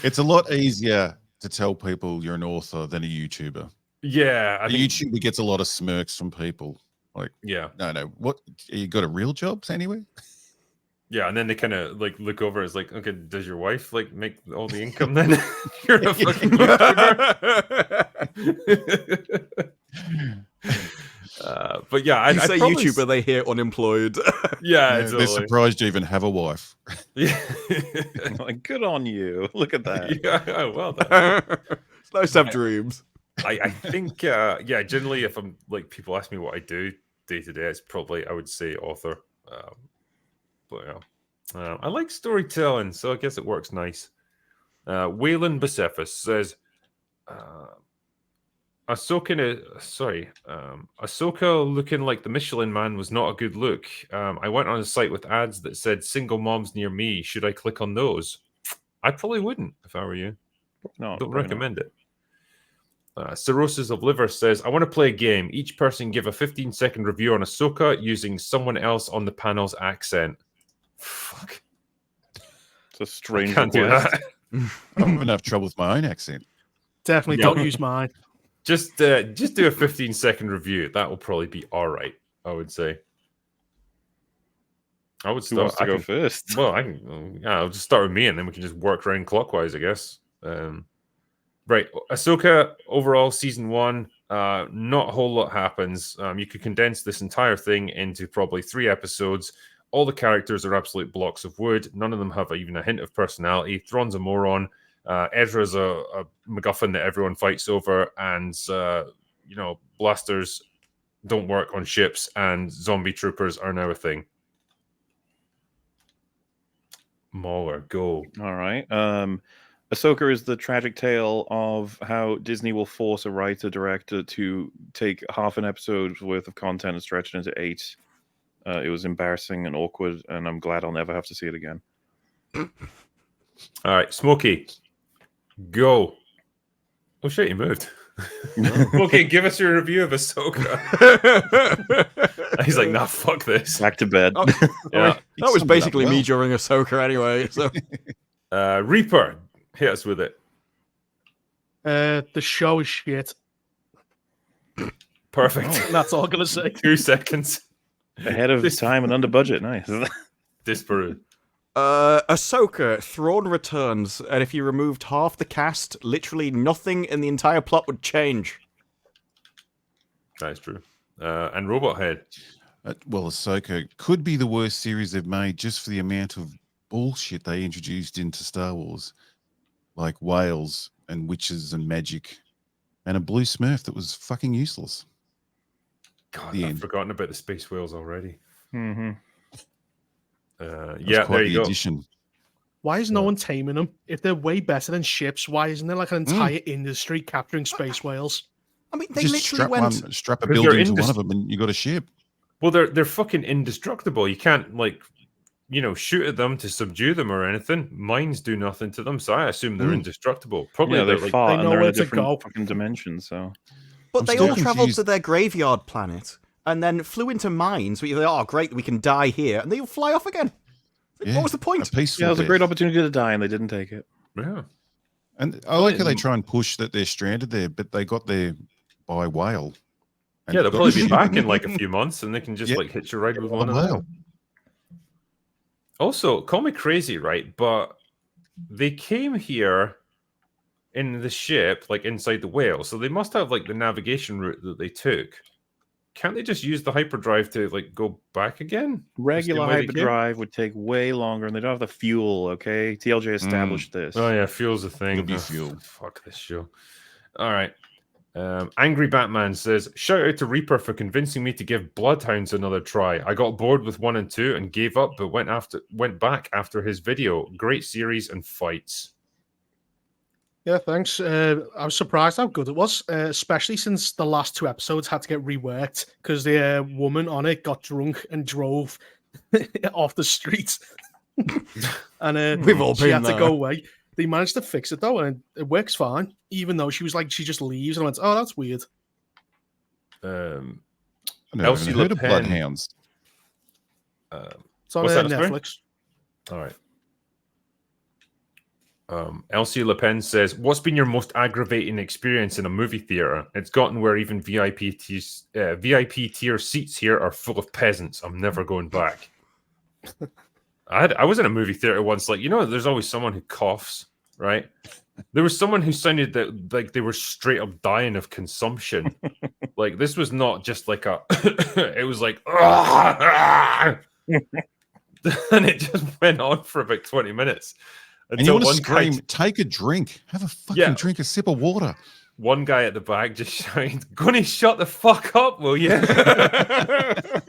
It's a lot easier to tell people you're an author than a YouTuber. Yeah, A YouTuber gets a lot of smirks from people. Like, yeah, no, what? You got a real job anyway? yeah, and then they kind of like look over. It's like, okay, does your wife like make all the income? Then you're a fucking YouTuber. But yeah, You say probably YouTuber, they hear unemployed. Yeah, They're surprised you even have a wife. Yeah, Like, good on you. Look at that. yeah, well done. It's nice to have dreams. I think, yeah, generally, if I'm like people ask me what I do day to day, it's probably I would say author. But yeah, I like storytelling, so I guess it works nice. Waylon Bicephus says, Ahsoka looking like the Michelin Man was not a good look. I went on a site with ads that said single moms near me. Should I click on those? I probably wouldn't if I were you. No, Don't recommend it. Cirrhosis of Liver says, I want to play a game. Each person give a 15-second review on Ahsoka using someone else on the panel's accent. Fuck. It's a strange Can't do request. that. I'm gonna have trouble with my own accent. Definitely don't use mine. Just do a 15-second review. That will probably be all right, I would say. I would Who start. wants to go first? Well, I'll just start with me, and then we can just work around clockwise, I guess. Right, Ahsoka overall season 1. Not a whole lot happens. You could condense this entire thing into probably 3 episodes. All the characters are absolute blocks of wood. None of them have even a hint of personality. Thrawn's a moron. Ezra's a MacGuffin that everyone fights over, and blasters don't work on ships, and zombie troopers are now a thing. MauLer, go. All right. Ahsoka is the tragic tale of how Disney will force a writer-director to take half an episode's worth of content and stretch it into 8. It was embarrassing and awkward, and I'm glad I'll never have to see it again. All right, Smokey, go. Oh shit, he moved. Okay, give us your review of Ahsoka. He's like, nah, fuck this. Back to bed. Oh, Yeah. that was basically me well. during Ahsoka anyway. So Reaper, hit us with it. The show is shit. Perfect. That's all I'm gonna say. 2 seconds. Ahead of time and under budget. Nice. Disparu. Ahsoka, Thrawn returns, and if you removed half the cast, literally nothing in the entire plot would change. That is true. And Robot Head. Well, Ahsoka could be the worst series they've made just for the amount of bullshit they introduced into Star Wars, like whales and witches and magic, and a blue Smurf that was fucking useless. God, The I've end. forgotten about the space whales already. Mm-hmm. Yeah, Quite there the you go. addition. Why is no one taming them? If they're way better than ships, why isn't there like an entire industry capturing space whales? I mean, they Just literally strap a Because build they're into one of them, and you got a ship. Well, they're fucking indestructible. You can't shoot at them to subdue them or anything. Mines do nothing to them, so I assume they're indestructible. Probably Yeah, they're like, far they and know they're in where a to different go. fucking dimension. So But I'm they still all travelled confused. to their graveyard planet and then flew into mines where you're like, oh, great, we can die here. And they all fly off again. Like, Yeah, what was the point? A peaceful yeah, it was a death. great opportunity to die, and they didn't take it. yeah. And I like how they try and push that they're stranded there, but they got there by whale. And Yeah, they'll got probably a be ship back and- in like a few months, and they can just Yep. like hitch a ride with on one a another. whale. Also, call me crazy, right? But they came here in the ship, like inside the whale, so they must have like the navigation route that they took. Can't they just use the hyperdrive to like go back again? Regular way they came? hyperdrive would take way longer, and they don't have the fuel. Okay, TLJ established this. Oh yeah, fuel's a thing. It'll be Oh, fuel. Fuck this show. All right. Angry Batman says, shout out to Reaper for convincing me to give Bloodhounds another try. I got bored with 1 and 2 and gave up, but went back after his video. Great series and fights. Yeah, thanks. I was surprised how good it was, especially since the last 2 episodes had to get reworked because the woman on it got drunk and drove off the street. And We've all she been had to there. go away. They managed to fix it though, and it works fine. Even though she was like, she just leaves, and I went, "Oh, that's weird." I never Elsie even heard Le of Pen. Bloodhounds. It's on What's that, sorry? Netflix. All right. Elsie Le Pen says, "What's been your most aggravating experience in a movie theater? It's gotten where even VIP tier seats here are full of peasants. I'm never going back." I was in a movie theater once. Like, you know, there's always someone who coughs, right? There was someone who sounded that like they were straight up dying of consumption. Like, this was not just like a. It was like, and it just went on for about 20 minutes. And you want to one scream, guy, take a drink. Have a fucking drink, a sip of water. one guy at the back just shouted, "Gunny, shut the fuck up, will you?" that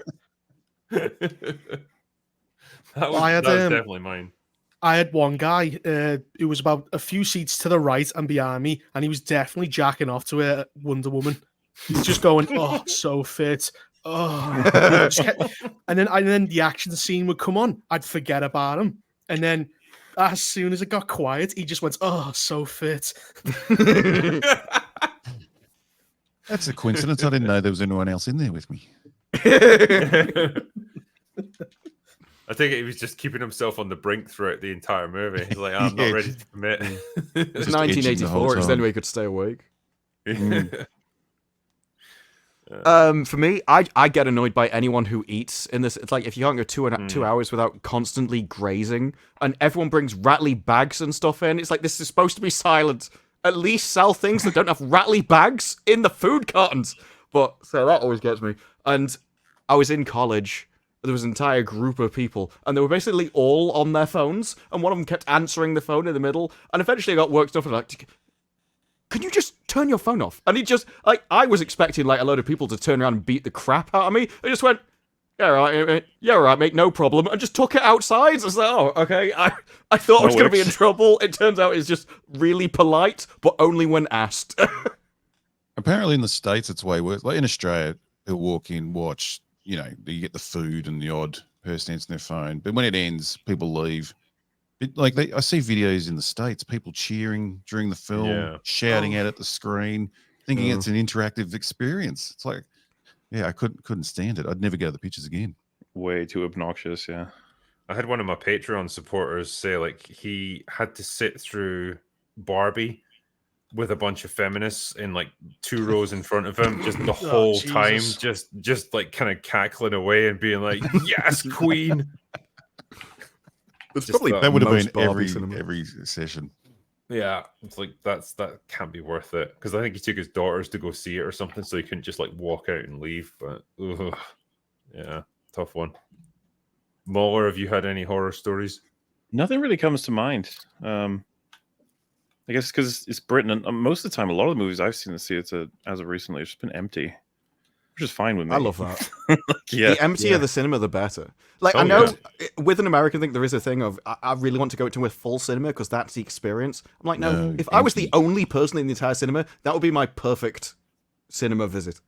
was definitely mine. I had one guy who was about a few seats to the right and behind me, and he was definitely jacking off to a Wonder Woman. He's just going, "Oh, so fit." Oh, and then the action scene would come on. I'd forget about him, and then as soon as it got quiet, he just went, "Oh, so fit." That's a coincidence. I didn't know there was anyone else in there with me. I think he was just keeping himself on the brink throughout the entire movie. He's like, "I'm not ready to commit." It was Just itching the whole 1984. It was the time. only way he could stay awake. Mm. For me, I get annoyed by anyone who eats in this. It's like if you can't go 2 hours without constantly grazing, and everyone brings rattly bags and stuff in. It's like, this is supposed to be silent. At least sell things that don't have rattly bags in the food cartons. But so that always gets me. And I was in college. There was an entire group of people, and they were basically all on their phones, and one of them kept answering the phone in the middle, and eventually I got worked up and like, "Can you just turn your phone off?" And he just, like, I was expecting like a load of people to turn around and beat the crap out of me. I just went, "Yeah, right, mate, no problem," and just took it outside. I was like, "Oh, okay." I thought I was going to be in trouble. It turns out it's just really polite, but only when asked. Apparently in the States, it's way worse. Like in Australia, they'll walk in, watch, you know, you get the food and the odd person answering their phone. But when it ends, people leave. I see videos in the States, people cheering during the film, shouting out at the screen, thinking it's an interactive experience. It's like, yeah, I couldn't stand it. I'd never go to the pictures again. Way too obnoxious, yeah. I had one of my Patreon supporters say like he had to sit through Barbie with a bunch of feminists in like 2 rows in front of him just the whole time, just like kind of cackling away and being like, "Yes, queen." That would have been every session. Yeah, it's like that can't be worth it, because I think he took his daughters to go see it or something, so he couldn't just like walk out and leave. But yeah, tough one. MauLer, have you had any horror stories? Nothing really comes to mind. I guess because it's Britain, and most of the time, a lot of the movies I've seen in the theater as of recently have just been empty, which is fine with me. I love that. Yeah, the emptier the cinema, the better. Like, I know with an American thing, there is a thing of, I really want to go to a full cinema because that's the experience. I'm like, no, if I was the only person in the entire cinema, that would be my perfect cinema visit.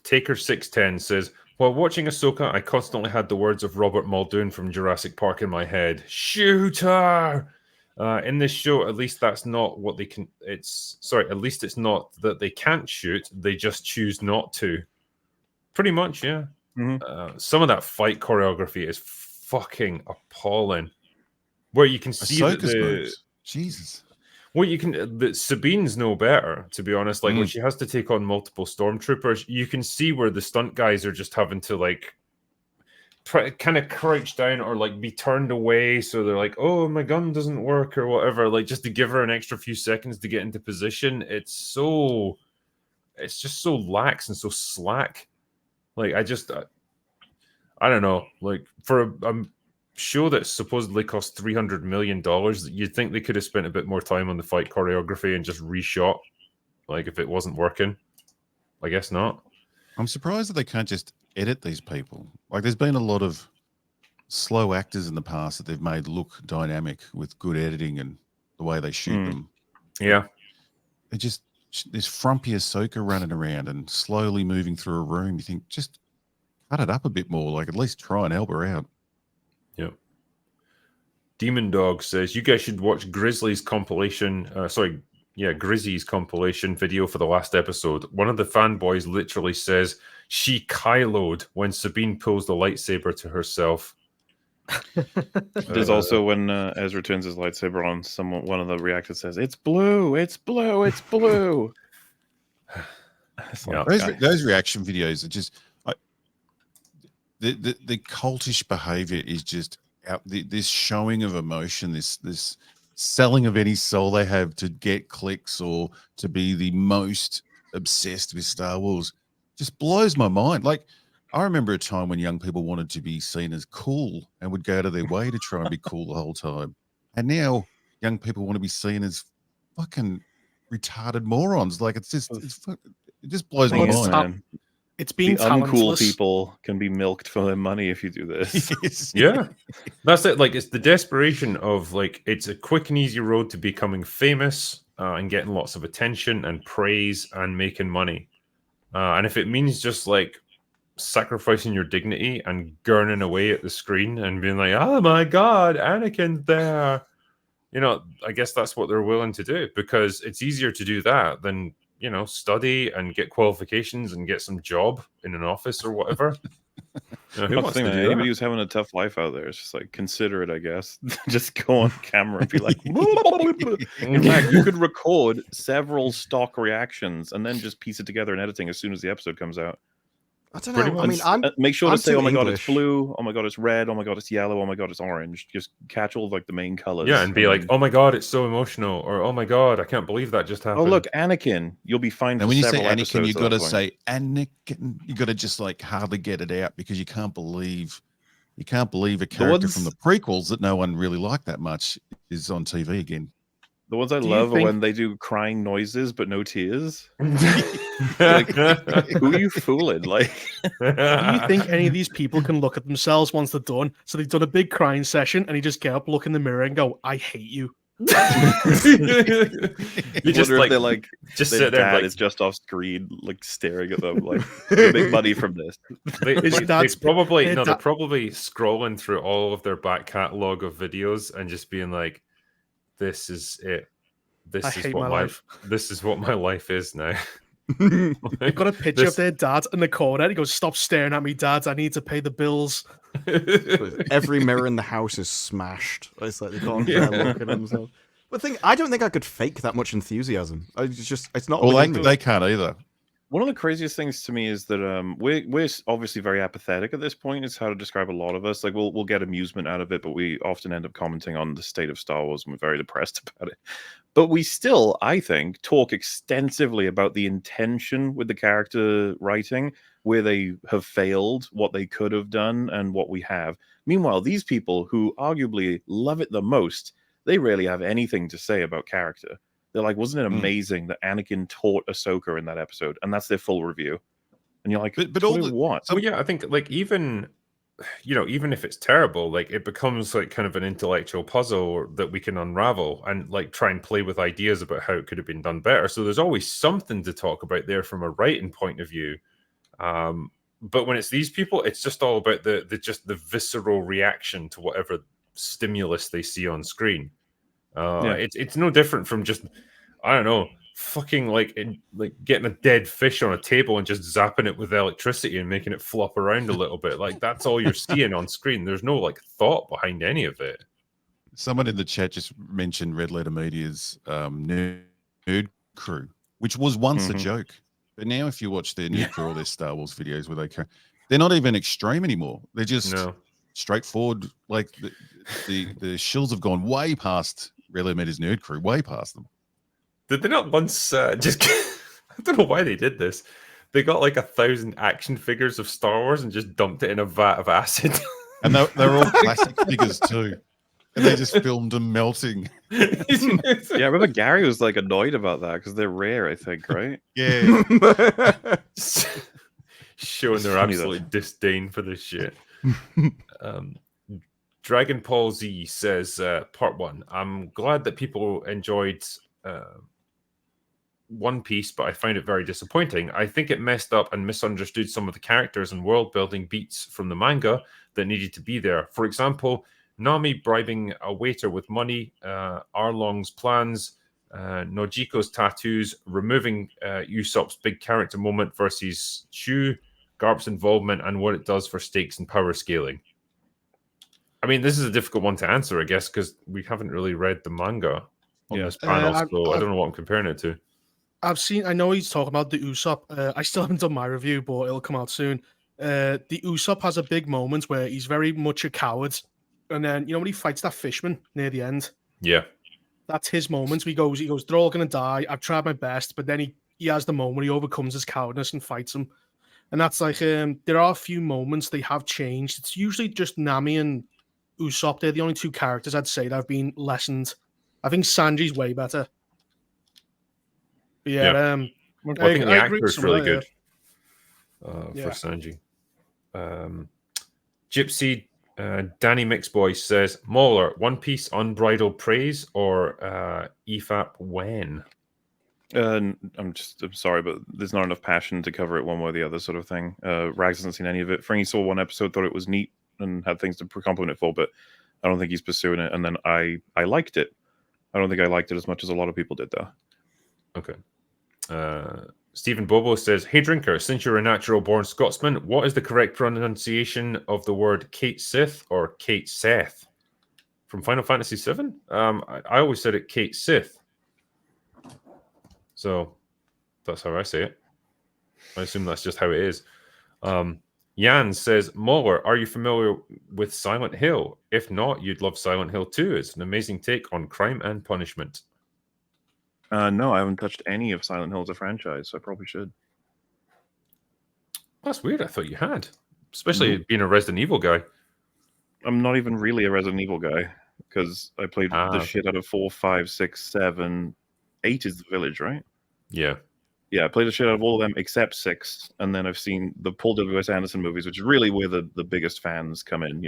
Taker610 says, "While watching Ahsoka, I constantly had the words of Robert Muldoon from Jurassic Park in my head. Shoot her! In this show, at least that's not what they can. At least it's not that they can't shoot. They just choose not to. Pretty much, yeah. Mm-hmm. Some of that fight choreography is fucking appalling. Where you can see Ahsoka's moves. Jesus. Well, Sabine's no better, to be honest. Like when she has to take on multiple stormtroopers, you can see where the stunt guys are just having to like kind of crouch down or like be turned away, so they're like, "Oh, my gun doesn't work" or whatever, like just to give her an extra few seconds to get into position. It's just so lax and so slack. Like I don't know. Like for a show that supposedly cost $300 million, you'd think they could have spent a bit more time on the fight choreography and just reshot, like if it wasn't working. I guess not. I'm surprised that they can't just edit these people. Like there's been a lot of slow actors in the past that they've made look dynamic with good editing and the way they shoot them. Yeah. It just this frumpy Ahsoka running around and slowly moving through a room. You think, just cut it up a bit more. Like, at least try and help her out. Yep. Demon Dog says, you guys should watch Grizzly's compilation. Grizzy's compilation video for the last episode. One of the fanboys literally says she Kylo'd when Sabine pulls the lightsaber to herself. There's also when Ezra turns his lightsaber on, one of the reactors says, "It's blue, it's blue, it's blue." Yeah. Those reaction videos are just the cultish behavior is just out. This showing of emotion, this selling of any soul they have to get clicks or to be the most obsessed with Star Wars just blows my mind. Like, I remember a time when young people wanted to be seen as cool and would go out of their way to try and be cool the whole time. And now young people want to be seen as fucking retarded morons. Like, it just blows my mind. Man. It's being the uncool talentless. People can be milked for their money if you do this. Yeah, that's it. Like, it's the desperation of, like, it's a quick and easy road to becoming famous and getting lots of attention and praise and making money. And if it means just like sacrificing your dignity and gurning away at the screen and being like, oh my God, Anakin's there. You know, I guess that's what they're willing to do, because it's easier to do that than, you know, study and get qualifications and get some job in an office or whatever. You know, who wants to do Anybody that? who's having a tough life out there, it's just like, consider it, I guess. Just go on camera and be like, in fact, you could record several stock reactions and then just piece it together in editing as soon as the episode comes out. I don't Pretty know. I mean, Make sure I'm to say, too oh my God, English. it's blue. Oh my God, it's red. Oh my God, it's yellow. Oh my God, it's orange. Just catch all like the main colors. Yeah, and be like, oh my God, it's so emotional. Or, oh my God, I can't believe that just happened. oh look, Anakin. You'll be fine. And for when you say several Anakin, episodes you at got that to point. say Anakin. You got to just like hardly get it out, because you can't believe a character ones- from the prequels that no one really liked that much is on TV again. The ones I Do you love are think- when they do crying noises but no tears. Like, who are you fooling? Like, Do you think any of these people can look at themselves once they're done? So they've done a big crying session and you just get up, look in the mirror and go, I hate you. You just wonder if like, they're like, just their sit there dad and like, is just off screen, like staring at them, like, you make money from this. His dad's- they're their probably scrolling through all of their back catalogue of videos and just being like, this is it. I hate my life. This is what my life is now. They've got a picture This- of their dad in the corner. He goes, stop staring at me, Dad. I need to pay the bills. Every mirror in the house is smashed. It's like they can't bear looking at themselves. But I don't think I could fake that much enthusiasm. It's not. Well, within me. they can't either. One of the craziest things to me is that we're obviously very apathetic at this point. It's how to describe a lot of us. Like, we'll get amusement out of it, but we often end up commenting on the state of Star Wars, and we're very depressed about it. But we still, I think, talk extensively about the intention with the character writing, where they have failed, what they could have done, and what we have. Meanwhile, these people who arguably love it the most, they rarely have anything to say about character. They're like, wasn't it amazing that Anakin taught Ahsoka in that episode? And that's their full review. And you're like, But all taught her the- what? So yeah, I think like even if it's terrible, like it becomes like kind of an intellectual puzzle that we can unravel and like try and play with ideas about how it could have been done better. So there's always something to talk about there from a writing point of view. But when it's these people, it's just all about the visceral reaction to whatever stimulus they see on screen. It's no different from just, I don't know, fucking like getting a dead fish on a table and just zapping it with electricity and making it flop around a little bit. Like, that's all you're seeing on screen. There's no like thought behind any of it. Someone in the chat just mentioned Red Letter Media's Nerd Crew, which was once a joke. But now if you watch their Nerd Crew or their Star Wars videos where they're not even extreme anymore. They're just straightforward. Like the shills have gone way past Red Letter Media's Nerd Crew, way past them. Did they not once just I don't know why they did this. They got like 1,000 action figures of Star Wars and just dumped it in a vat of acid. And they're all plastic figures too. And they just filmed them melting. Yeah, I remember Gary was like annoyed about that because they're rare, I think, right? Yeah. Showing their funny, absolute disdain for this shit. Dragon Paul Z says, part 1, I'm glad that people enjoyed One Piece, but I found it very disappointing. I think it messed up and misunderstood some of the characters and world building beats from the manga that needed to be there. For example, Nami bribing a waiter with money, Arlong's plans, Nojiko's tattoos, removing Usopp's big character moment versus Shu, Garp's involvement, and what it does for stakes and power scaling. I mean, this is a difficult one to answer, I guess, because we haven't really read the manga on this panel, so I don't know what I'm comparing it to. I know he's talking about the Usopp. I still haven't done my review, but it'll come out soon. The Usopp has a big moment where he's very much a coward. And then, when he fights that fishman near the end? Yeah. That's his moment. He goes, they're all going to die. I've tried my best. But then he has the moment where he overcomes his cowardice and fights him. And that's like, there are a few moments they have changed. It's usually just Nami and Usopp. They're the only two characters I'd say that have been lessened. I think Sanji's way better. But yeah. I think the actor is really good for Sanji. Gypsy Danny Mixboy says, MauLer, One Piece unbridled praise or EFAP when? I'm sorry, but there's not enough passion to cover it one way or the other, sort of thing. Rags hasn't seen any of it. Frankie saw one episode, thought it was neat, and had things to compliment it for, but I don't think he's pursuing it. And then I liked it. I don't think I liked it as much as a lot of people did, though. Okay. Stephen Bobo says, hey, Drinker, since you're a natural-born Scotsman, what is the correct pronunciation of the word Kate Sith or Kate Seth? From Final Fantasy VII? I always said it Kate Sith. So that's how I say it. I assume that's just how it is. Jan says, MauLer, are you familiar with Silent Hill? If not, you'd love Silent Hill 2. It's an amazing take on crime and punishment. No, I haven't touched any of Silent Hill as a franchise, so I probably should. That's weird. I thought you had. Especially being a Resident Evil guy. I'm not even really a Resident Evil guy, because I played the shit out of 4, 5, 6, 7. 8 is the Village, right? Yeah. Yeah, I played the shit out of all of them except 6, and then I've seen the Paul W.S. Anderson movies, which is really where the biggest fans come in,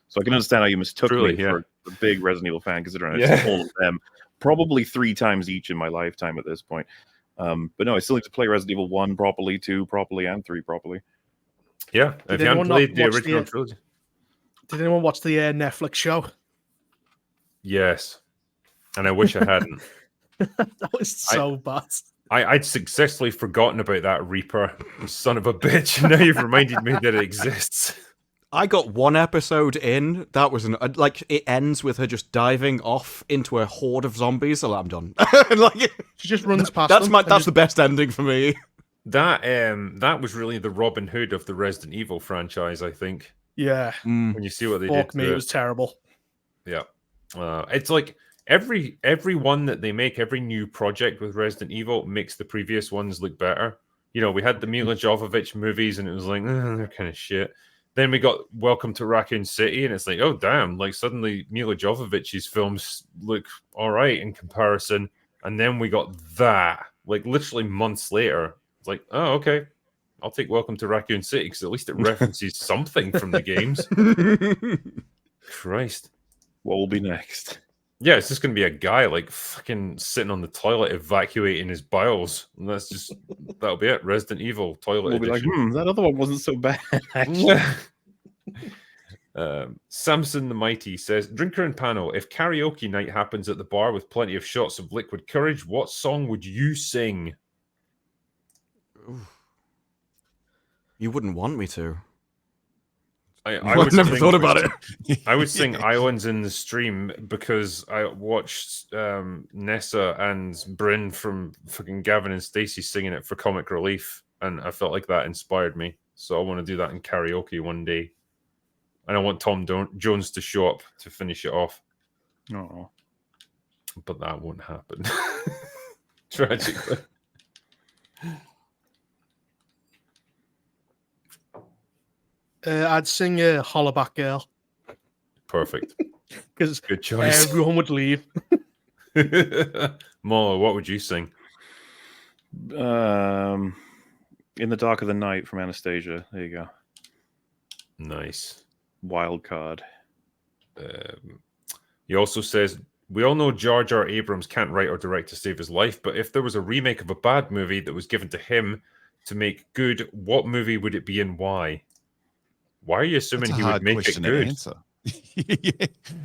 So I can understand how you mistook me for a big Resident Evil fan, considering I've seen all of them probably 3 times each in my lifetime at this point. But no, I still need to play Resident Evil 1 properly, 2 properly, and 3 properly. Yeah, if you haven't played the original trilogy. Did anyone watch the Netflix show? Yes. And I wish I hadn't. That was so bad. I'd successfully forgotten about that Reaper, you son of a bitch. Now you've reminded me that it exists. I got one episode in. That was it ends with her just diving off into a horde of zombies. So I'm done. She just runs past. That's the best ending for me. That was really the Robin Hood of the Resident Evil franchise, I think. Yeah. When you see what they did. It was terrible. Yeah. It's like every one that they make, every new project with Resident Evil makes the previous ones look better. We had the Mila Jovovich movies, and it was like, they're kind of shit. Then we got Welcome to Raccoon City, and it's like, oh, damn. Like, suddenly Mila Jovovich's films look all right in comparison. And then we got that, like, literally months later. It's like, oh, okay. I'll take Welcome to Raccoon City, because at least it references something from the games. Christ. What will be next? Yeah, it's just going to be a guy, like, fucking sitting on the toilet evacuating his bowels. And that'll be it. Resident Evil toilet edition. We'll be like, that other one wasn't so bad, actually. Samson the Mighty says, Drinker and Panel, if karaoke night happens at the bar with plenty of shots of liquid courage, what song would you sing? You wouldn't want me to. I've never thought about it. I would sing Islands in the Stream because I watched Nessa and Bryn from fucking Gavin and Stacey singing it for comic relief, and I felt like that inspired me. So I want to do that in karaoke one day. And I want Tom Jones to show up to finish it off. Oh. But that won't happen. Tragically. I'd sing Hollaback Girl. Perfect. Because good choice. Everyone would leave. MauLer, what would you sing? In the Dark of the Night from Anastasia. There you go. Nice. Wild card. He also says, We all know Jar Jar Abrams can't write or direct to save his life, but if there was a remake of a bad movie that was given to him to make good, what movie would it be and why? Why are you assuming That's a he would hard make question it to good? answer.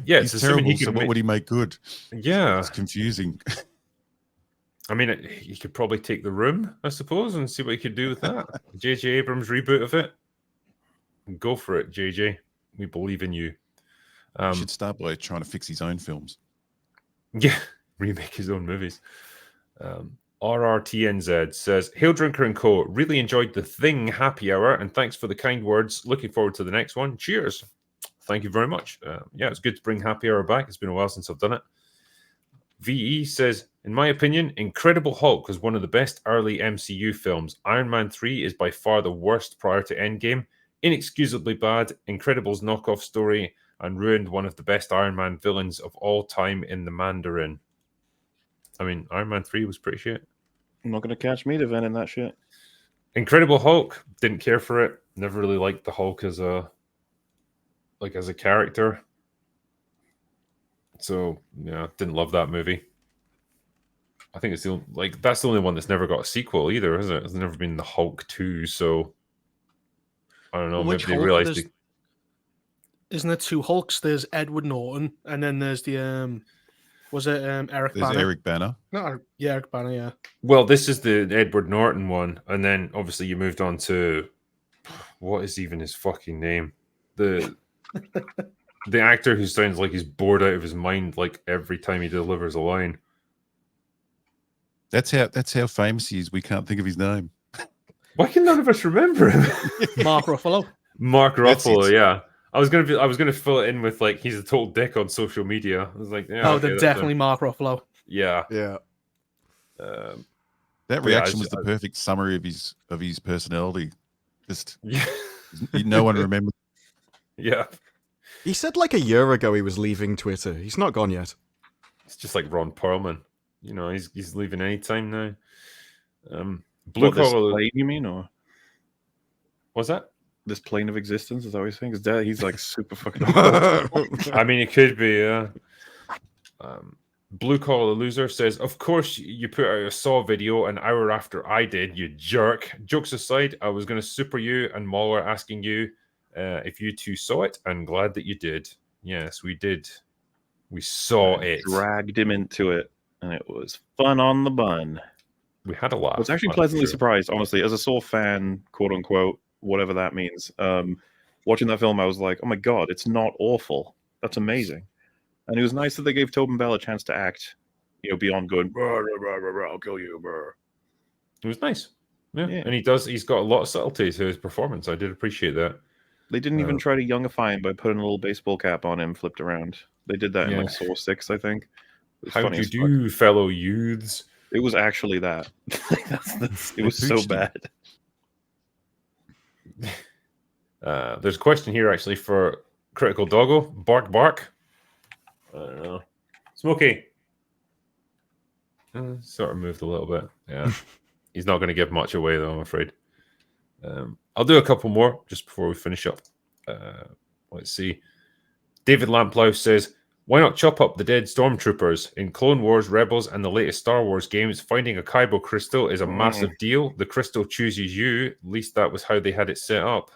Yeah, it's He's assuming terrible. he So could what make... would he make good? Yeah, It's confusing. I mean, he could probably take The Room, I suppose, and see what he could do with that. J.J. Abrams reboot of it. Go for it, JJ. We believe in you. He should start by trying to fix his own films. Yeah, remake his own movies. RRTNZ says, Hail Drinker and Co. Really enjoyed the Thing happy hour, and thanks for the kind words. Looking forward to the next one. Cheers. Thank you very much. Yeah, it's good to bring happy hour back. It's been a while since I've done it. VE says, in my opinion, Incredible Hulk was one of the best early MCU films. Iron Man 3 is by far the worst prior to Endgame. Inexcusably bad, Incredibles knockoff story, and ruined one of the best Iron Man villains of all time in the Mandarin. I mean, Iron Man 3 was pretty shit. I'm not going to catch me defending that shit. Incredible Hulk, didn't care for it. Never really liked the Hulk as a character. So, yeah, didn't love that movie. I think it's that's the only one that's never got a sequel either, isn't it? There's never been the Hulk 2, so I don't know. Which maybe they Hulk? realized Isn't there two Hulks? There's Edward Norton, and then there's the Eric There's Banner? Eric Banner. No, yeah, Eric Banner, yeah. Well, this is the Edward Norton one, and then obviously you moved on to what is even his fucking name? The actor who sounds like he's bored out of his mind like every time he delivers a line. That's how famous he is. We can't think of his name. Why can none of us remember him? Mark Ruffalo. Mark That's Ruffalo, it. yeah. I was gonna fill it in with like he's a total dick on social media. I was like, yeah, Oh, okay, they're that's definitely him. Mark Ruffalo. Yeah. Yeah. That reaction was the perfect summary of his personality. Just Yeah. no one remembers. Yeah. He said like a year ago he was leaving Twitter. He's not gone yet. It's just like Ron Perlman. You know, he's leaving any time now. Blue This Collar. plane, you mean, or What's that? this plane of existence? Is that what you're saying? Because he's like super fucking old. I mean, it could be. Blue Collar Loser says, "Of course, you put out a Saw video an hour after I did. You jerk. Jokes aside, I was going to super you and MauLer asking you if you two saw it, and glad that you did. Yes, we did. We saw it. Dragged him into it, and it was fun on the bun. We had a laugh. I was actually I'm pleasantly sure. surprised, honestly, as a Saw fan, quote unquote, whatever that means. Watching that film, I was like, oh my god, it's not awful. That's amazing. And it was nice that they gave Tobin Bell a chance to act, beyond going, "Brr, brr, brr, brr, brr, I'll kill you, brr." It was nice. Yeah. Yeah. And he's got a lot of subtlety to his performance. I did appreciate that. They didn't even try to youngify him by putting a little baseball cap on him, flipped around. They did that in like Saw 6, I think. It was How funny do you as fuck. do, fellow youths? It was actually that. It was so bad. There's a question here actually for Critical Doggo. Bark, bark. I don't know. Smokey. Sort of moved a little bit. Yeah. He's not going to give much away though, I'm afraid. I'll do a couple more just before we finish up. Let's see. David Lamplow says, why not chop up the dead stormtroopers? In Clone Wars, Rebels, and the latest Star Wars games, finding a Kyber crystal is a massive deal. The crystal chooses you. At least that was how they had it set up.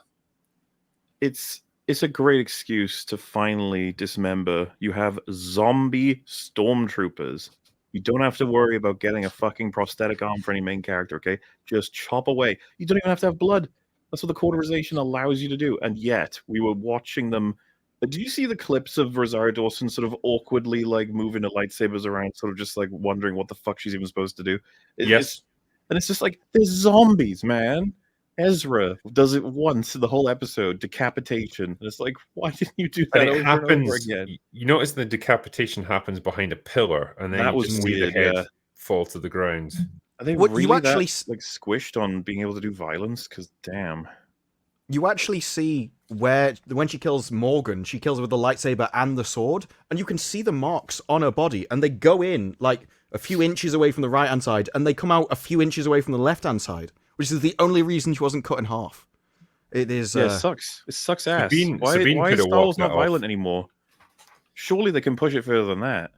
It's a great excuse to finally dismember. You have zombie stormtroopers. You don't have to worry about getting a fucking prosthetic arm for any main character, okay? Just chop away. You don't even have to have blood. That's what the cauterization allows you to do. And yet, we were watching them. Did you see the clips of Rosario Dawson sort of awkwardly like moving the lightsabers around, sort of just like wondering what the fuck she's even supposed to do? Yes. And it's just like, there's zombies, man. Ezra does it once in the whole episode, decapitation. And it's like, why didn't you do that And over it happens and over again? You notice the decapitation happens behind a pillar, and then That you was just see the weird, head yeah. fall to the ground. Are they What, you really actually that, like squished on being able to do violence? Because damn. You actually see when she kills Morgan, she kills her with the lightsaber and the sword, and you can see the marks on her body, and they go in like a few inches away from the right-hand side, and they come out a few inches away from the left-hand side, which is the only reason she wasn't cut in half. It is. Yeah, it sucks. It sucks ass. Sabine Why could is have Star Wars walked not that violent anymore? Surely they can push it further than that.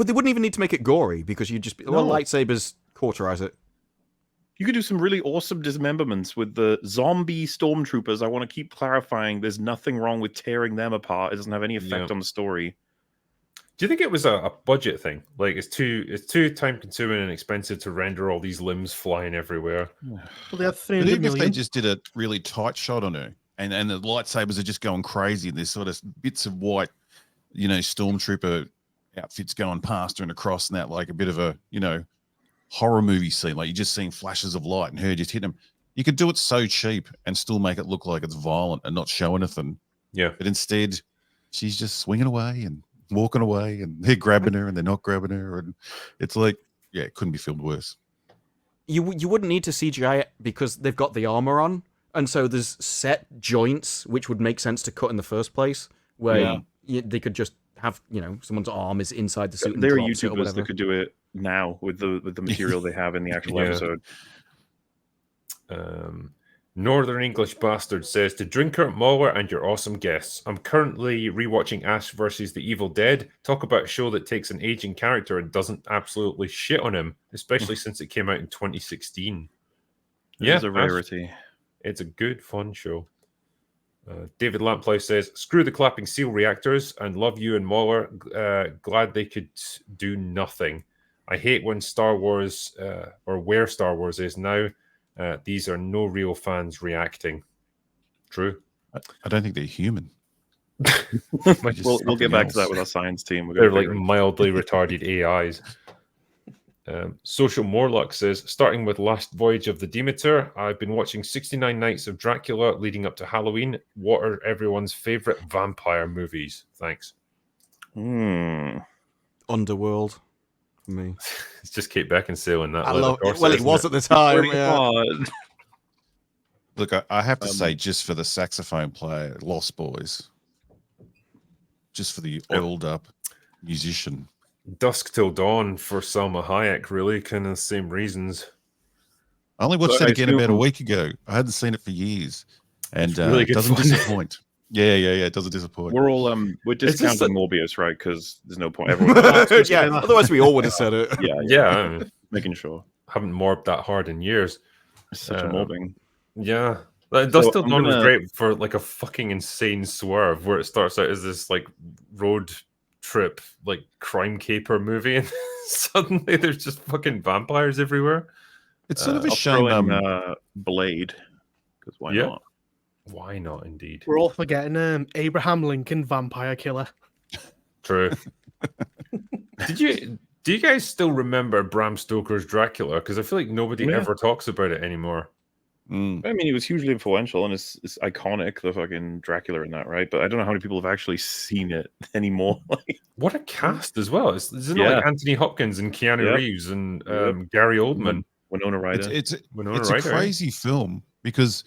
Well, they wouldn't even need to make it gory because you'd just be, well, No. lightsabers cauterize it. You could do some really awesome dismemberments with the zombie stormtroopers. I want to keep clarifying there's nothing wrong with tearing them apart. It doesn't have any effect on the story. Do you think it was a budget thing? Like it's too time consuming and expensive to render all these limbs flying everywhere. Well, they had But 300 even if they million. just did a really tight shot on her, and the lightsabers are just going crazy, and there's sort of bits of white, stormtrooper outfits going past her and across, and that like a bit of a horror movie scene, like you're just seeing flashes of light and her just hitting them. You could do it so cheap and still make it look like it's violent and not show anything. Yeah. But instead, she's just swinging away and walking away, and they're grabbing her and they're not grabbing her, and it's like, yeah, it couldn't be filmed worse. You wouldn't need to CGI it because they've got the armor on, and so there's set joints which would make sense to cut in the first place, where they could just have someone's arm is inside the suit. And There are drops it or YouTubers whatever. that could do it now with the material they have in the actual episode. Northern English Bastard says, to Drinker, MauLer, and your awesome guests. I'm currently rewatching Ash versus the Evil Dead. Talk about a show that takes an aging character and doesn't absolutely shit on him, especially since it came out in 2016. It's a rarity. It's a good, fun show. David Lamplife says, screw the clapping seal reactors and love you and MauLer. Glad they could do nothing. I hate when Star Wars, or where Star Wars is now, these are no real fans reacting. True. I don't think they're human. We'll get back to that with our science team. They're like mildly retarded AIs. Social Morlock says, starting with Last Voyage of the Demeter, I've been watching 69 Nights of Dracula leading up to Halloween. What are everyone's favorite vampire movies? Thanks. Underworld for me. It's just Kate Beckinsale in that. I love it. Well, it was at the time. Yeah. Look, I have to say, just for the saxophone player, Lost Boys. Just for the oiled up musician. Dusk Till Dawn for Salma Hayek, really, kind of the same reasons. I only watched that again about a week ago. I hadn't seen it for years, and really it doesn't disappoint. Yeah, it doesn't disappoint. We're all we're discounting Morbius, right? Because there's no point. Everyone, yeah, otherwise we all would have said it. Yeah, making sure. Haven't morbed that hard in years. It's such a morbing. Yeah. Dusk Till Dawn was great for like a fucking insane swerve where it starts out as this like road trip, like crime caper movie, and suddenly there's just fucking vampires everywhere. It's sort of a shame. Blade, because why not? Why not? Indeed. We're all forgetting Abraham Lincoln, vampire killer. True. Do you guys still remember Bram Stoker's Dracula? Because I feel like nobody ever talks about it anymore. I mean, he was hugely influential and it's iconic, the fucking Dracula in that, right? But I don't know how many people have actually seen it anymore. What a cast as well. Isn't it like Anthony Hopkins and Keanu Reeves and Gary Oldman? Winona Ryder. It's a crazy film because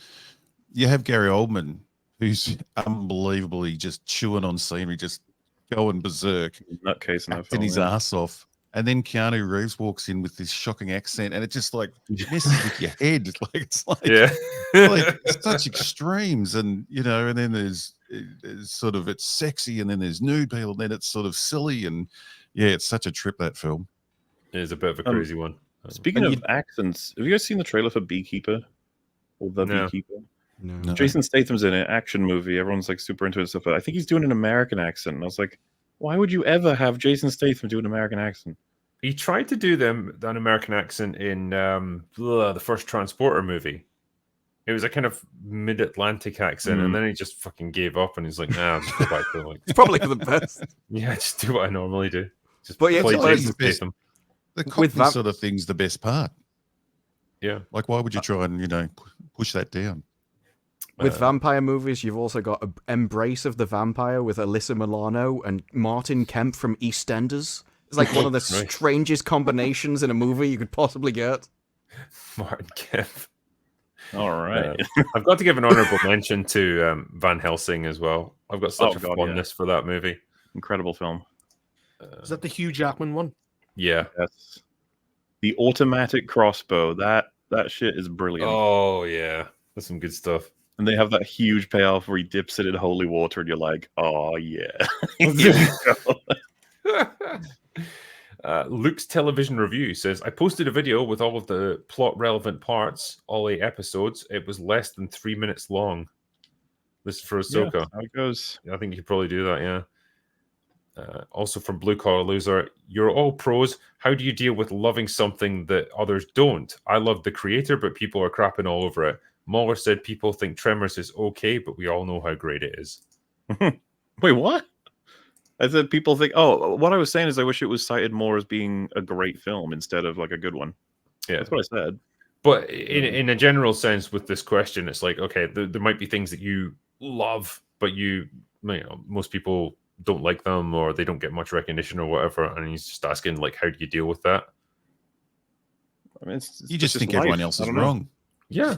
you have Gary Oldman, who's unbelievably just chewing on scenery, just going berserk, nutcase in that acting film, his ass off. And then Keanu Reeves walks in with this shocking accent, and it just like messes with your head. It's like such extremes, and and then there's sort of it's sexy, and then there's nude people, and then it's sort of silly, and it's such a trip, that film. It is a bit of a crazy one. Speaking of accents, have you guys seen the trailer for Beekeeper or The Beekeeper? No. Jason Statham's in it, action movie. Everyone's like super into it and stuff, but I think he's doing an American accent. And I was like, why would you ever have Jason Statham do an American accent? He tried to do an American accent in the first Transporter movie. It was a kind of mid-Atlantic accent, and then he just fucking gave up, and he's like, "Nah, I'll just go back to it's probably for the best." Yeah, just do what I normally do. Just play Jason Statham. The Cockney sort of thing's the best part. Yeah, like why would you try and push that down? With vampire movies, you've also got Embrace of the Vampire with Alyssa Milano and Martin Kemp from EastEnders. It's like one of the strangest combinations in a movie you could possibly get. Martin Kemp. All right. I've got to give an honorable mention to Van Helsing as well. I've got such a fondness for that movie. Incredible film. Is that the Hugh Jackman one? Yeah. Yes. The automatic crossbow. That shit is brilliant. Oh, yeah. That's some good stuff. And they have that huge payoff where he dips it in holy water, and you're like, oh, yeah. Here we go. Luke's television review says, I posted a video with all of the plot relevant parts, all 8 episodes. It was less than 3 minutes long. This is for Ahsoka. Yeah, how it goes. I think you could probably do that, yeah. Also from Blue Collar Loser, you're all pros. How do you deal with loving something that others don't? I love The Creator, but people are crapping all over it. MauLer said people think Tremors is okay, but we all know how great it is. Wait, what? I said people think. Oh, what I was saying is I wish it was cited more as being a great film instead of like a good one. Yeah, that's what I said. But in a general sense, with this question, it's like, okay, there might be things that you love, but you know, most people don't like them, or they don't get much recognition or whatever. And he's just asking, like, how do you deal with that? I mean, you just think everyone else is wrong. Yeah.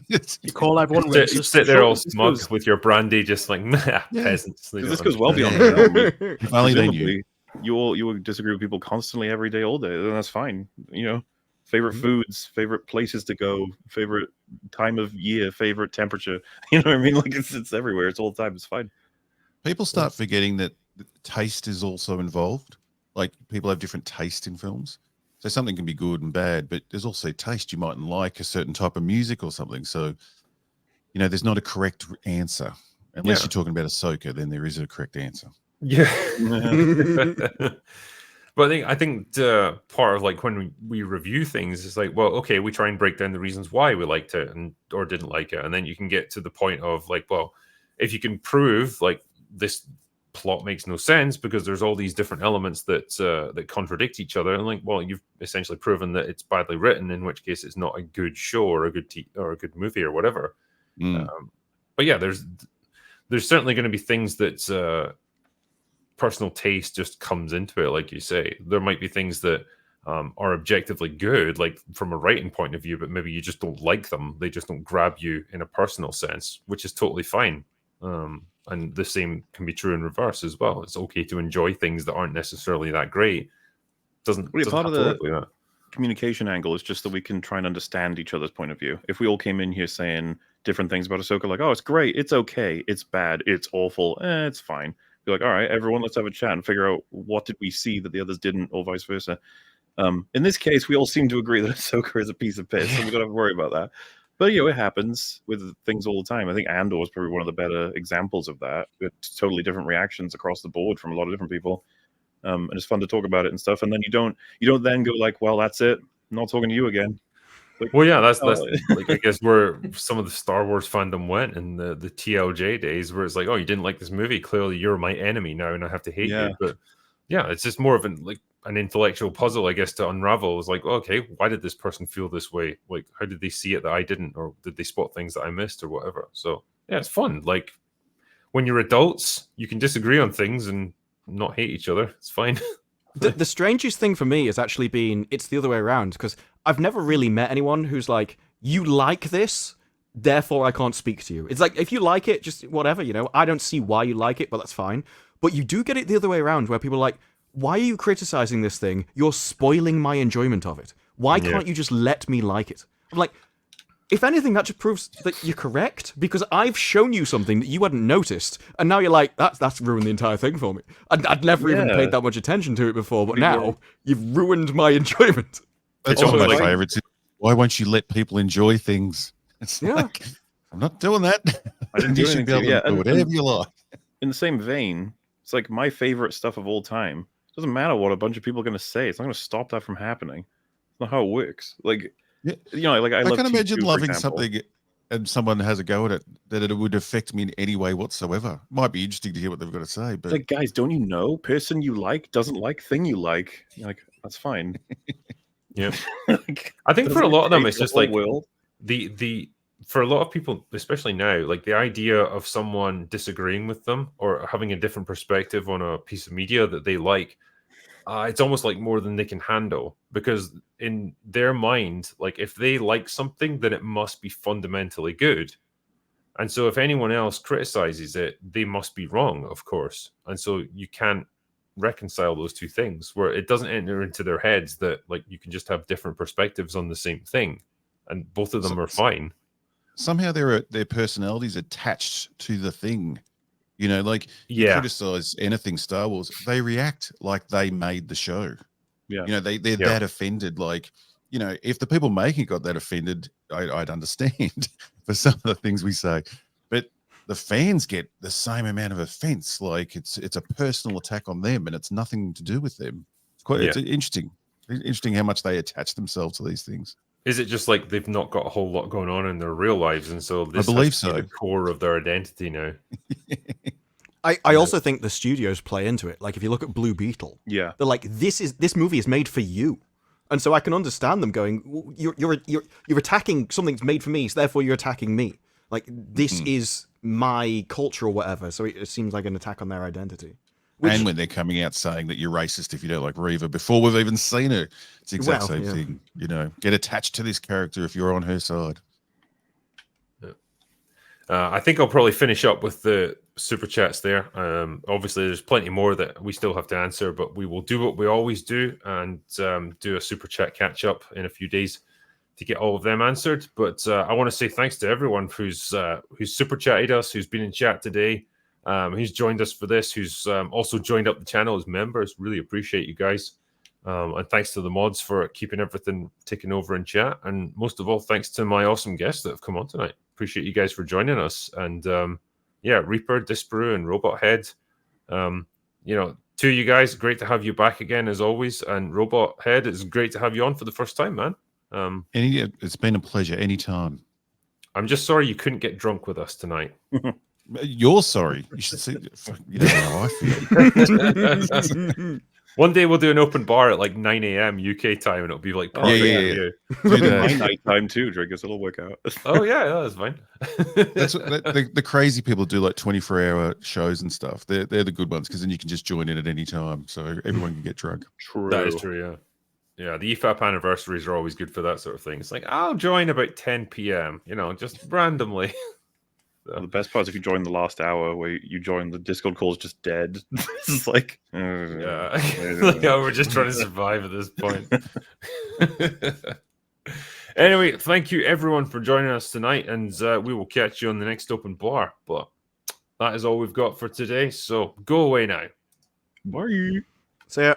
You call everyone racist. Sit there all smug with your brandy, just like, peasants. This goes well beyond the film. If only they knew. You will disagree with people constantly every day, all day, then that's fine. You know, favorite foods, favorite places to go, favorite time of year, favorite temperature. You know what I mean? Like it's everywhere. It's all the time. It's fine. People start forgetting that taste is also involved. Like people have different taste in films. So something can be good and bad, but there's also taste. You mightn't like a certain type of music or something. So, you know, there's not a correct answer. Unless you're talking about Ahsoka, then there is a correct answer. Yeah. But I think part of like when we review things, it's like, well, okay, we try and break down the reasons why we liked it or didn't like it. And then you can get to the point of like, well, if you can prove like this plot makes no sense because there's all these different elements that contradict each other, and like, well, you've essentially proven that it's badly written, in which case it's not a good show or a good or a good movie or whatever. But yeah, there's certainly going to be things that personal taste just comes into it. Like you say, there might be things that are objectively good, like from a writing point of view, but maybe you just don't like them. They just don't grab you in a personal sense, which is totally fine. And the same can be true in reverse as well. It's okay to enjoy things that aren't necessarily that great. Doesn't part of the like that. Communication angle is just that we can try and understand each other's point of view. If we all came in here saying different things about Ahsoka, like, oh, it's great, it's okay, it's bad, it's awful, it's fine. Be like, all right, everyone, let's have a chat and figure out what did we see that the others didn't, or vice versa. In this case, we all seem to agree that Ahsoka is a piece of piss, so we don't have to worry about that. But you know, it happens with things all the time. I think Andor is probably one of the better examples of that, with totally different reactions across the board from a lot of different people. And it's fun to talk about it and stuff. And then you don't then go like, well, that's it, I'm not talking to you again. Like, well, yeah, that's like I guess where some of the Star Wars fandom went in the TLJ days, where it's like, oh, you didn't like this movie, clearly you're my enemy now, and I have to hate you. But yeah, it's just more of an intellectual puzzle, I guess, to unravel. It's like, okay, why did this person feel this way? Like, how did they see it that I didn't, or did they spot things that I missed, or whatever? So yeah, it's fun. Like when you're adults, you can disagree on things and not hate each other. It's fine. The strangest thing for me has actually been it's the other way around, because I've never really met anyone who's like, you like this, therefore I can't speak to you. It's like, if you like it, just whatever, you know, I don't see why you like it, but that's fine. But you do get it the other way around, where people are like, why are you criticizing this thing? You're spoiling my enjoyment of it. Why can't you just let me like it? I'm like, if anything, that just proves that you're correct, because I've shown you something that you hadn't noticed, and now you're like, that's ruined the entire thing for me. I'd never even paid that much attention to it before, but now you've ruined my enjoyment. That's one of my favorites. Why won't you let people enjoy things? It's like, I'm not doing that. I didn't do anything. Do whatever you like. In the same vein, it's like my favorite stuff of all time. It doesn't matter what a bunch of people are going to say. It's not going to stop that from happening. It's not how it works. Like, you know, like I can imagine loving something and someone has a go at it, that it would affect me in any way whatsoever. Might be interesting to hear what they've got to say, but like, guys, don't you know? Person you like doesn't like thing you like. You're like, that's fine. Yeah. I think for a lot of them, it's just like world. For a lot of people, especially now, like the idea of someone disagreeing with them or having a different perspective on a piece of media that they like, it's almost like more than they can handle, because in their mind, like if they like something, then it must be fundamentally good. And so if anyone else criticizes it, they must be wrong, of course. And so you can't reconcile those two things, where it doesn't enter into their heads that like you can just have different perspectives on the same thing and both of them are fine. Somehow their personalities attached to the thing, you know, like you criticize anything Star Wars, they react like they made the show. Yeah. You know, they're that offended. Like, you know, if the people making it got that offended, I'd understand for some of the things we say. But the fans get the same amount of offense. Like it's a personal attack on them, and it's nothing to do with them. It's interesting how much they attach themselves to these things. Is it just like they've not got a whole lot going on in their real lives, and so this I believe has to be the core of their identity now? I also think the studios play into it. Like if you look at Blue Beetle, they're like, this movie is made for you, and so I can understand them going, well, you're attacking something that's made for me, so therefore you're attacking me. Like this is my culture or whatever. So it seems like an attack on their identity. And when they're coming out saying that you're racist if you don't like Reva before we've even seen her, it's the exact same thing. You know, get attached to this character if you're on her side. I think I'll probably finish up with the super chats there. Obviously, there's plenty more that we still have to answer, but we will do what we always do and do a super chat catch up in a few days to get all of them answered. But I want to say thanks to everyone who's super chatted us, who's been in chat today, who's joined us for this, who's also joined up the channel as members. Really appreciate you guys. And thanks to the mods for keeping everything ticking over in chat. And most of all, thanks to my awesome guests that have come on tonight. Appreciate you guys for joining us. And Reaper, Disparu, and Robot Head. You know, to you guys, great to have you back again as always. And Robot Head, it's great to have you on for the first time, man. It's been a pleasure anytime. I'm just sorry you couldn't get drunk with us tonight. You're sorry. You should see. You know how I feel. One day we'll do an open bar at like 9 a.m. UK time, and it'll be like perfect for you. My night time too, Drake. It'll work out. Oh yeah, that's fine. That's what the crazy people do, like 24-hour shows and stuff. They're the good ones because then you can just join in at any time, so everyone can get drunk. True. That is true. Yeah. The EFAP anniversaries are always good for that sort of thing. It's like I'll join about 10 p.m. You know, just randomly. The best part is if you join the last hour where you join the Discord call is just dead. It's like, we're just trying to survive at this point. Anyway, thank you everyone for joining us tonight, and we will catch you on the next open bar. But that is all we've got for today, so go away now. bye. See ya.